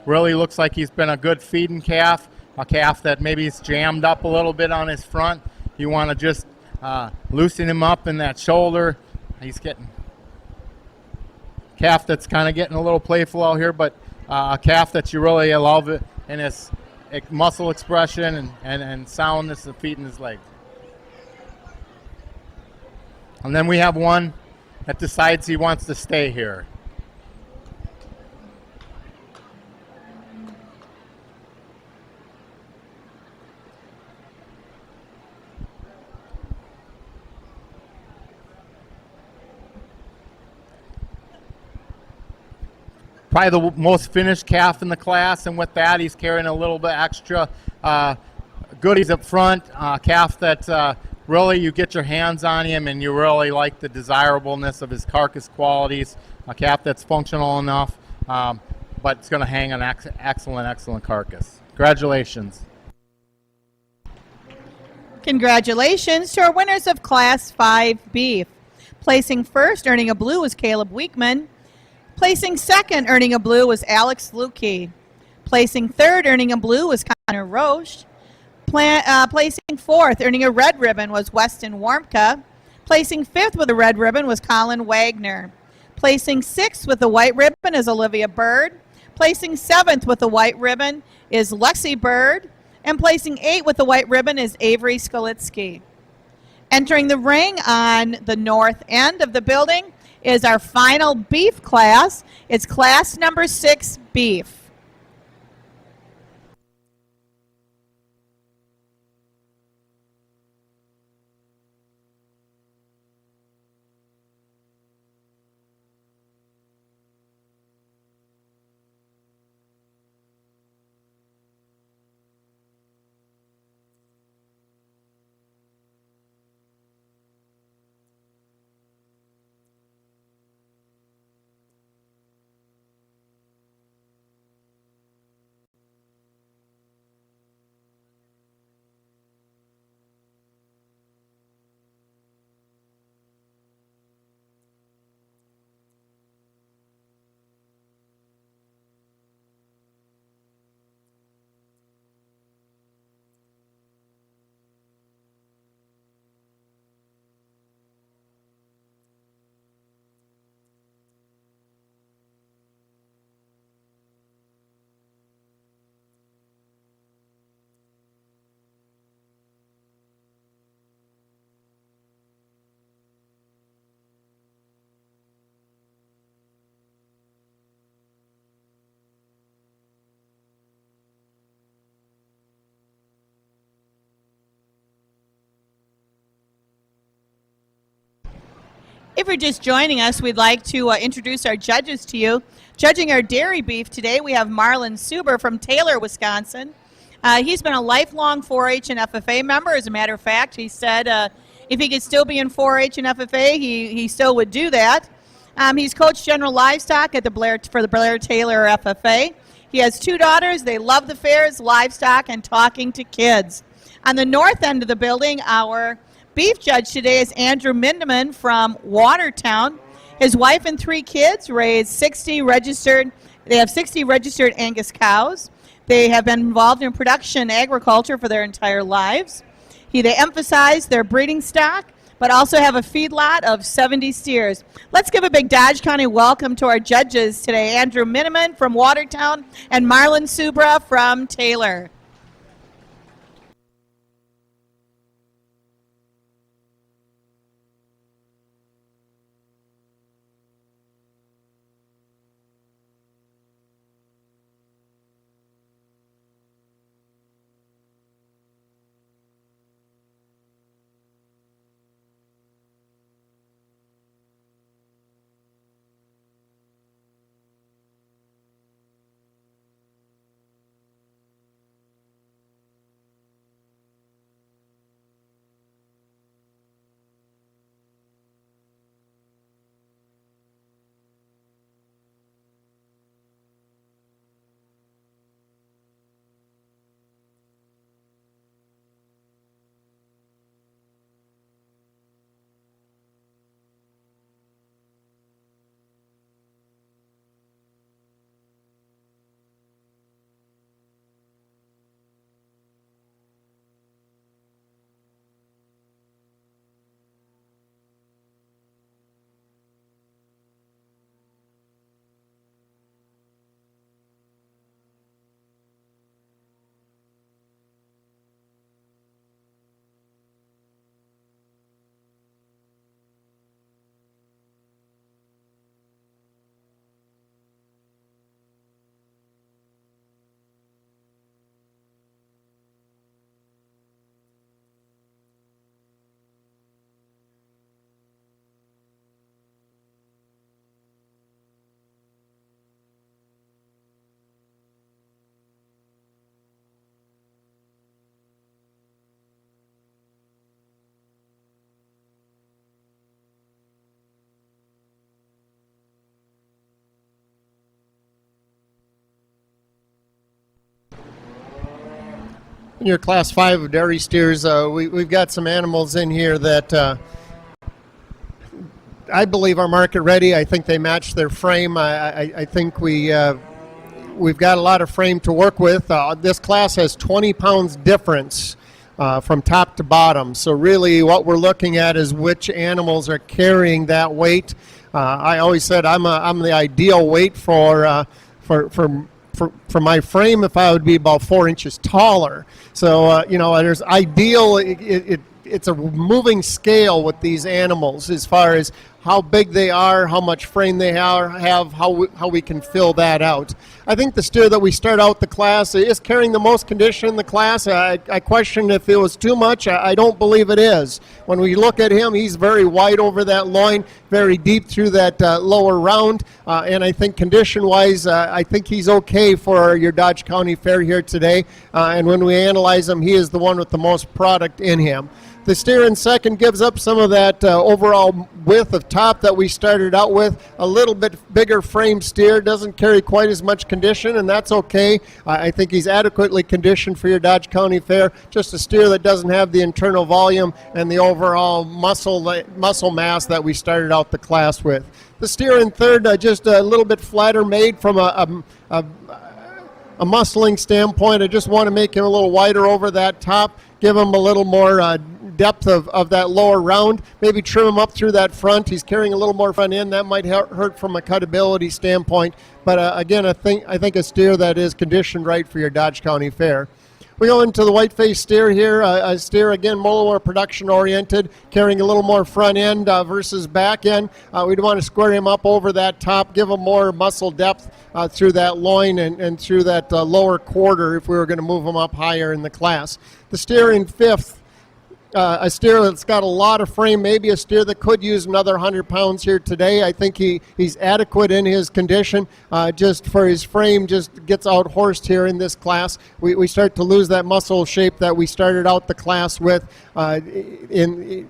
Speaker 1: Really looks like he's been a good feeding calf. A calf that maybe is jammed up a little bit on his front. You want to just loosen him up in that shoulder. He's getting calf that's kind of getting a little playful out here, but a calf that you really love in muscle expression and soundness of feet and his legs. And then we have one that decides he wants to stay here. Probably the most finished calf in the class, and with that, he's carrying a little bit extra goodies up front. Calf that really you get your hands on him, and you really like the desirableness of his carcass qualities. A calf that's functional enough, but it's going to hang an excellent carcass. Congratulations.
Speaker 2: Congratulations to our winners of Class 5 Beef. Placing first, earning a blue, was Caleb Weekman. Placing second, earning a blue, was Alex Lukey. Placing third, earning a blue, was Connor Roche. Placing fourth, earning a red ribbon, was Weston Warmka. Placing fifth with a red ribbon was Colin Wagner. Placing sixth with a white ribbon is Olivia Bird. Placing seventh with a white ribbon is Lexi Bird. And placing eighth with a white ribbon is Avery Skolitsky. Entering the ring on the north end of the building is our final beef class. It's class number 6 beef. If you're just joining us, we'd like to introduce our judges to you. Judging our dairy beef today, we have Marlon Suber from Taylor, Wisconsin. He's been a lifelong 4-H and FFA member. As a matter of fact, he said if he could still be in 4-H and FFA, he still would do that. He's coached general livestock at for the Blair Taylor FFA. He has 2 daughters. They love the fairs, livestock, and talking to kids. On the north end of the building, our beef judge today is Andrew Mindiman from Watertown. His wife and 3 kids raise 60 registered. They have 60 registered Angus cows. They have been involved in production agriculture for their entire lives. They emphasize their breeding stock, but also have a feedlot of 70 steers. Let's give a big Dodge County welcome to our judges today, Andrew Mindiman from Watertown and Marlon Subra from Taylor.
Speaker 6: In your Class 5 of dairy steers, we've got some animals in here that I believe are market ready. I think they match their frame. I think we've got a lot of frame to work with. This class has 20 pounds difference from top to bottom. So really what we're looking at is which animals are carrying that weight. I always said I'm the ideal weight for my frame if I would be about 4 inches taller. So, there's ideal, it's a moving scale with these animals as far as how big they are, how much frame they have, how we can fill that out. I think the steer that we start out the class is carrying the most condition in the class. I question if it was too much. I don't believe it is. When we look at him, he's very wide over that loin, very deep through that lower round, and I think condition-wise, I think he's okay for your Dodge County Fair here today, and when we analyze him, he is the one with the most product in him. The steer in second gives up some of that overall width of top that we started out with. A little bit bigger frame steer, doesn't carry quite as much condition, and that's okay. I think he's adequately conditioned for your Dodge County Fair. Just a steer that doesn't have the internal volume and the overall muscle mass that we started out the class with. The steer in third, just a little bit flatter made from a muscling standpoint. I just want to make him a little wider over that top, give him a little more depth of that lower round, maybe trim him up through that front. He's carrying a little more front end. That might hurt from a cutability standpoint. But again, I think a steer that is conditioned right for your Dodge County Fair. We go into the white-faced steer here. A steer, again, a little more production-oriented, carrying a little more front end versus back end. We'd want to square him up over that top, give him more muscle depth through that loin and through that lower quarter if we were going to move him up higher in the class. The steer in fifth, a steer that's got a lot of frame, maybe a steer that could use another 100 pounds here today. I think he's adequate in his condition. Just for his frame, just gets out horsed here in this class. We start to lose that muscle shape that we started out the class with to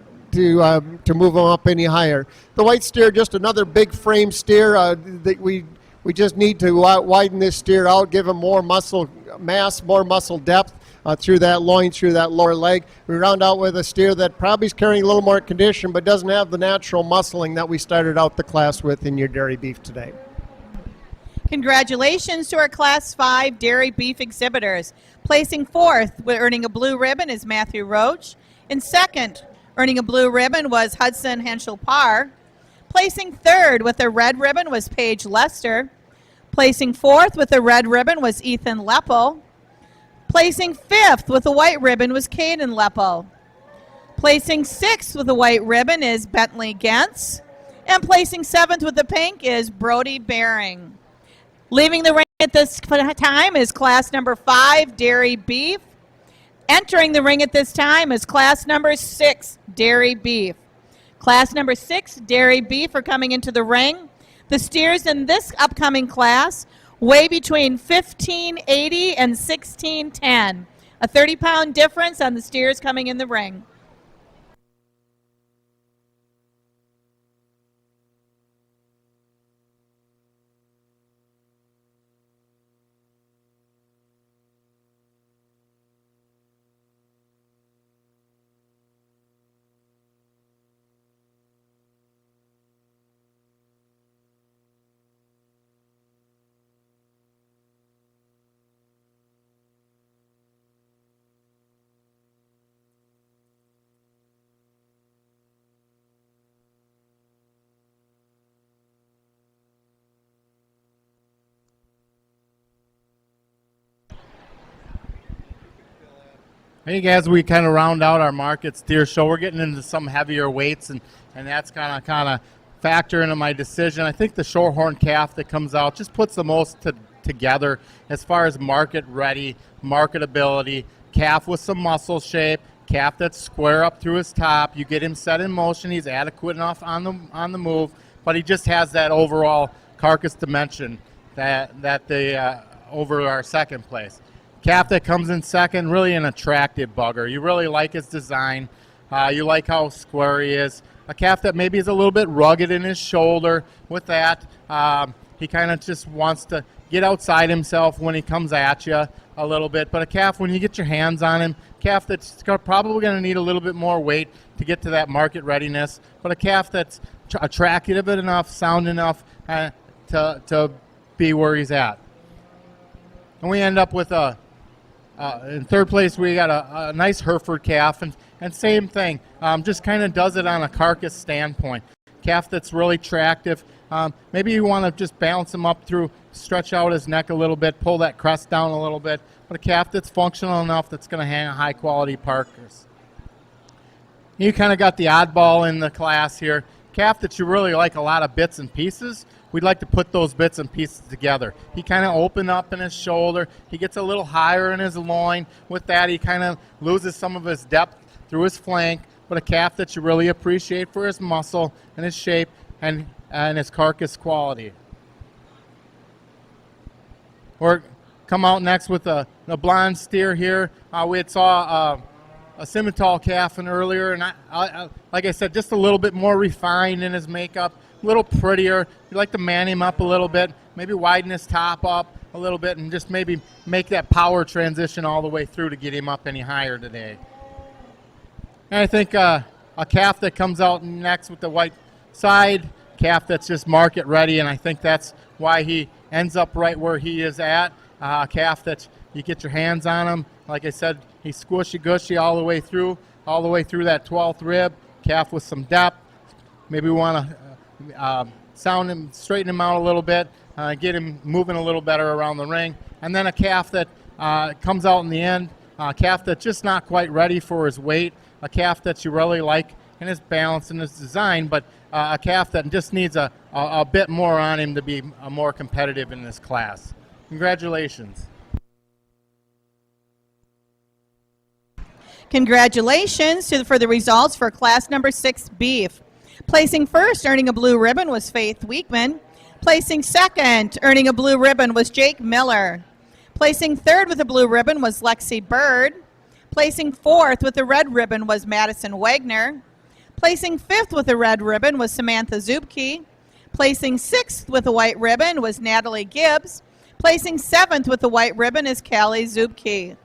Speaker 6: move him up any higher. The white steer, just another big frame steer that we just need to widen this steer out, give him more muscle mass, more muscle depth through that loin, through that lower leg. We round out with a steer that probably is carrying a little more condition but doesn't have the natural muscling that we started out the class with in your dairy beef today.
Speaker 2: Congratulations to our Class 5 dairy beef exhibitors. Placing fourth with earning a blue ribbon is Matthew Roach. In second, earning a blue ribbon was Hudson Henschel Parr. Placing third with a red ribbon was Paige Lester. Placing fourth with a red ribbon was Ethan Leppo. Placing fifth with a white ribbon was Caden Leppo. Placing sixth with a white ribbon is Bentley Gentz. And placing seventh with the pink is Brody Baring. Leaving the ring at this time is class number 5, dairy beef. Entering the ring at this time is class number 6, dairy beef. Class number 6, dairy beef, are coming into the ring. The steers in this upcoming class weigh between 1580 and 1610. A 30-pound difference on the steers coming in the ring.
Speaker 1: Hey guys, we kind of round out our market steer show. We're getting into some heavier weights, and that's kind of factor into my decision. I think the Shorthorn calf that comes out just puts the most together as far as market ready, marketability, calf with some muscle shape, calf that's square up through his top. You get him set in motion. He's adequate enough on the move, but he just has that overall carcass dimension that they over our second place. Calf that comes in second, really an attractive bugger. You really like his design. You like how square he is. A calf that maybe is a little bit rugged in his shoulder. With that, he kind of just wants to get outside himself when he comes at you a little bit. But a calf, when you get your hands on him, calf that's probably going to need a little bit more weight to get to that market readiness. But a calf that's attractive enough, sound enough to be where he's at. And we end up with in third place, we got a nice Hereford calf, and same thing, just kind of does it on a carcass standpoint. Calf that's really attractive. Maybe you want to just balance him up through, stretch out his neck a little bit, pull that crest down a little bit, but a calf that's functional enough that's going to hang a high quality carcass. You kind of got the oddball in the class here. Calf that you really like a lot of bits and pieces. We'd like to put those bits and pieces together. He kind of open up in his shoulder. He gets a little higher in his loin. With that, he kind of loses some of his depth through his flank. But a calf that you really appreciate for his muscle and his shape and his carcass quality. We're come out next with a blonde steer here. We had saw a Simmental calf earlier, and I, like I said, just a little bit more refined in his makeup, a little prettier. You'd like to man him up a little bit, maybe widen his top up a little bit, and just maybe make that power transition all the way through to get him up any higher today. And I think a calf that comes out next with the white side, calf that's just market ready, and I think that's why he ends up right where he is at. A calf that you get your hands on him. Like I said, he's squishy gushy all the way through that 12th rib. Calf with some depth. Maybe we want to sound him, straighten him out a little bit, get him moving a little better around the ring. And then a calf that comes out in the end, a calf that's just not quite ready for his weight, a calf that you really like in his balance and his design, but a calf that just needs a bit more on him to be more competitive in this class. Congratulations.
Speaker 2: Congratulations for the results for class number 6 beef. Placing first, earning a blue ribbon, was Faith Weekman. Placing second, earning a blue ribbon, was Jake Miller. Placing third with a blue ribbon was Lexi Bird. Placing fourth with a red ribbon was Madison Wagner. Placing fifth with a red ribbon was Samantha Zubke. Placing sixth with a white ribbon was Natalie Gibbs. Placing seventh with a white ribbon is Callie Zubke.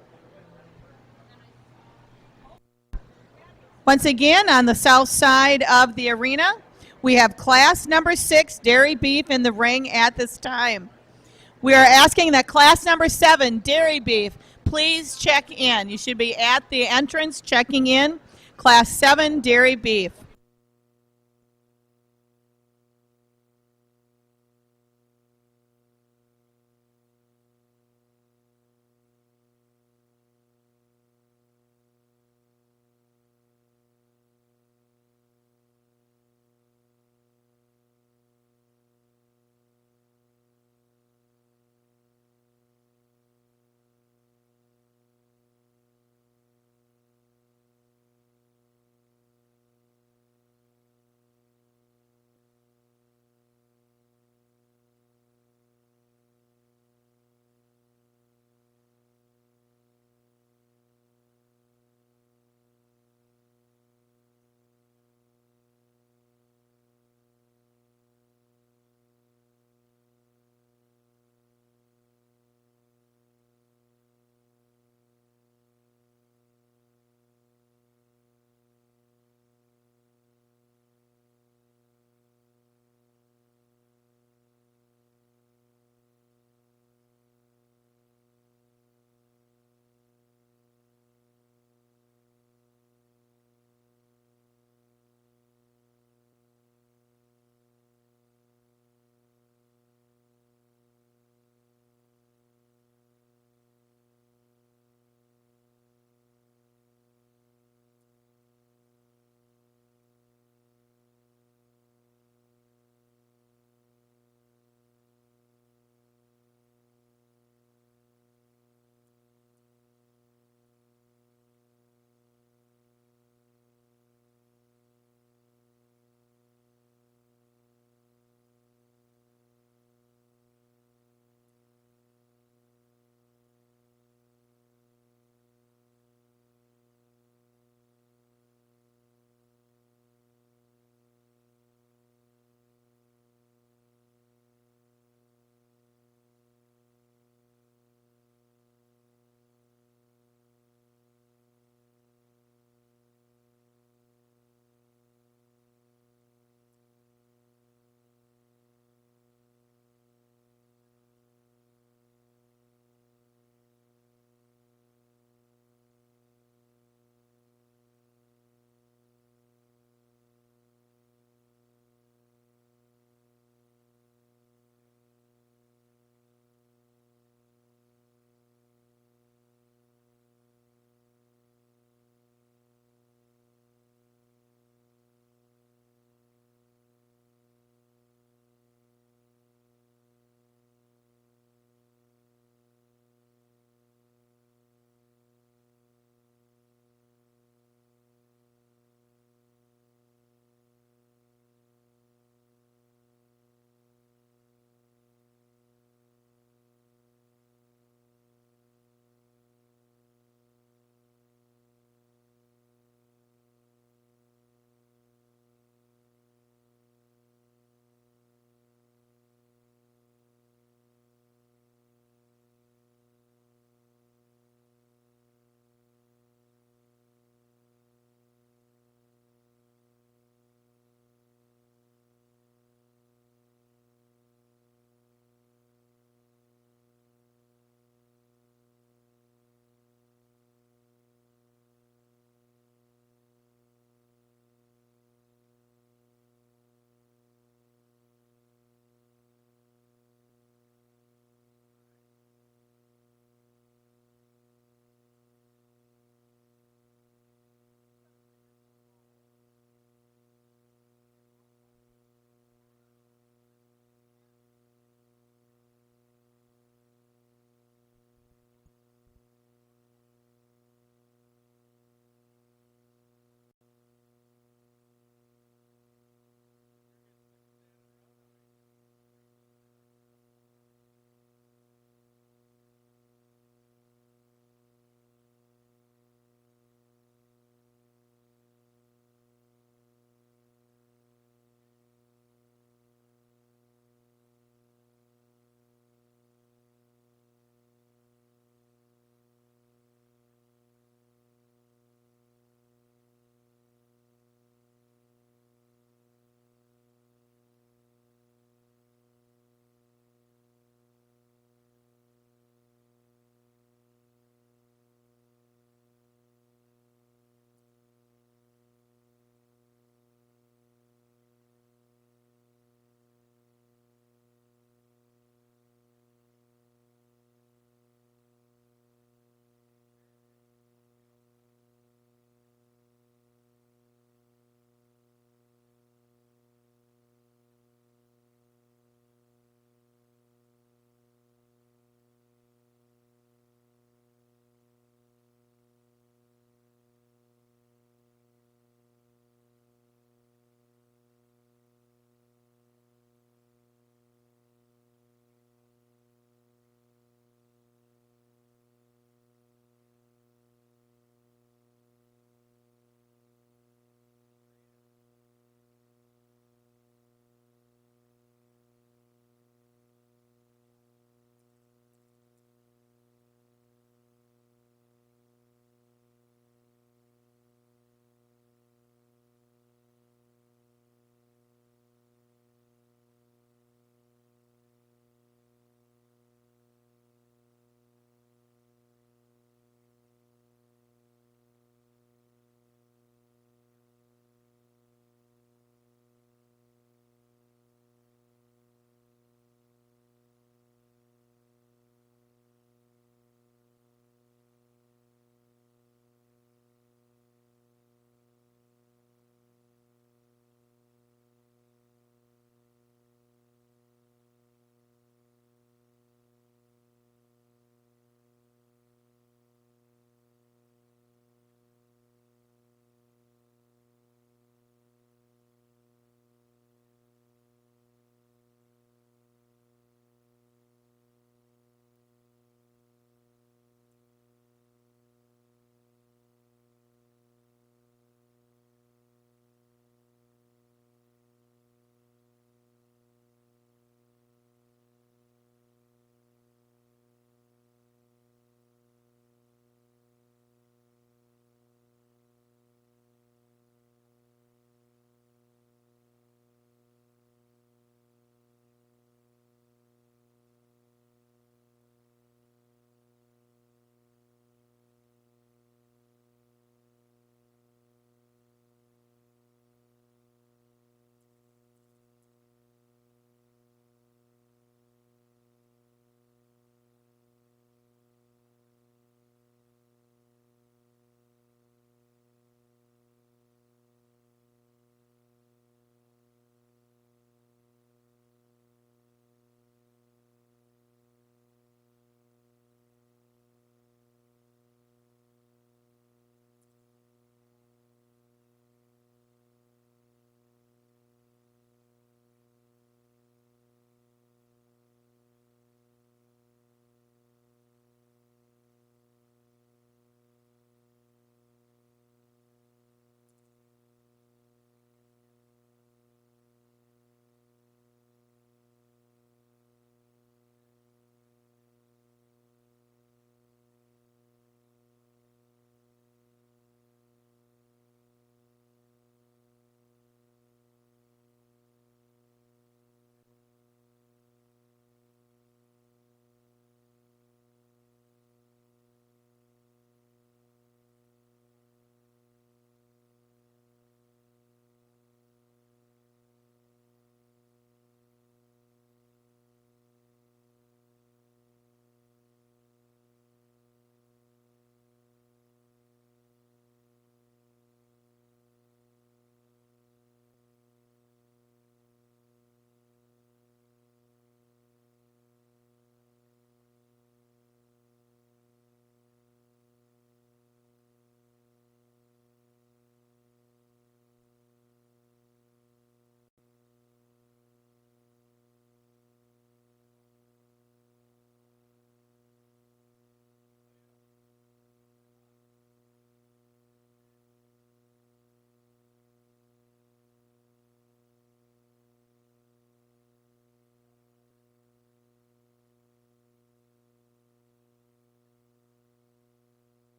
Speaker 2: Once again, on the south side of the arena, we have class number 6 dairy beef in the ring at this time. We are asking that class number 7 dairy beef please check in. You should be at the entrance checking in. Class 7 dairy beef.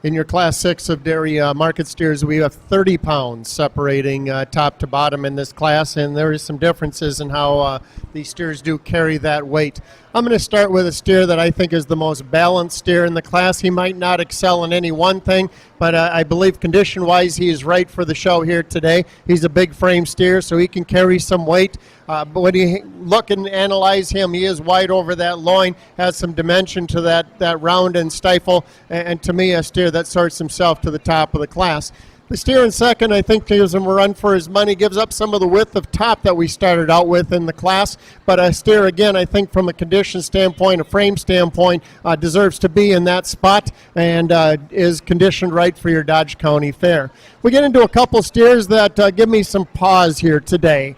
Speaker 6: in your Class 6 of dairy market steers, we have 30 pounds separating top to bottom in this class, and there is some differences in how these steers do carry that weight. I'm going to start with a steer that I think is the most balanced steer in the class. He might not excel in any one thing, but I believe condition-wise he is right for the show here today. He's a big frame steer, so he can carry some weight. But when you look and analyze him, he is wide over that loin, has some dimension to that round and stifle, and to me a steer that sorts himself to the top of the class. The steer in second, I think, gives him a run for his money, gives up some of the width of top that we started out with in the class, but a steer, again, I think from a condition standpoint, a frame standpoint, deserves to be in that spot and is conditioned right for your Dodge County Fair. We get into a couple steers that give me some pause here today.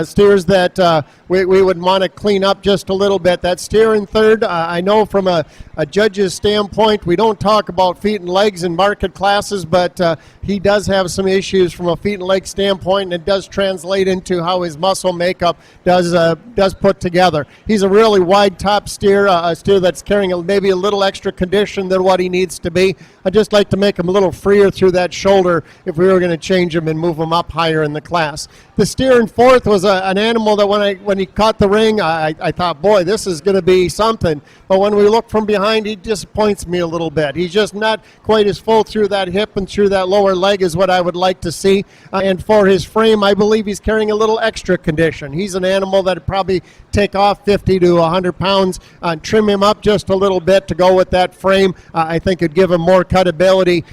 Speaker 6: Steers that we would want to clean up just a little bit. That steer in third, I know from a judge's standpoint, we don't talk about feet and legs in market classes, but he does have some issues from a feet and leg standpoint, and it does translate into how his muscle makeup does put together. He's a really wide top steer, a steer that's carrying maybe a little extra condition than what he needs to be. I'd just like to make him a little freer through that shoulder if we were going to change him and move him up higher in the class. The steer in fourth was an animal that when he caught the ring, I thought, boy, this is going to be something. But when we look from behind, he disappoints me a little bit. He's just not quite as full through that hip and through that lower leg as what I would like to see. And for his frame, I believe he's carrying a little extra condition. He's an animal that would probably take off 50 to 100 pounds, trim him up just a little bit to go with that frame. I think it'd give him more cutability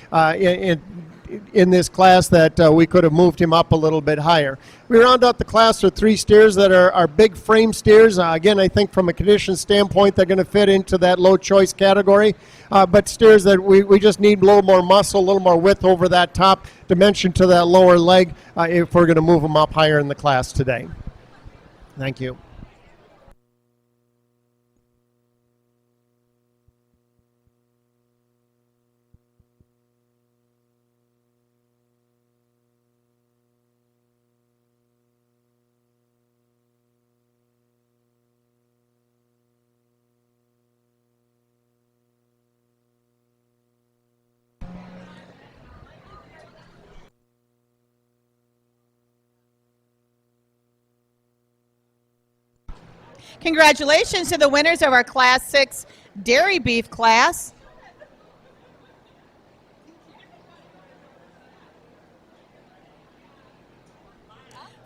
Speaker 6: in this class that we could have moved him up a little bit higher. We round out the class with three steers that are big frame steers. Again, I think from a condition standpoint, they're going to fit into that low choice category, but steers that we just need a little more muscle, a little more width over that top, dimension to that lower leg if we're going to move them up higher in the class today. Thank you.
Speaker 2: Congratulations to the winners of our Class 6 dairy beef class.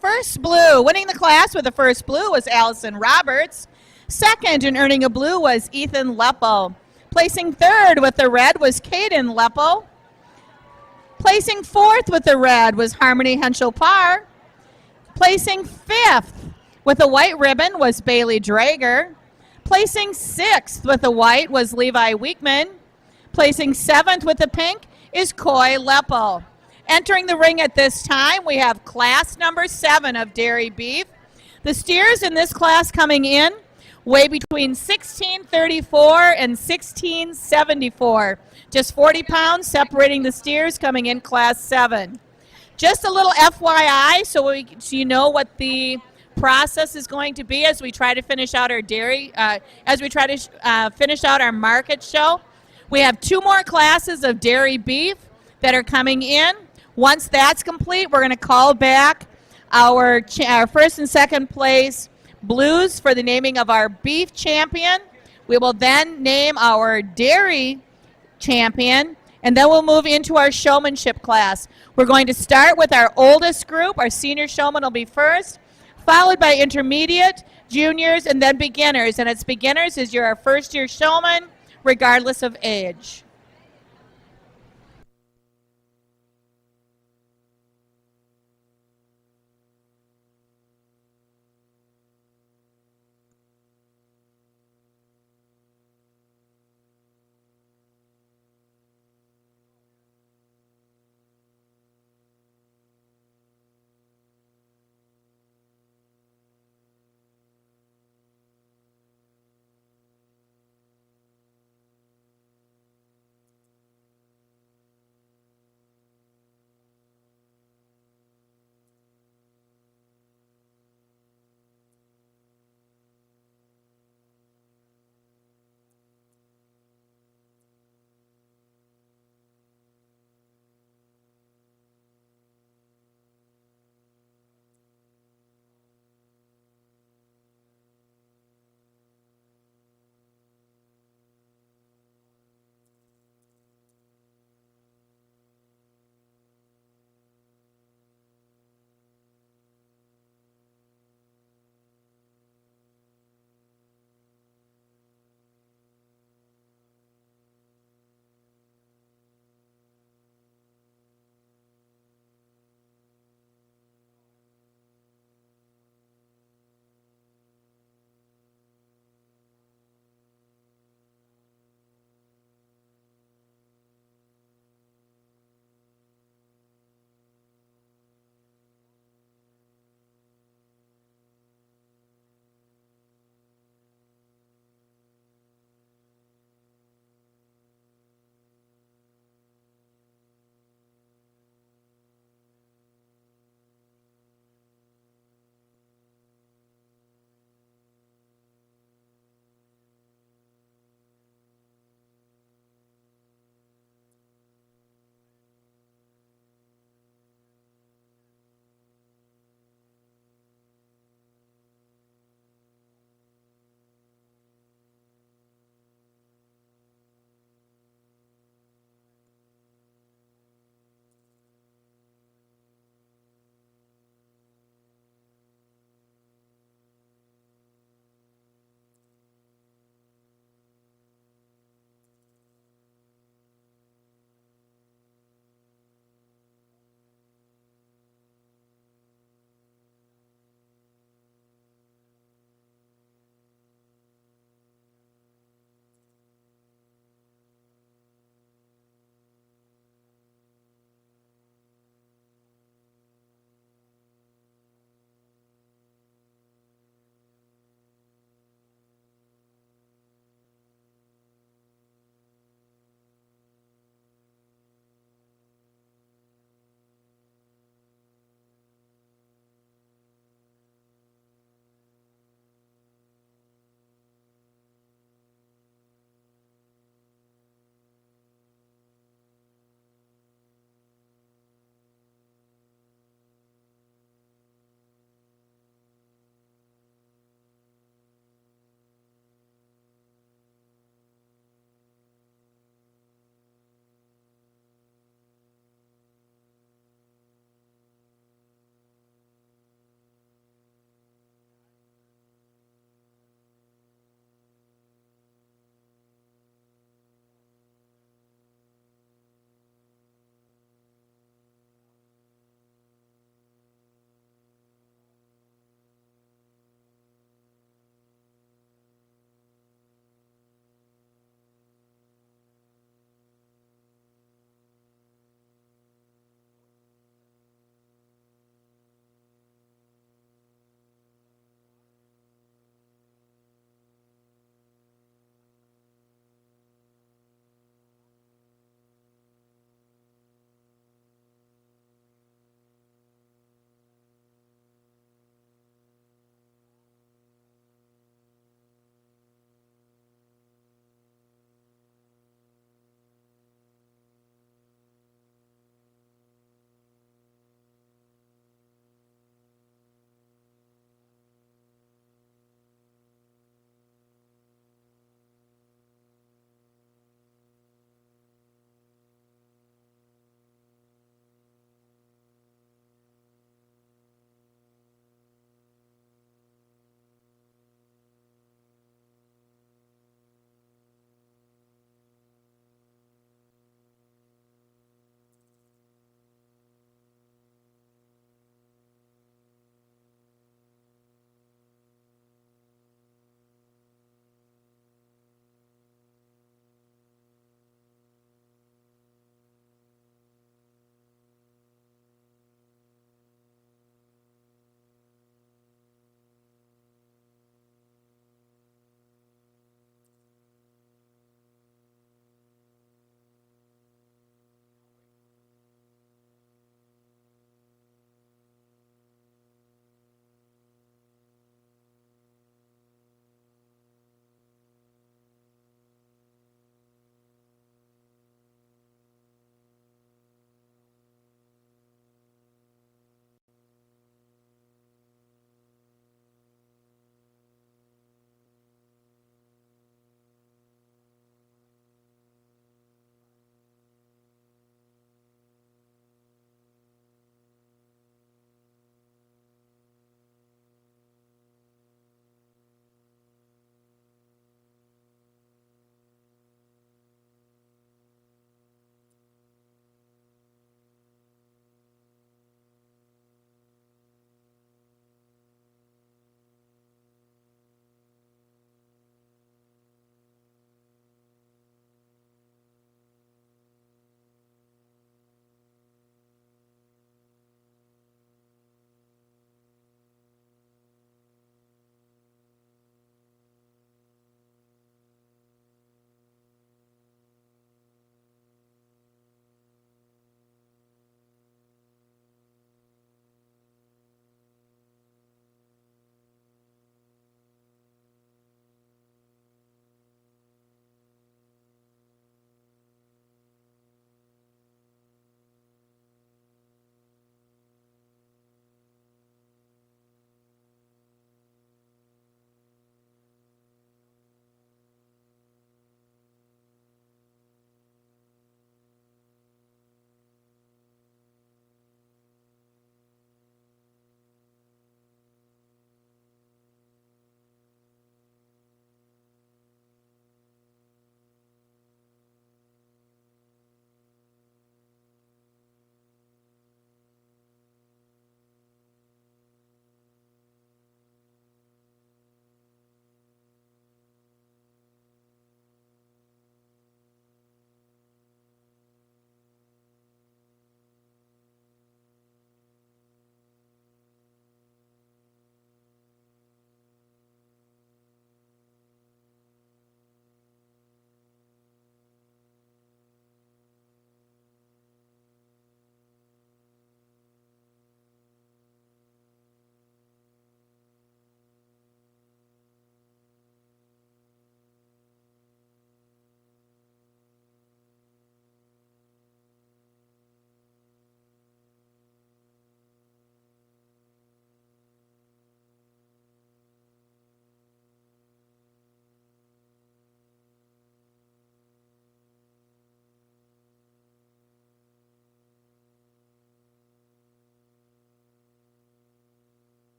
Speaker 2: First blue, winning the class with the first blue was Allison Roberts. Second and earning a blue was Ethan Leppo. Placing third with the red was Caden Leppo. Placing fourth with the red was Harmony Henschel-Parr. Placing fifth with a white ribbon was Bailey Drager. Placing sixth with the white was Levi Weekman. Placing seventh with the pink is Coy Leppo. Entering the ring at this time, we have class number 7 of dairy beef. The steers in this class coming in weigh between 1634 and 1674. Just 40 pounds separating the steers coming in class 7. Just a little FYI so you know what the process is going to be as we try to finish out our dairy, finish out our market show. We have 2 more classes of dairy beef that are coming in. Once that's complete, we're going to call back our first and second place blues for the naming of our beef champion. We will then name our dairy champion, and then we'll move into our showmanship class. We're going to start with our oldest group. Our senior showman will be first, followed by intermediate, juniors, and then beginners. And it's beginners as you're our first-year showman, regardless of age.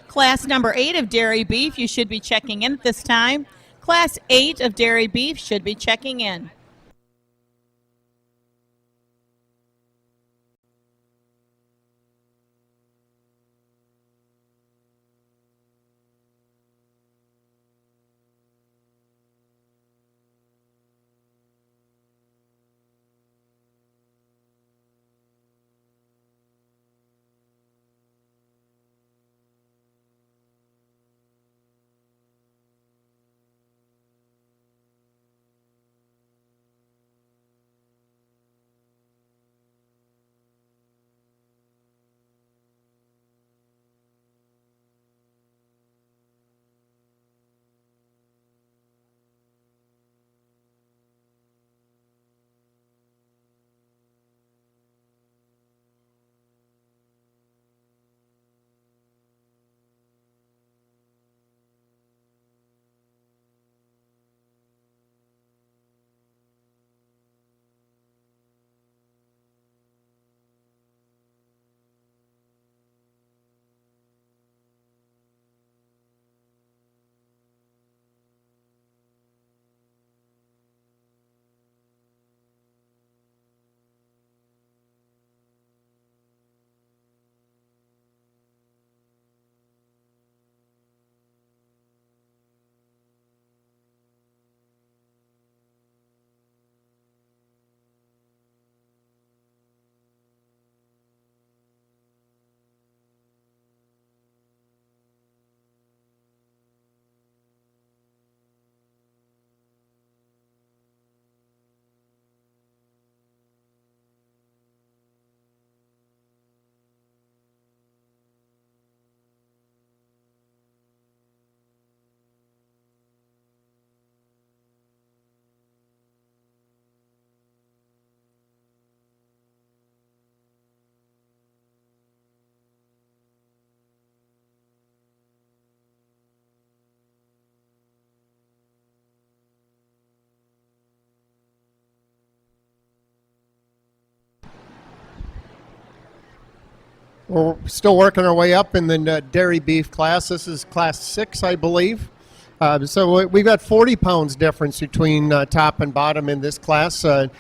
Speaker 2: Class number 8 of dairy beef, you should be checking in at this time. Class 8 of dairy beef should be checking in.
Speaker 6: We're still working our way up in the dairy beef class. This is class 6, I believe. So we've got 40 pounds difference between top and bottom in this class, and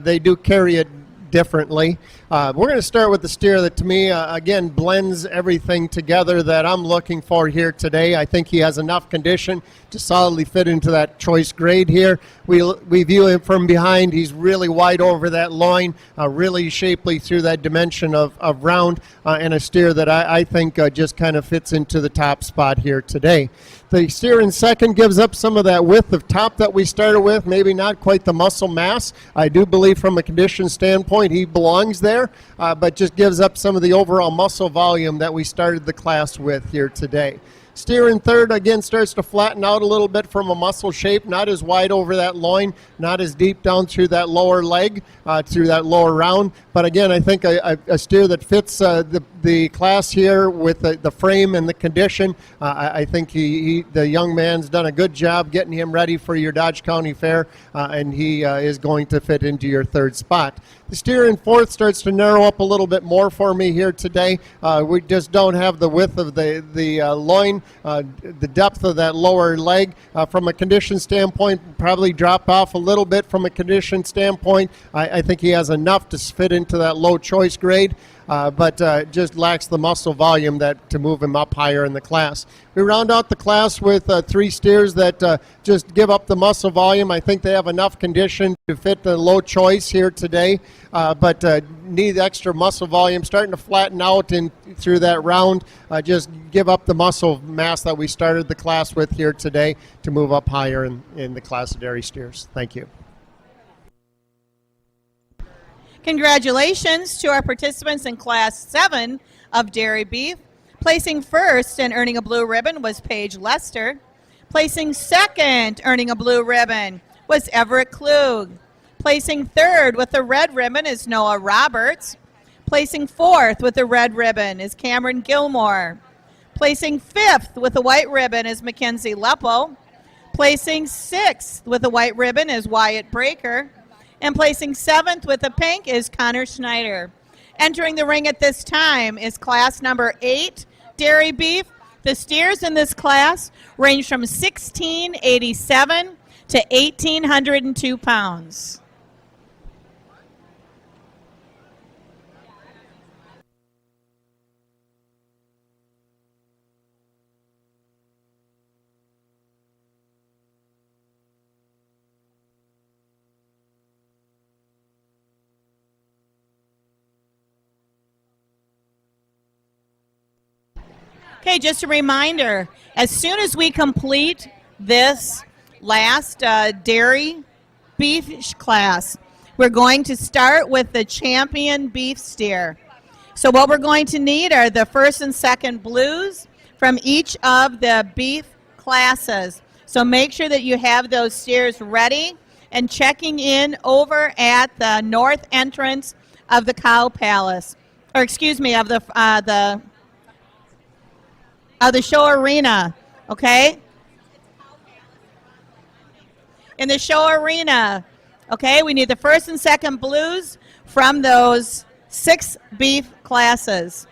Speaker 6: they do carry it differently. We're going to start with the steer that, to me, again, blends everything together that I'm looking for here today. I think he has enough condition to solidly fit into that choice grade here. We view him from behind. He's really wide over that loin, really shapely through that dimension of round, and a steer that I think just kind of fits into the top spot here today. The steer in second gives up some of that width of top that we started with, maybe not quite the muscle mass. I do believe from a condition standpoint he belongs there, but just gives up some of the overall muscle volume that we started the class with here today. Steer in third, again, starts to flatten out a little bit from a muscle shape, not as wide over that loin, not as deep down through that lower leg, through that lower round. But again, I think a steer that fits the class here with the frame and the condition. I think the young man's done a good job getting him ready for your Dodge County Fair, and he is going to fit into your third spot. The steer in fourth starts to narrow up a little bit more for me here today. We just don't have the width of the loin, the depth of that lower leg. From a condition standpoint, probably drop off a little bit from a condition standpoint. I think he has enough to fit into that low choice grade. But just lacks the muscle volume to move him up higher in the class. We round out the class with 3 steers that just give up the muscle volume. I think they have enough condition to fit the low choice here today, but need extra muscle volume, starting to flatten out through that round. Just give up the muscle mass that we started the class with here today to move up higher in the class of dairy steers. Thank you.
Speaker 2: Congratulations to our participants in Class 7 of dairy beef. Placing first and earning a blue ribbon was Paige Lester. Placing second, earning a blue ribbon, was Everett Klug. Placing third with a red ribbon is Noah Roberts. Placing fourth with a red ribbon is Cameron Gilmore. Placing fifth with a white ribbon is Mackenzie Leppo. Placing sixth with a white ribbon is Wyatt Breaker. And placing seventh with a pink is Connor Schneider. Entering the ring at this time is class number 8, dairy beef. The steers in this class range from 1687 to 1802 pounds. Okay, just a reminder, as soon as we complete this last dairy beef class, we're going to start with the champion beef steer. So what we're going to need are the first and second blues from each of the beef classes. So make sure that you have those steers ready and checking in over at the north entrance of the cow palace, or excuse me, of the show arena, okay? In the show arena, okay, we need the first and second blues from those 6 beef classes.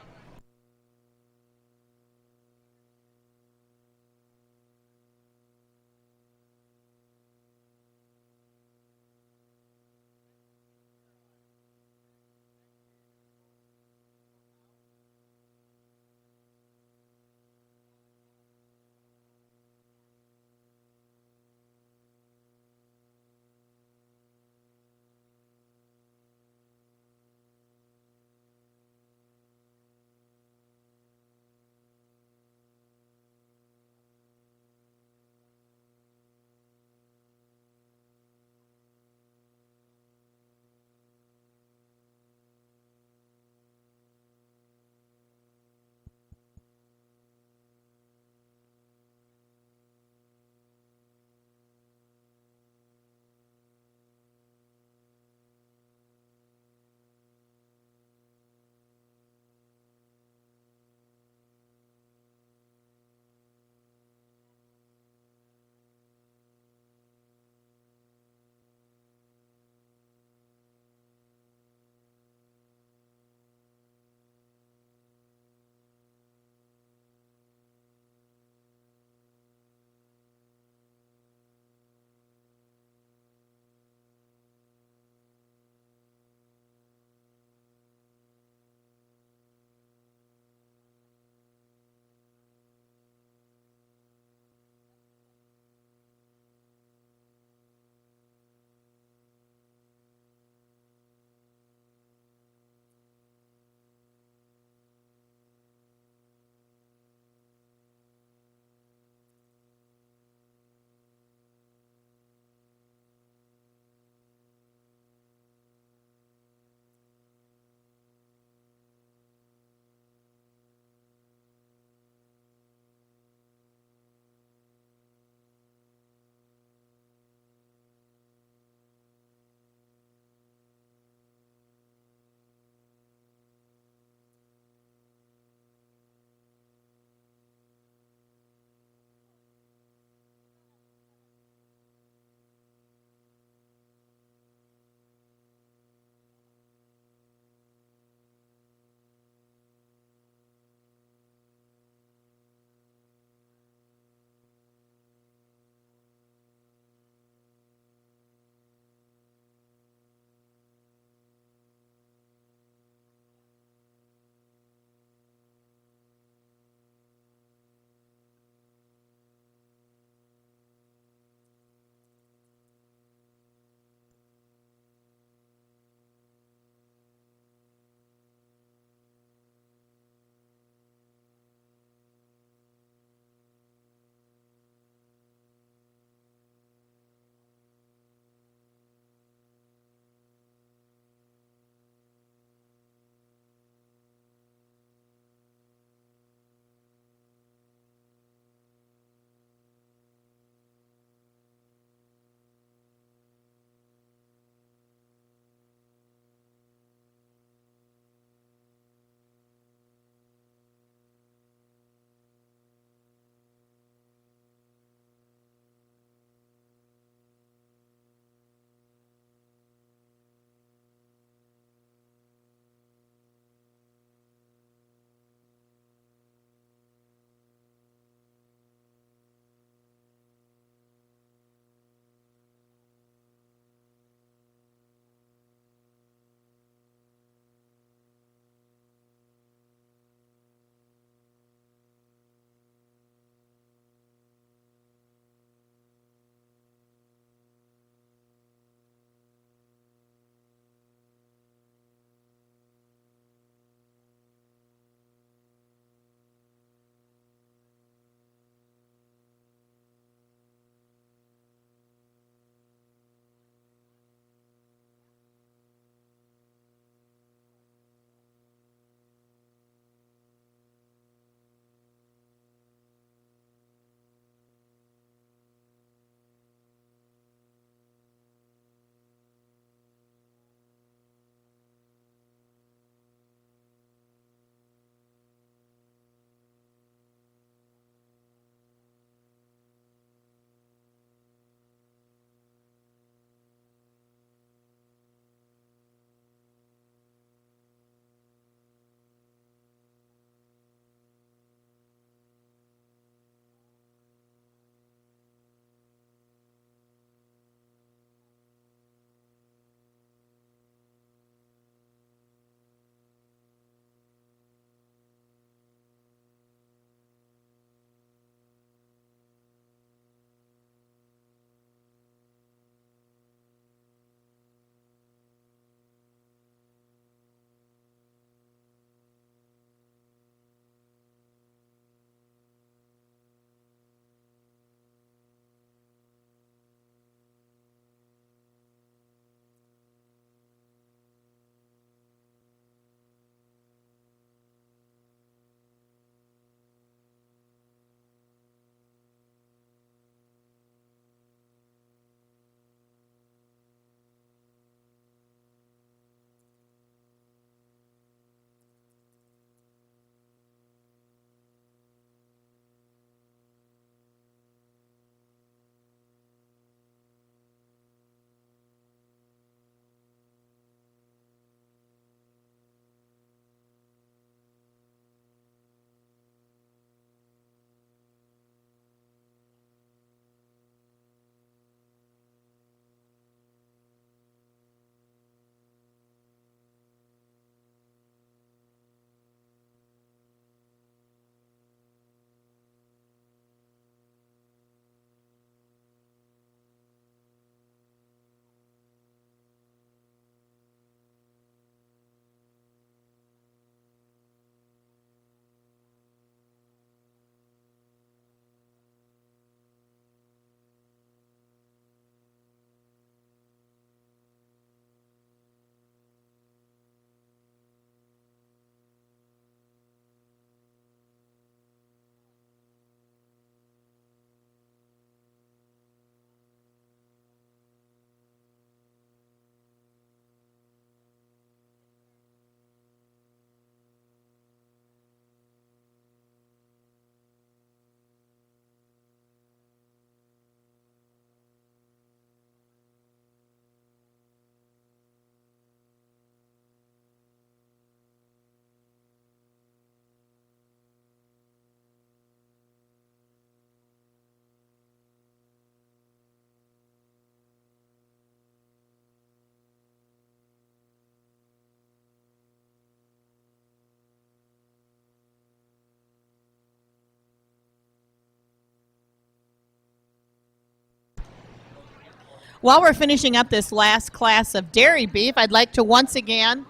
Speaker 2: While we're finishing up this last class of dairy beef, I'd like to once again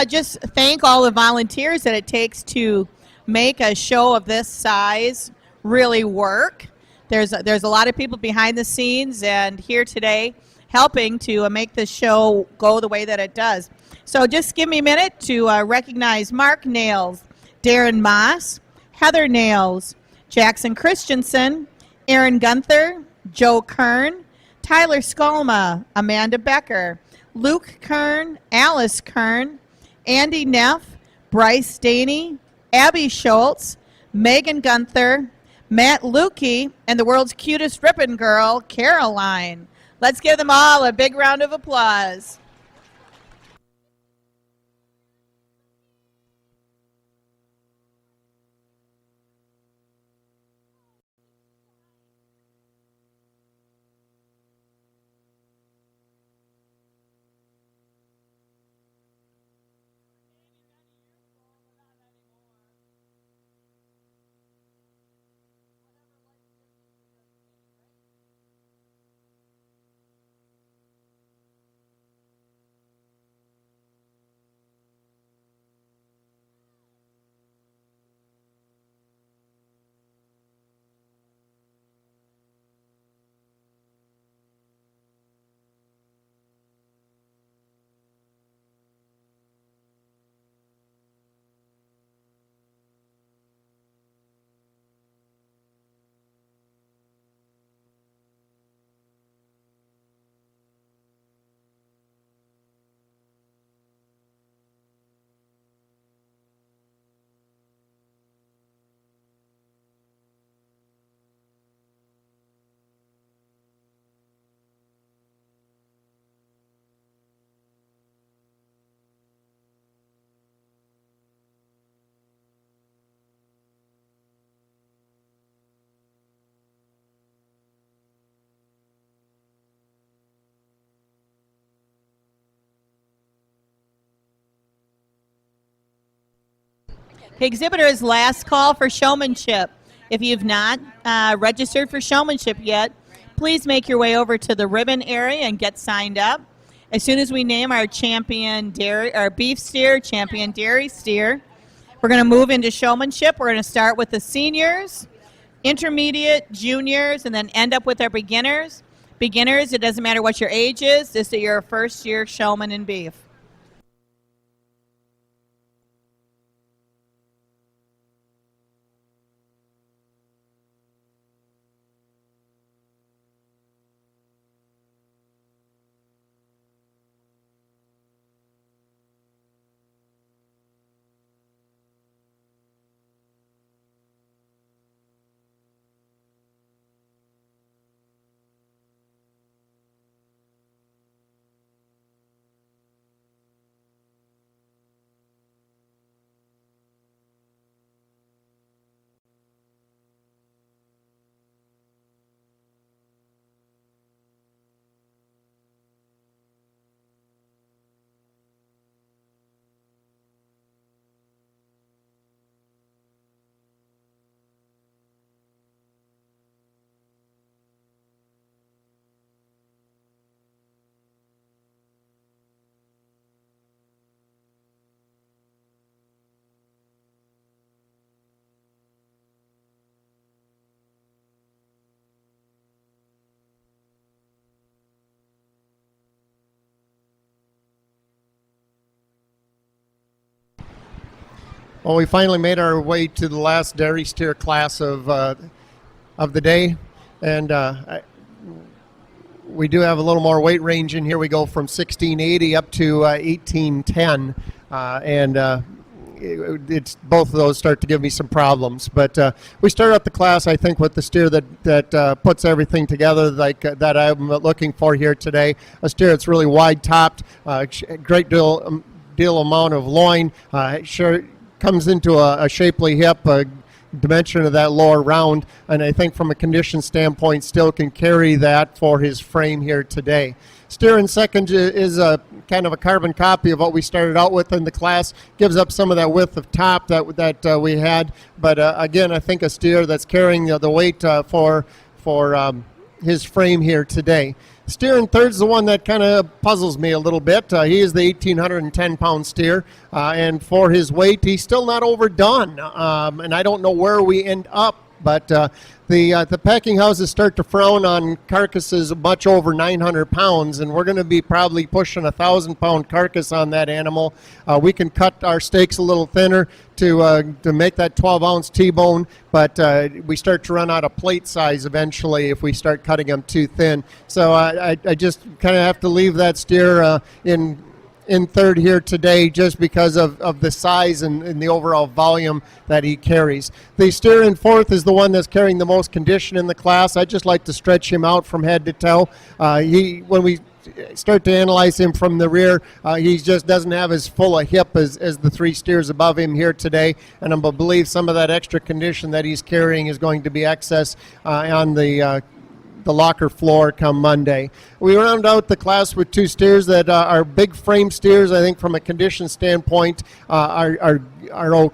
Speaker 2: just thank all the volunteers that it takes to make a show of this size really work. There's a lot of people behind the scenes and here today helping to make this show go the way that it does. So just give me a minute to recognize Mark Nails, Darren Moss, Heather Nails, Jackson Christensen, Aaron Gunther, Joe Kern, Tyler Skolma, Amanda Becker, Luke Kern, Alice Kern, Andy Neff, Bryce Daney, Abby Schultz, Megan Gunther, Matt Lukey, and the world's cutest ribbon girl, Caroline. Let's give them all a big round of applause. Exhibitors, last call for showmanship. If you've not registered for showmanship yet, please make your way over to the ribbon area and get signed up. As soon as we name our champion dairy, our beef steer, champion dairy steer, we're going to move into showmanship. We're going to start with the seniors, intermediate, juniors, and then end up with our beginners. Beginners, it doesn't matter what your age is. This is your first year showman in beef.
Speaker 6: Well, we finally made our way to the last dairy steer class of the day, and we do have a little more weight range in here. We go from 1680 up to 1810, and it's both of those start to give me some problems. But we start out the class, I think, with the steer that puts everything together like that I'm looking for here today. A steer that's really wide topped, great deal amount of loin, sure. Comes into a shapely hip, a dimension of that lower round, and I think from a condition standpoint still can carry that for his frame here today. Steer in second is a kind of a carbon copy of what we started out with in the class, gives up some of that width of top that we had, but again, I think a steer that's carrying the weight for his frame here today. Steer in third is the one that kind of puzzles me a little bit. He is the 1,810-pound steer, and for his weight, he's still not overdone. And I don't know where we end up, but the packing houses start to frown on carcasses much over 900 pounds, and we're going to be probably pushing a 1,000-pound carcass on that animal. We can cut our steaks a little thinner to make that 12-ounce T-bone, but we start to run out of plate size eventually if we start cutting them too thin. So I just kind of have to leave that steer in third here today just because of the size and the overall volume that he carries. The steer in fourth is the one that's carrying the most condition in the class. I just like to stretch him out from head to toe. When we start to analyze him from the rear, he just doesn't have as full a hip as the three steers above him here today, and I believe some of that extra condition that he's carrying is going to be excess on the locker floor come Monday. We round out the class with two steers that are big frame steers. I think from a condition standpoint are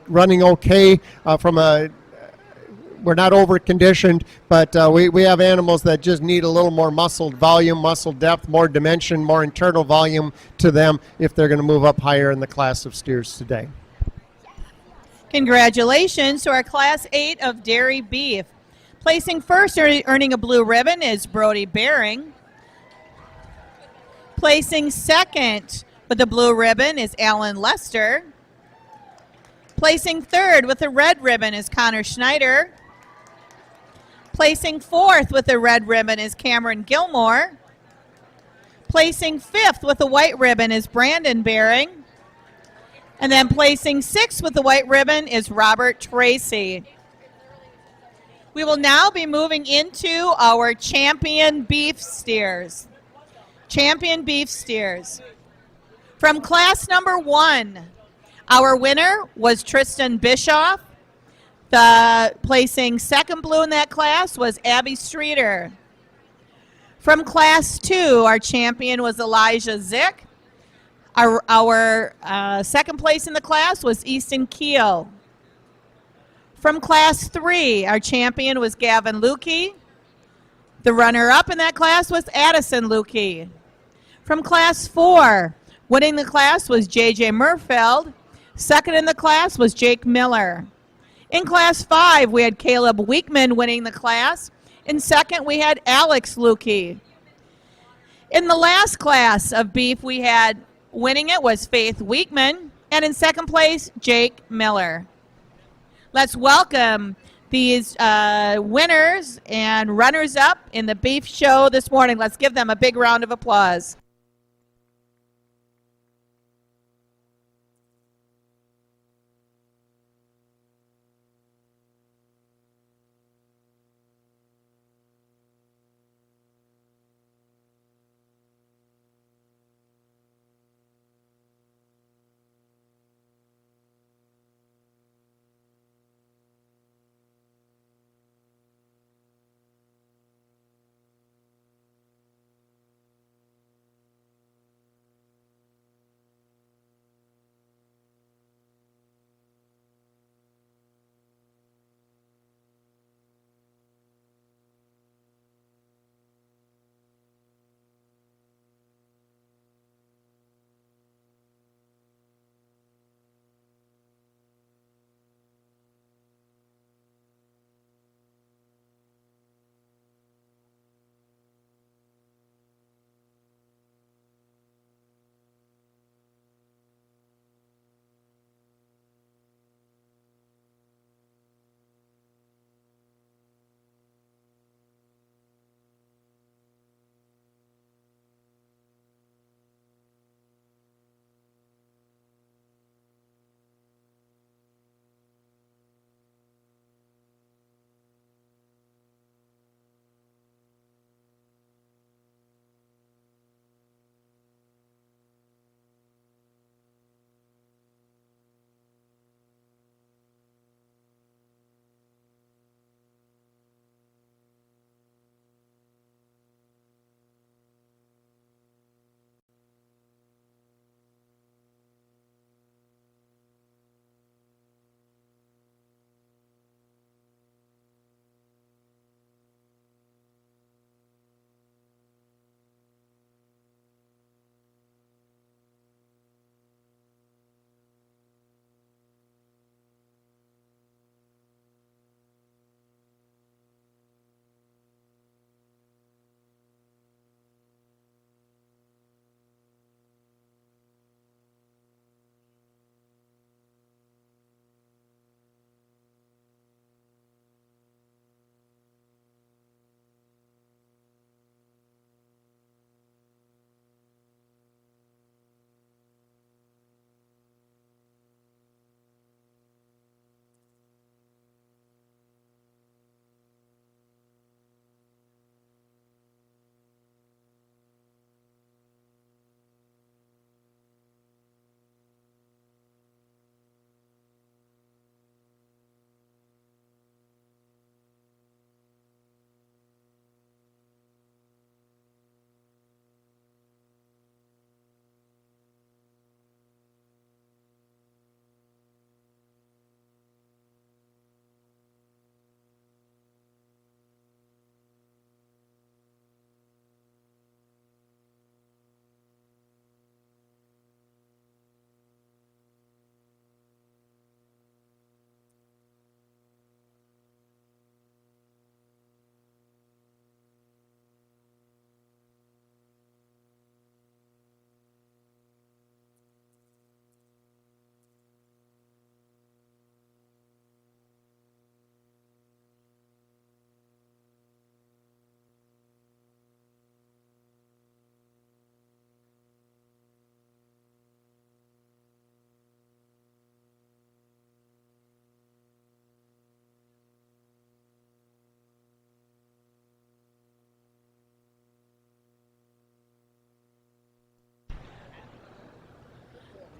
Speaker 6: running okay. We're not over conditioned, but we have animals that just need a little more muscle volume, muscle depth, more dimension, more internal volume to them if they're going to move up higher in the class of steers today.
Speaker 2: Congratulations to our Class 8 of dairy beef. Placing first, earning a blue ribbon, is Brody Baring. Placing second with the blue ribbon is Alan Lester. Placing third with the red ribbon is Connor Schneider. Placing fourth with the red ribbon is Cameron Gilmore. Placing fifth with the white ribbon is Brandon Baring. And then placing sixth with the white ribbon is Robert Tracy. We will now be moving into our champion beef steers. Champion beef steers. From class number 1, our winner was Tristan Bischoff. The placing second blue in that class was Abby Streeter. From class 2, our champion was Elijah Zick. Our second place in the class was Easton Keel. From class 3, our champion was Gavin Lukey. The runner-up in that class was Addison Lukey. From class 4, winning the class was J.J. Murfeld. Second in the class was Jake Miller. In class 5, we had Caleb Weekman winning the class. In second, we had Alex Lukey. In the last class of beef, we had winning it was Faith Weekman. And in second place, Jake Miller. Let's welcome these winners and runners-up in the beef show this morning. Let's give them a big round of applause.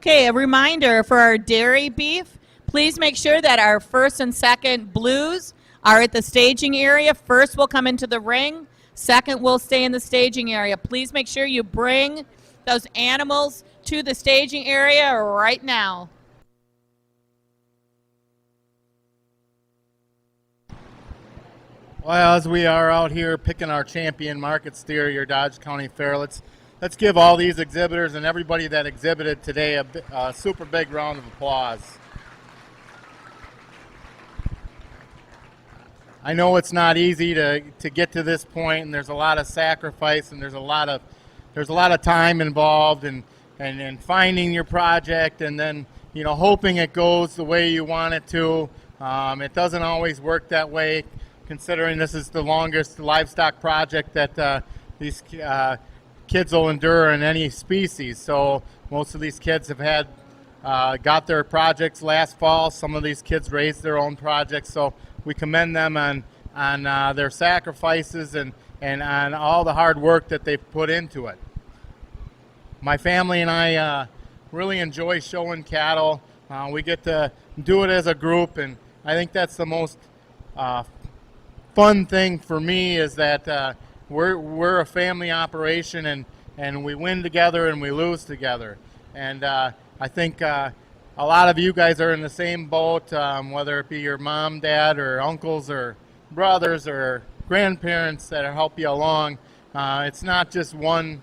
Speaker 2: Okay, a reminder for our dairy beef, please make sure that our first and second blues are at the staging area. First will come into the ring, second will stay in the staging area. Please make sure you bring those animals to the staging area right now.
Speaker 1: Well, as we are out here picking our champion market steer, your Dodge County Fair, let's give all these exhibitors and everybody that exhibited today a super big round of applause. I know it's not easy to get to this point, and there's a lot of sacrifice, and there's a lot of time involved, and finding your project, and then hoping it goes the way you want it to. It doesn't always work that way, considering this is the longest livestock project that these kids will endure in any species. So most of these kids have had got their projects last fall. Some of these kids raised their own projects, so we commend them on their sacrifices and on all the hard work that they've put into it. My family and I really enjoy showing cattle. We get to do it as a group, and I think that's the most fun thing for me, is that we're a family operation, and we win together and we lose together. And I think a lot of you guys are in the same boat, whether it be your mom, dad, or uncles, or brothers, or grandparents that help you along. It's not just one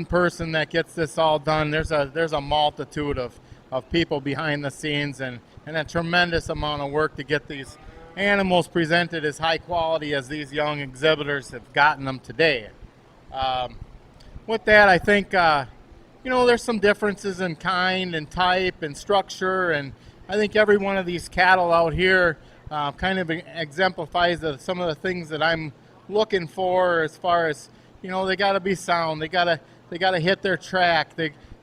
Speaker 1: person that gets this all done. There's a multitude of people behind the scenes, and a tremendous amount of work to get these animals presented as high quality as these young exhibitors have gotten them today. With that, I think there's some differences in kind and type and structure, and I think every one of these cattle out here kind of exemplifies some of the things that I'm looking for, as far as they got to be sound, they got to hit their track,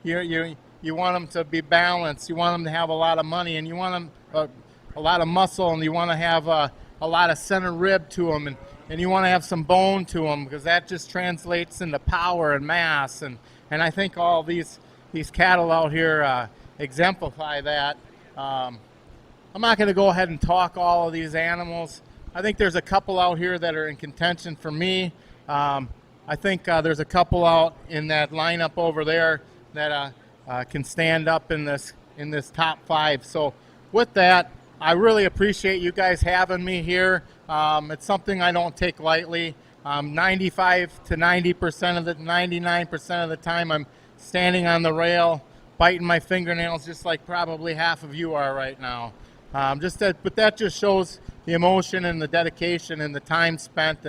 Speaker 1: you want them to be balanced, you want them to have a lot of money, and you want them a lot of muscle, and you want to have a lot of center rib to them, and you want to have some bone to them, because that just translates into power and mass, and I think all these cattle out here exemplify that. I'm not going to go ahead and talk all of these animals. I think there's a couple out here that are in contention for me. I think there's a couple out in that lineup over there that can stand up in this top 5. So with that, I really appreciate you guys having me here. It's something I don't take lightly. 95 to 90% of the 99% of the time, I'm standing on the rail, biting my fingernails, just like probably half of you are right now. But that just shows the emotion and the dedication and the time spent,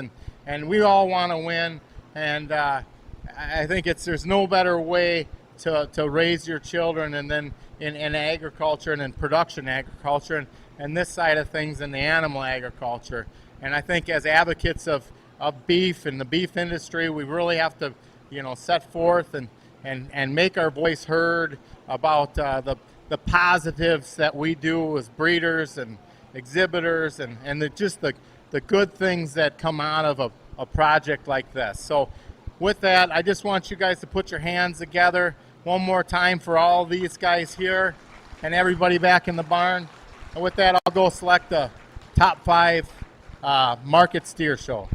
Speaker 1: and we all want to win. And I think there's no better way to raise your children, and then in agriculture and in production agriculture, and this side of things in the animal agriculture. And I think as advocates of beef and the beef industry, we really have to set forth and make our voice heard about the positives that we do as breeders and exhibitors, and just the good things that come out of a project like this. So with that, I just want you guys to put your hands together one more time for all these guys here and everybody back in the barn. And with that, I'll go select the top 5 market steer show.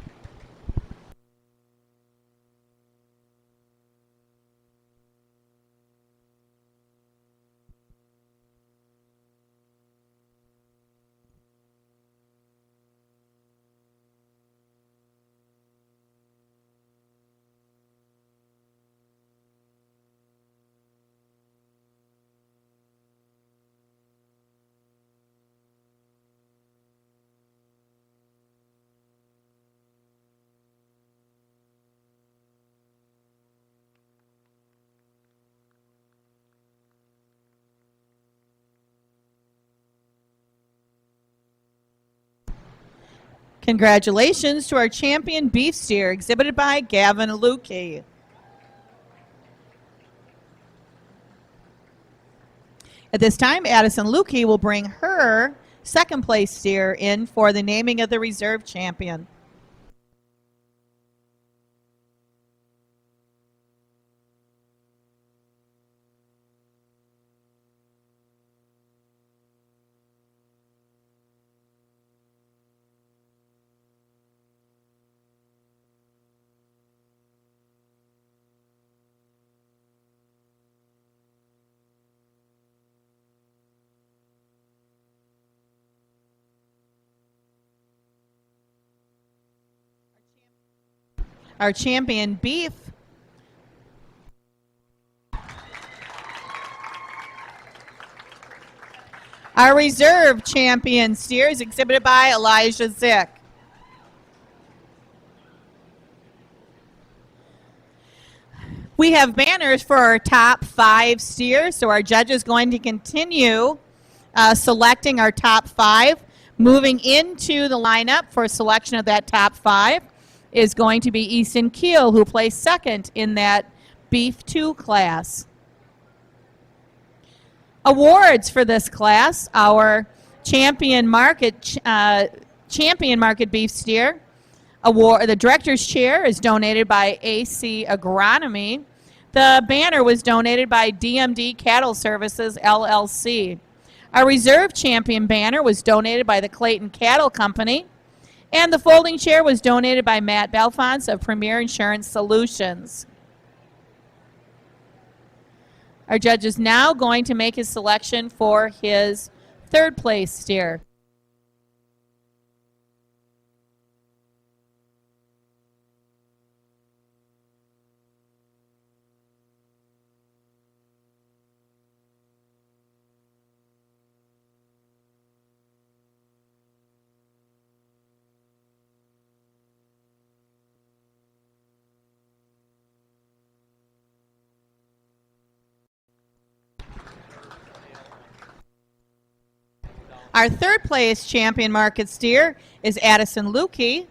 Speaker 2: Congratulations to our champion beef steer, exhibited by Gavin Lukey. At this time, Addison Lukey will bring her second place steer in for the naming of the reserve champion. our champion beef. Our reserve champion steer is exhibited by Elijah Zick. We have banners for our top 5 steers, so our judge is going to continue selecting our top 5. Moving into the lineup for selection of that top 5 is going to be Easton Keel, who placed second in that Beef 2 class. Awards for this class: our champion market beef steer award. The director's chair is donated by AC Agronomy. The banner was donated by DMD Cattle Services LLC. Our reserve champion banner was donated by the Clayton Cattle Company, and the folding chair was donated by Matt Belfonts of Premier Insurance Solutions. Our judge is now going to make his selection for his third place steer. Our third place champion market steer is Addison Lukey.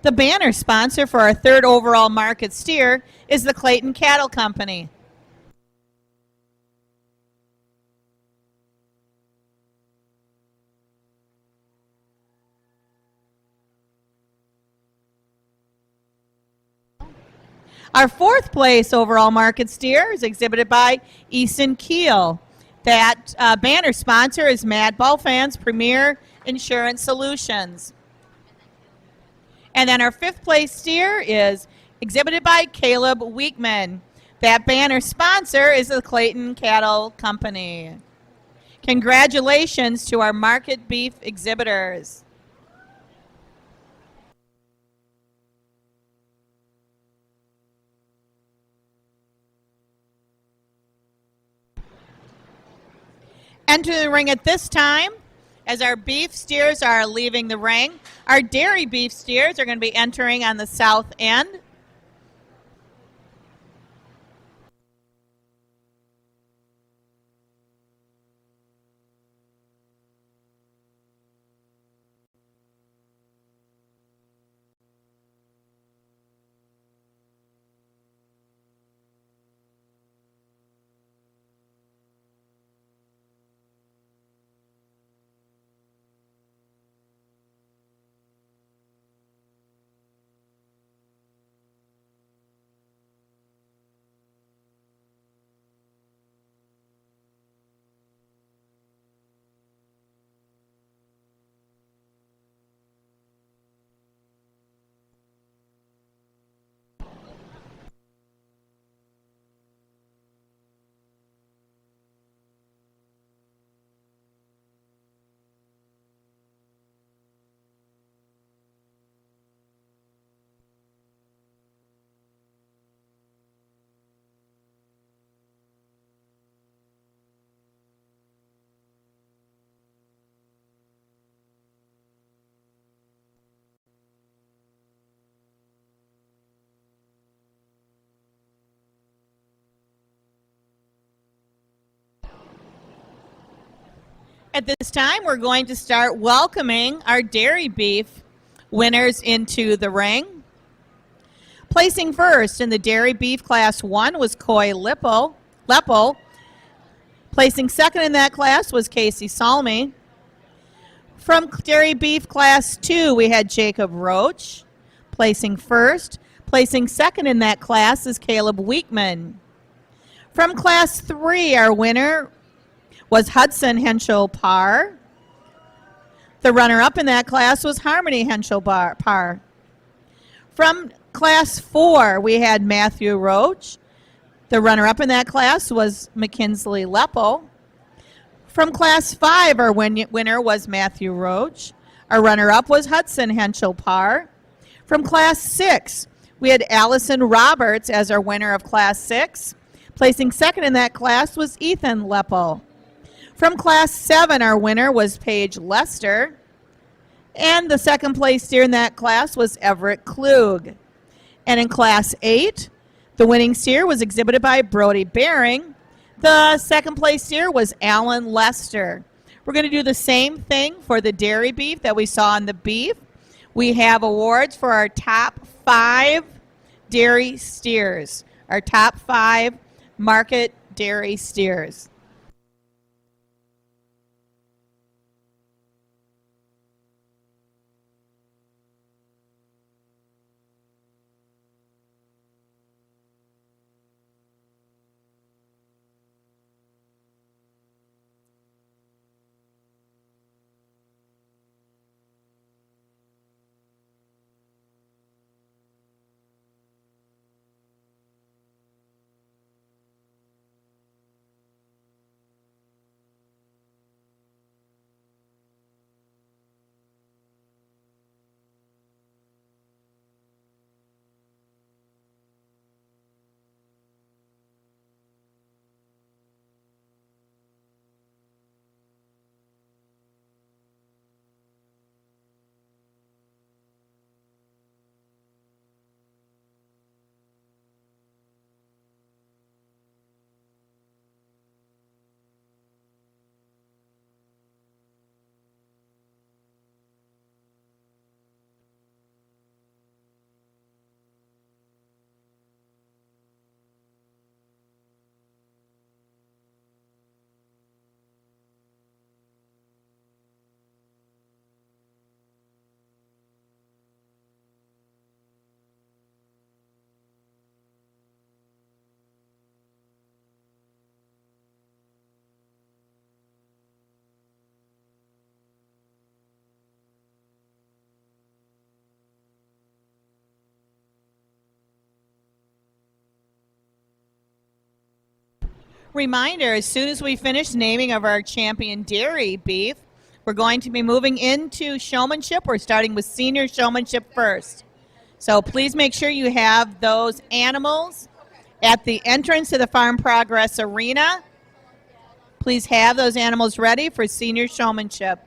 Speaker 2: The banner sponsor for our third overall market steer is the Clayton Cattle Company. Our fourth place overall market steer is exhibited by Easton Keel. That banner sponsor is Matt Belfonts Premier Insurance Solutions. And then our fifth place steer is exhibited by Caleb Weekman. That banner sponsor is the Clayton Cattle Company. Congratulations to our market beef exhibitors. Enter the ring at this time. As our beef steers are leaving the ring, our dairy beef steers are going to be entering on the south end. At this time, we're going to start welcoming our dairy beef winners into the ring. Placing first in the dairy beef class 1 was Coy Lepo. Placing second in that class was Casey Salmi. From dairy beef class 2, we had Jacob Roach placing first. Placing second in that class is Caleb Weekman. From class 3, our winner was Hudson Henschel Parr. The runner-up in that class was Harmony Henschel Parr. From Class 4, we had Matthew Roach. The runner-up in that class was McKinsley Leppo. From Class 5, our winner was Matthew Roach. Our runner-up was Hudson Henschel Parr. From Class 6, we had Allison Roberts as our winner of Class 6. Placing second in that class was Ethan Leppo. From Class 7, our winner was Paige Lester. And the second place steer in that class was Everett Klug. And in Class 8, the winning steer was exhibited by Brody Bering. The second place steer was Alan Lester. We're going to do the same thing for the dairy beef that we saw in the beef. We have awards for our top 5 dairy steers, our top 5 market dairy steers. Reminder, as soon as we finish naming of our champion dairy beef, we're going to be moving into showmanship. We're starting with senior showmanship first. So please make sure you have those animals at the entrance to the Farm Progress Arena. Please have those animals ready for senior showmanship.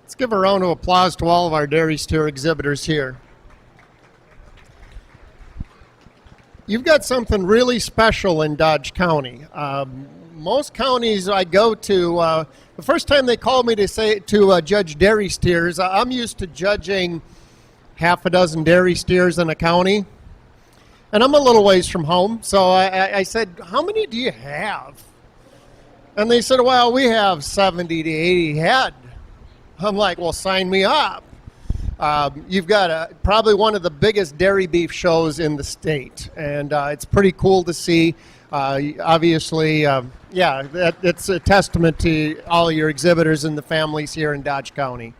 Speaker 6: Let's give a round of applause to all of our dairy steer exhibitors here. You've got something really special in Dodge County. Most counties I go to, the first time they called me to judge dairy steers, I'm used to judging half a dozen dairy steers in a county. And I'm a little ways from home, so I said, how many do you have? And they said, well, we have 70 to 80 head. I'm like, well, sign me up. You've got probably one of the biggest dairy beef shows in the state, and it's pretty cool to see. Obviously, it's a testament to all your exhibitors and the families here in Dodge County.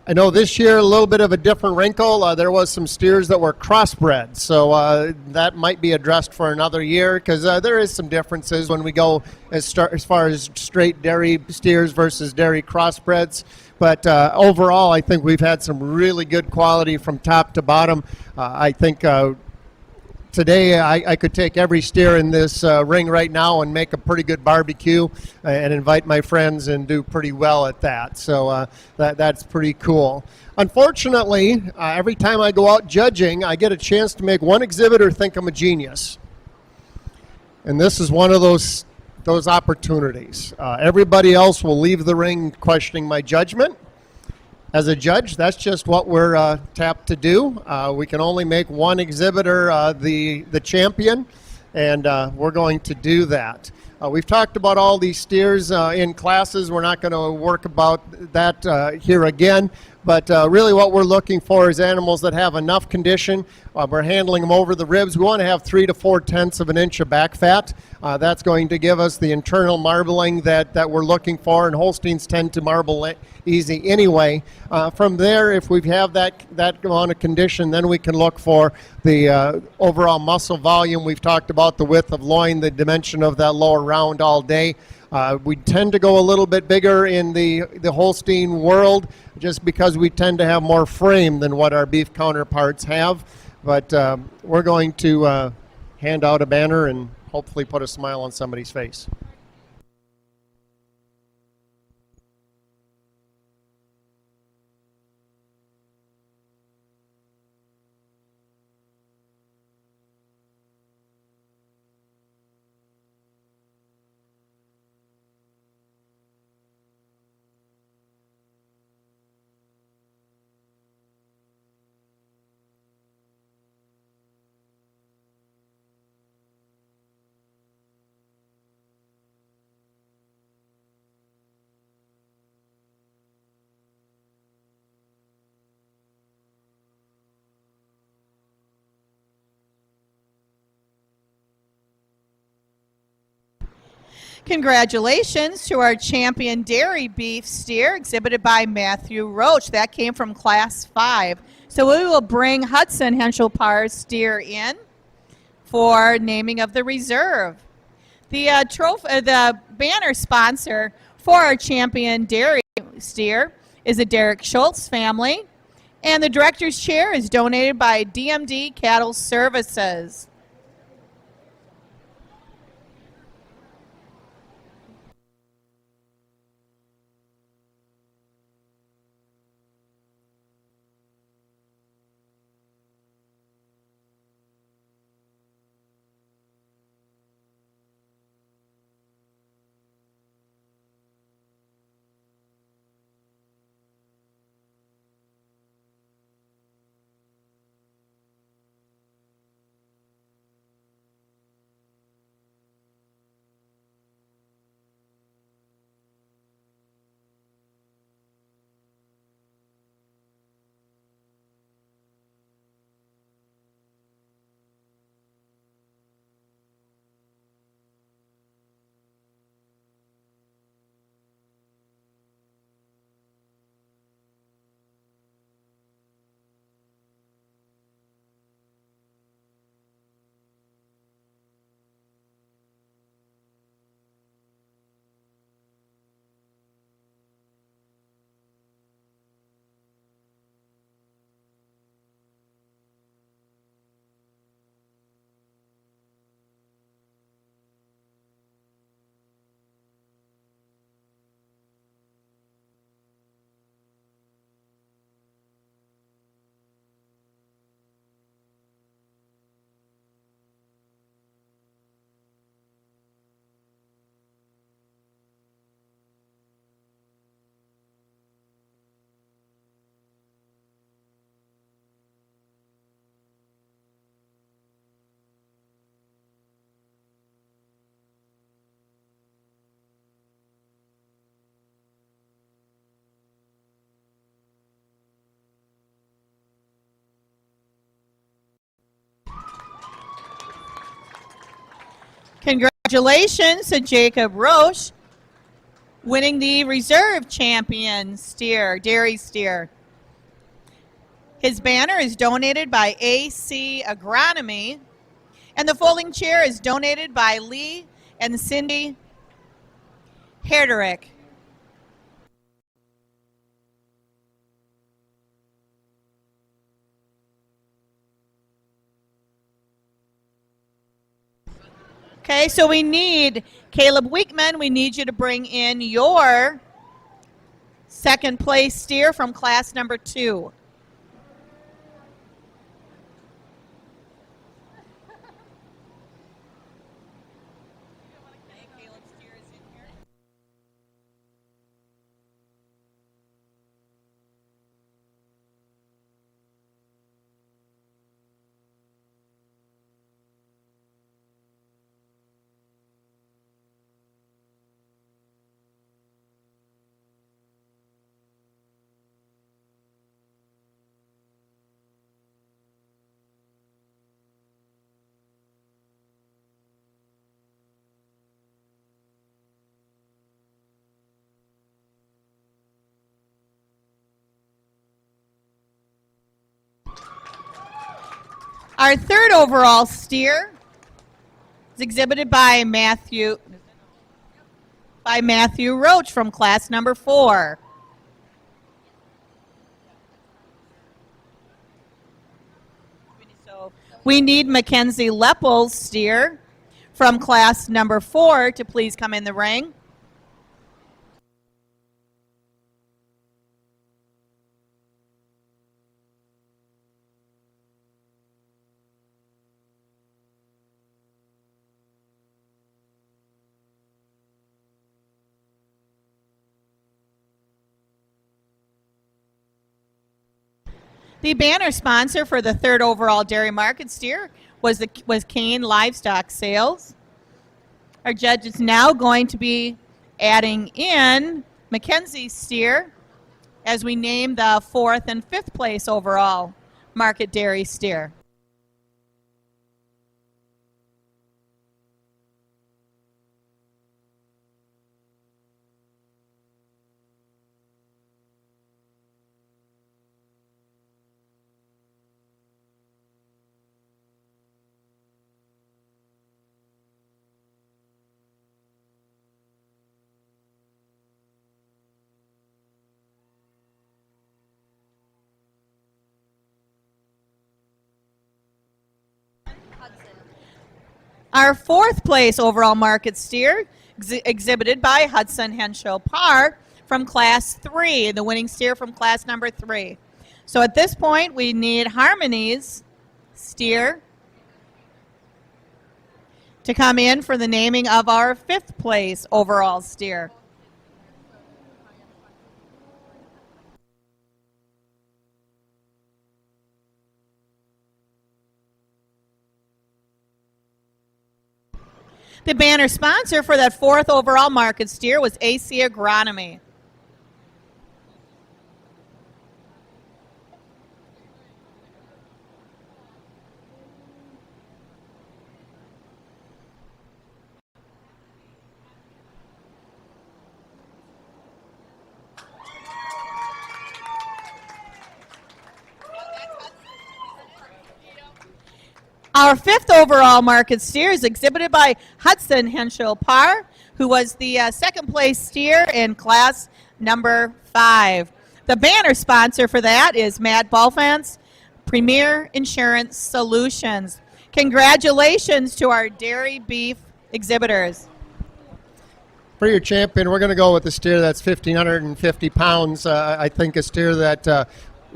Speaker 6: I know this year a little bit of a different wrinkle. There was some steers that were crossbred, so that might be addressed for another year, because there is some differences when we go as far as straight dairy steers versus dairy crossbreds. But overall, I think we've had some really good quality from top to bottom. I think today I could take every steer in this ring right now and make a pretty good barbecue and invite my friends and do pretty well at that. So that's pretty cool. Unfortunately, every time I go out judging, I get a chance to make one exhibitor think I'm a genius. And this is one of those opportunities. Everybody else will leave the ring questioning my judgment. As a judge, that's just what we're tapped to do. We can only make one exhibitor the champion, and we're going to do that. We've talked about all these steers in classes. We're not going to work about that here again, but really what we're looking for is animals that have enough condition. We're handling them over the ribs. We want to have 3 to 4/10 of an inch of back fat. That's going to give us the internal marbling that we're looking for, and Holsteins tend to marble easy anyway. From there, if we have that amount of condition, then we can look for the overall muscle volume. We've talked about the width of loin, the dimension of that lower round all day. We tend to go a little bit bigger in the Holstein world just because we tend to have more frame than what our beef counterparts have. But we're going to hand out a banner and hopefully put a smile on somebody's face.
Speaker 2: Congratulations to our champion dairy beef steer exhibited by Matthew Roach. That came from Class 5. So we will bring Hudson Henschel-Parr's steer in for naming of the reserve. The the banner sponsor for our champion dairy steer is the Derek Schultz family, and the director's chair is donated by DMD Cattle Services. Congratulations to Jacob Roche, winning the reserve champion steer, dairy steer. His banner is donated by AC Agronomy, and the folding chair is donated by Lee and Cindy Herderick. Okay, so we need Caleb Weekman. We need you to bring in your second place steer from class number 2. Our third overall steer is exhibited by Matthew Roach from class number 4. So we need Mackenzie Leppel's steer from class number 4 to please come in the ring. The banner sponsor for the third overall dairy market steer was Kane Livestock Sales. Our judge is now going to be adding in Mackenzie's steer as we name the 4th and 5th place overall market dairy steer. Our 4th place overall market steer exhibited by Hudson Henshaw Parr from class 3, the winning steer from class number 3. So at this point, we need Harmony's steer to come in for the naming of our 5th place overall steer. The banner sponsor for that 4th overall market steer was AC Agronomy. Our 5th overall market steer is exhibited by Hudson Henshaw Parr, who was the 2nd place steer in class number 5. The banner sponsor for that is Matt Balfant's Premier Insurance Solutions. Congratulations to our dairy beef exhibitors.
Speaker 6: For your champion, we're going to go with a steer that's 1,550 pounds. I think a steer that,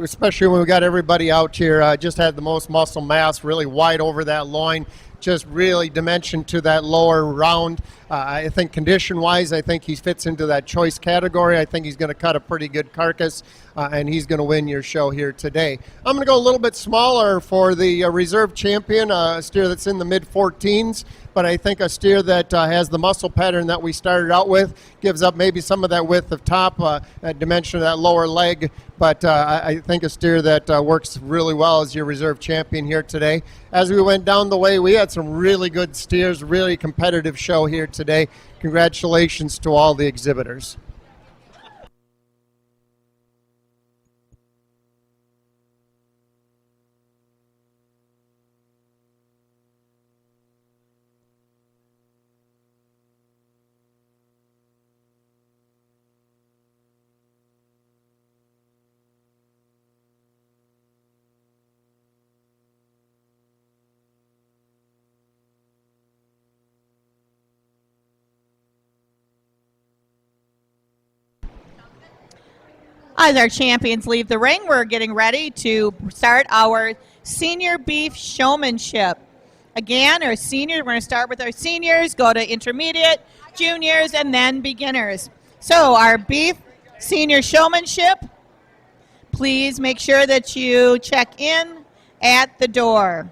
Speaker 6: especially when we got everybody out here, just had the most muscle mass, really wide over that loin, just really dimension to that lower round. I think condition-wise, I think he fits into that choice category. I think he's going to cut a pretty good carcass, and he's going to win your show here today. I'm going to go a little bit smaller for the reserve champion, a steer that's in the mid-14s, but I think a steer that has the muscle pattern that we started out with, gives up maybe some of that width of top, dimension of that lower leg, but I think a steer that works really well as your reserve champion here today. As we went down the way, we had some really good steers, really competitive show here today. Congratulations to all the exhibitors.
Speaker 2: As our champions leave the ring, we're getting ready to start our senior beef showmanship. Again, our seniors, we're going to start with our seniors, go to intermediate, juniors, and then beginners. So our beef senior showmanship, please make sure that you check in at the door.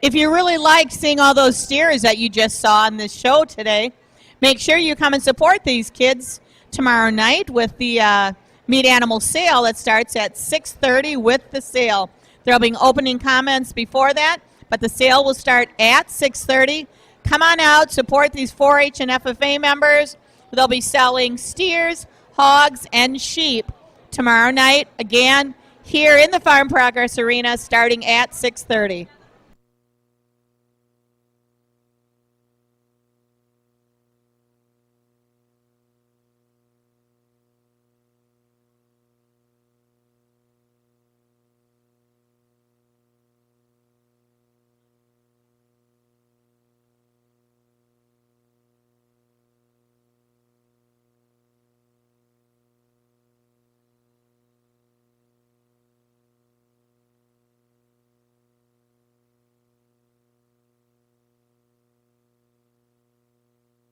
Speaker 2: If you really liked seeing all those steers that you just saw on this show today, make sure you come and support these kids tomorrow night with the meat animal sale that starts at 6:30 with the sale. There will be opening comments before that, but the sale will start at 6:30. Come on out, support these 4-H and FFA members. They'll be selling steers, hogs, and sheep tomorrow night, again, here in the Farm Progress Arena starting at 6:30.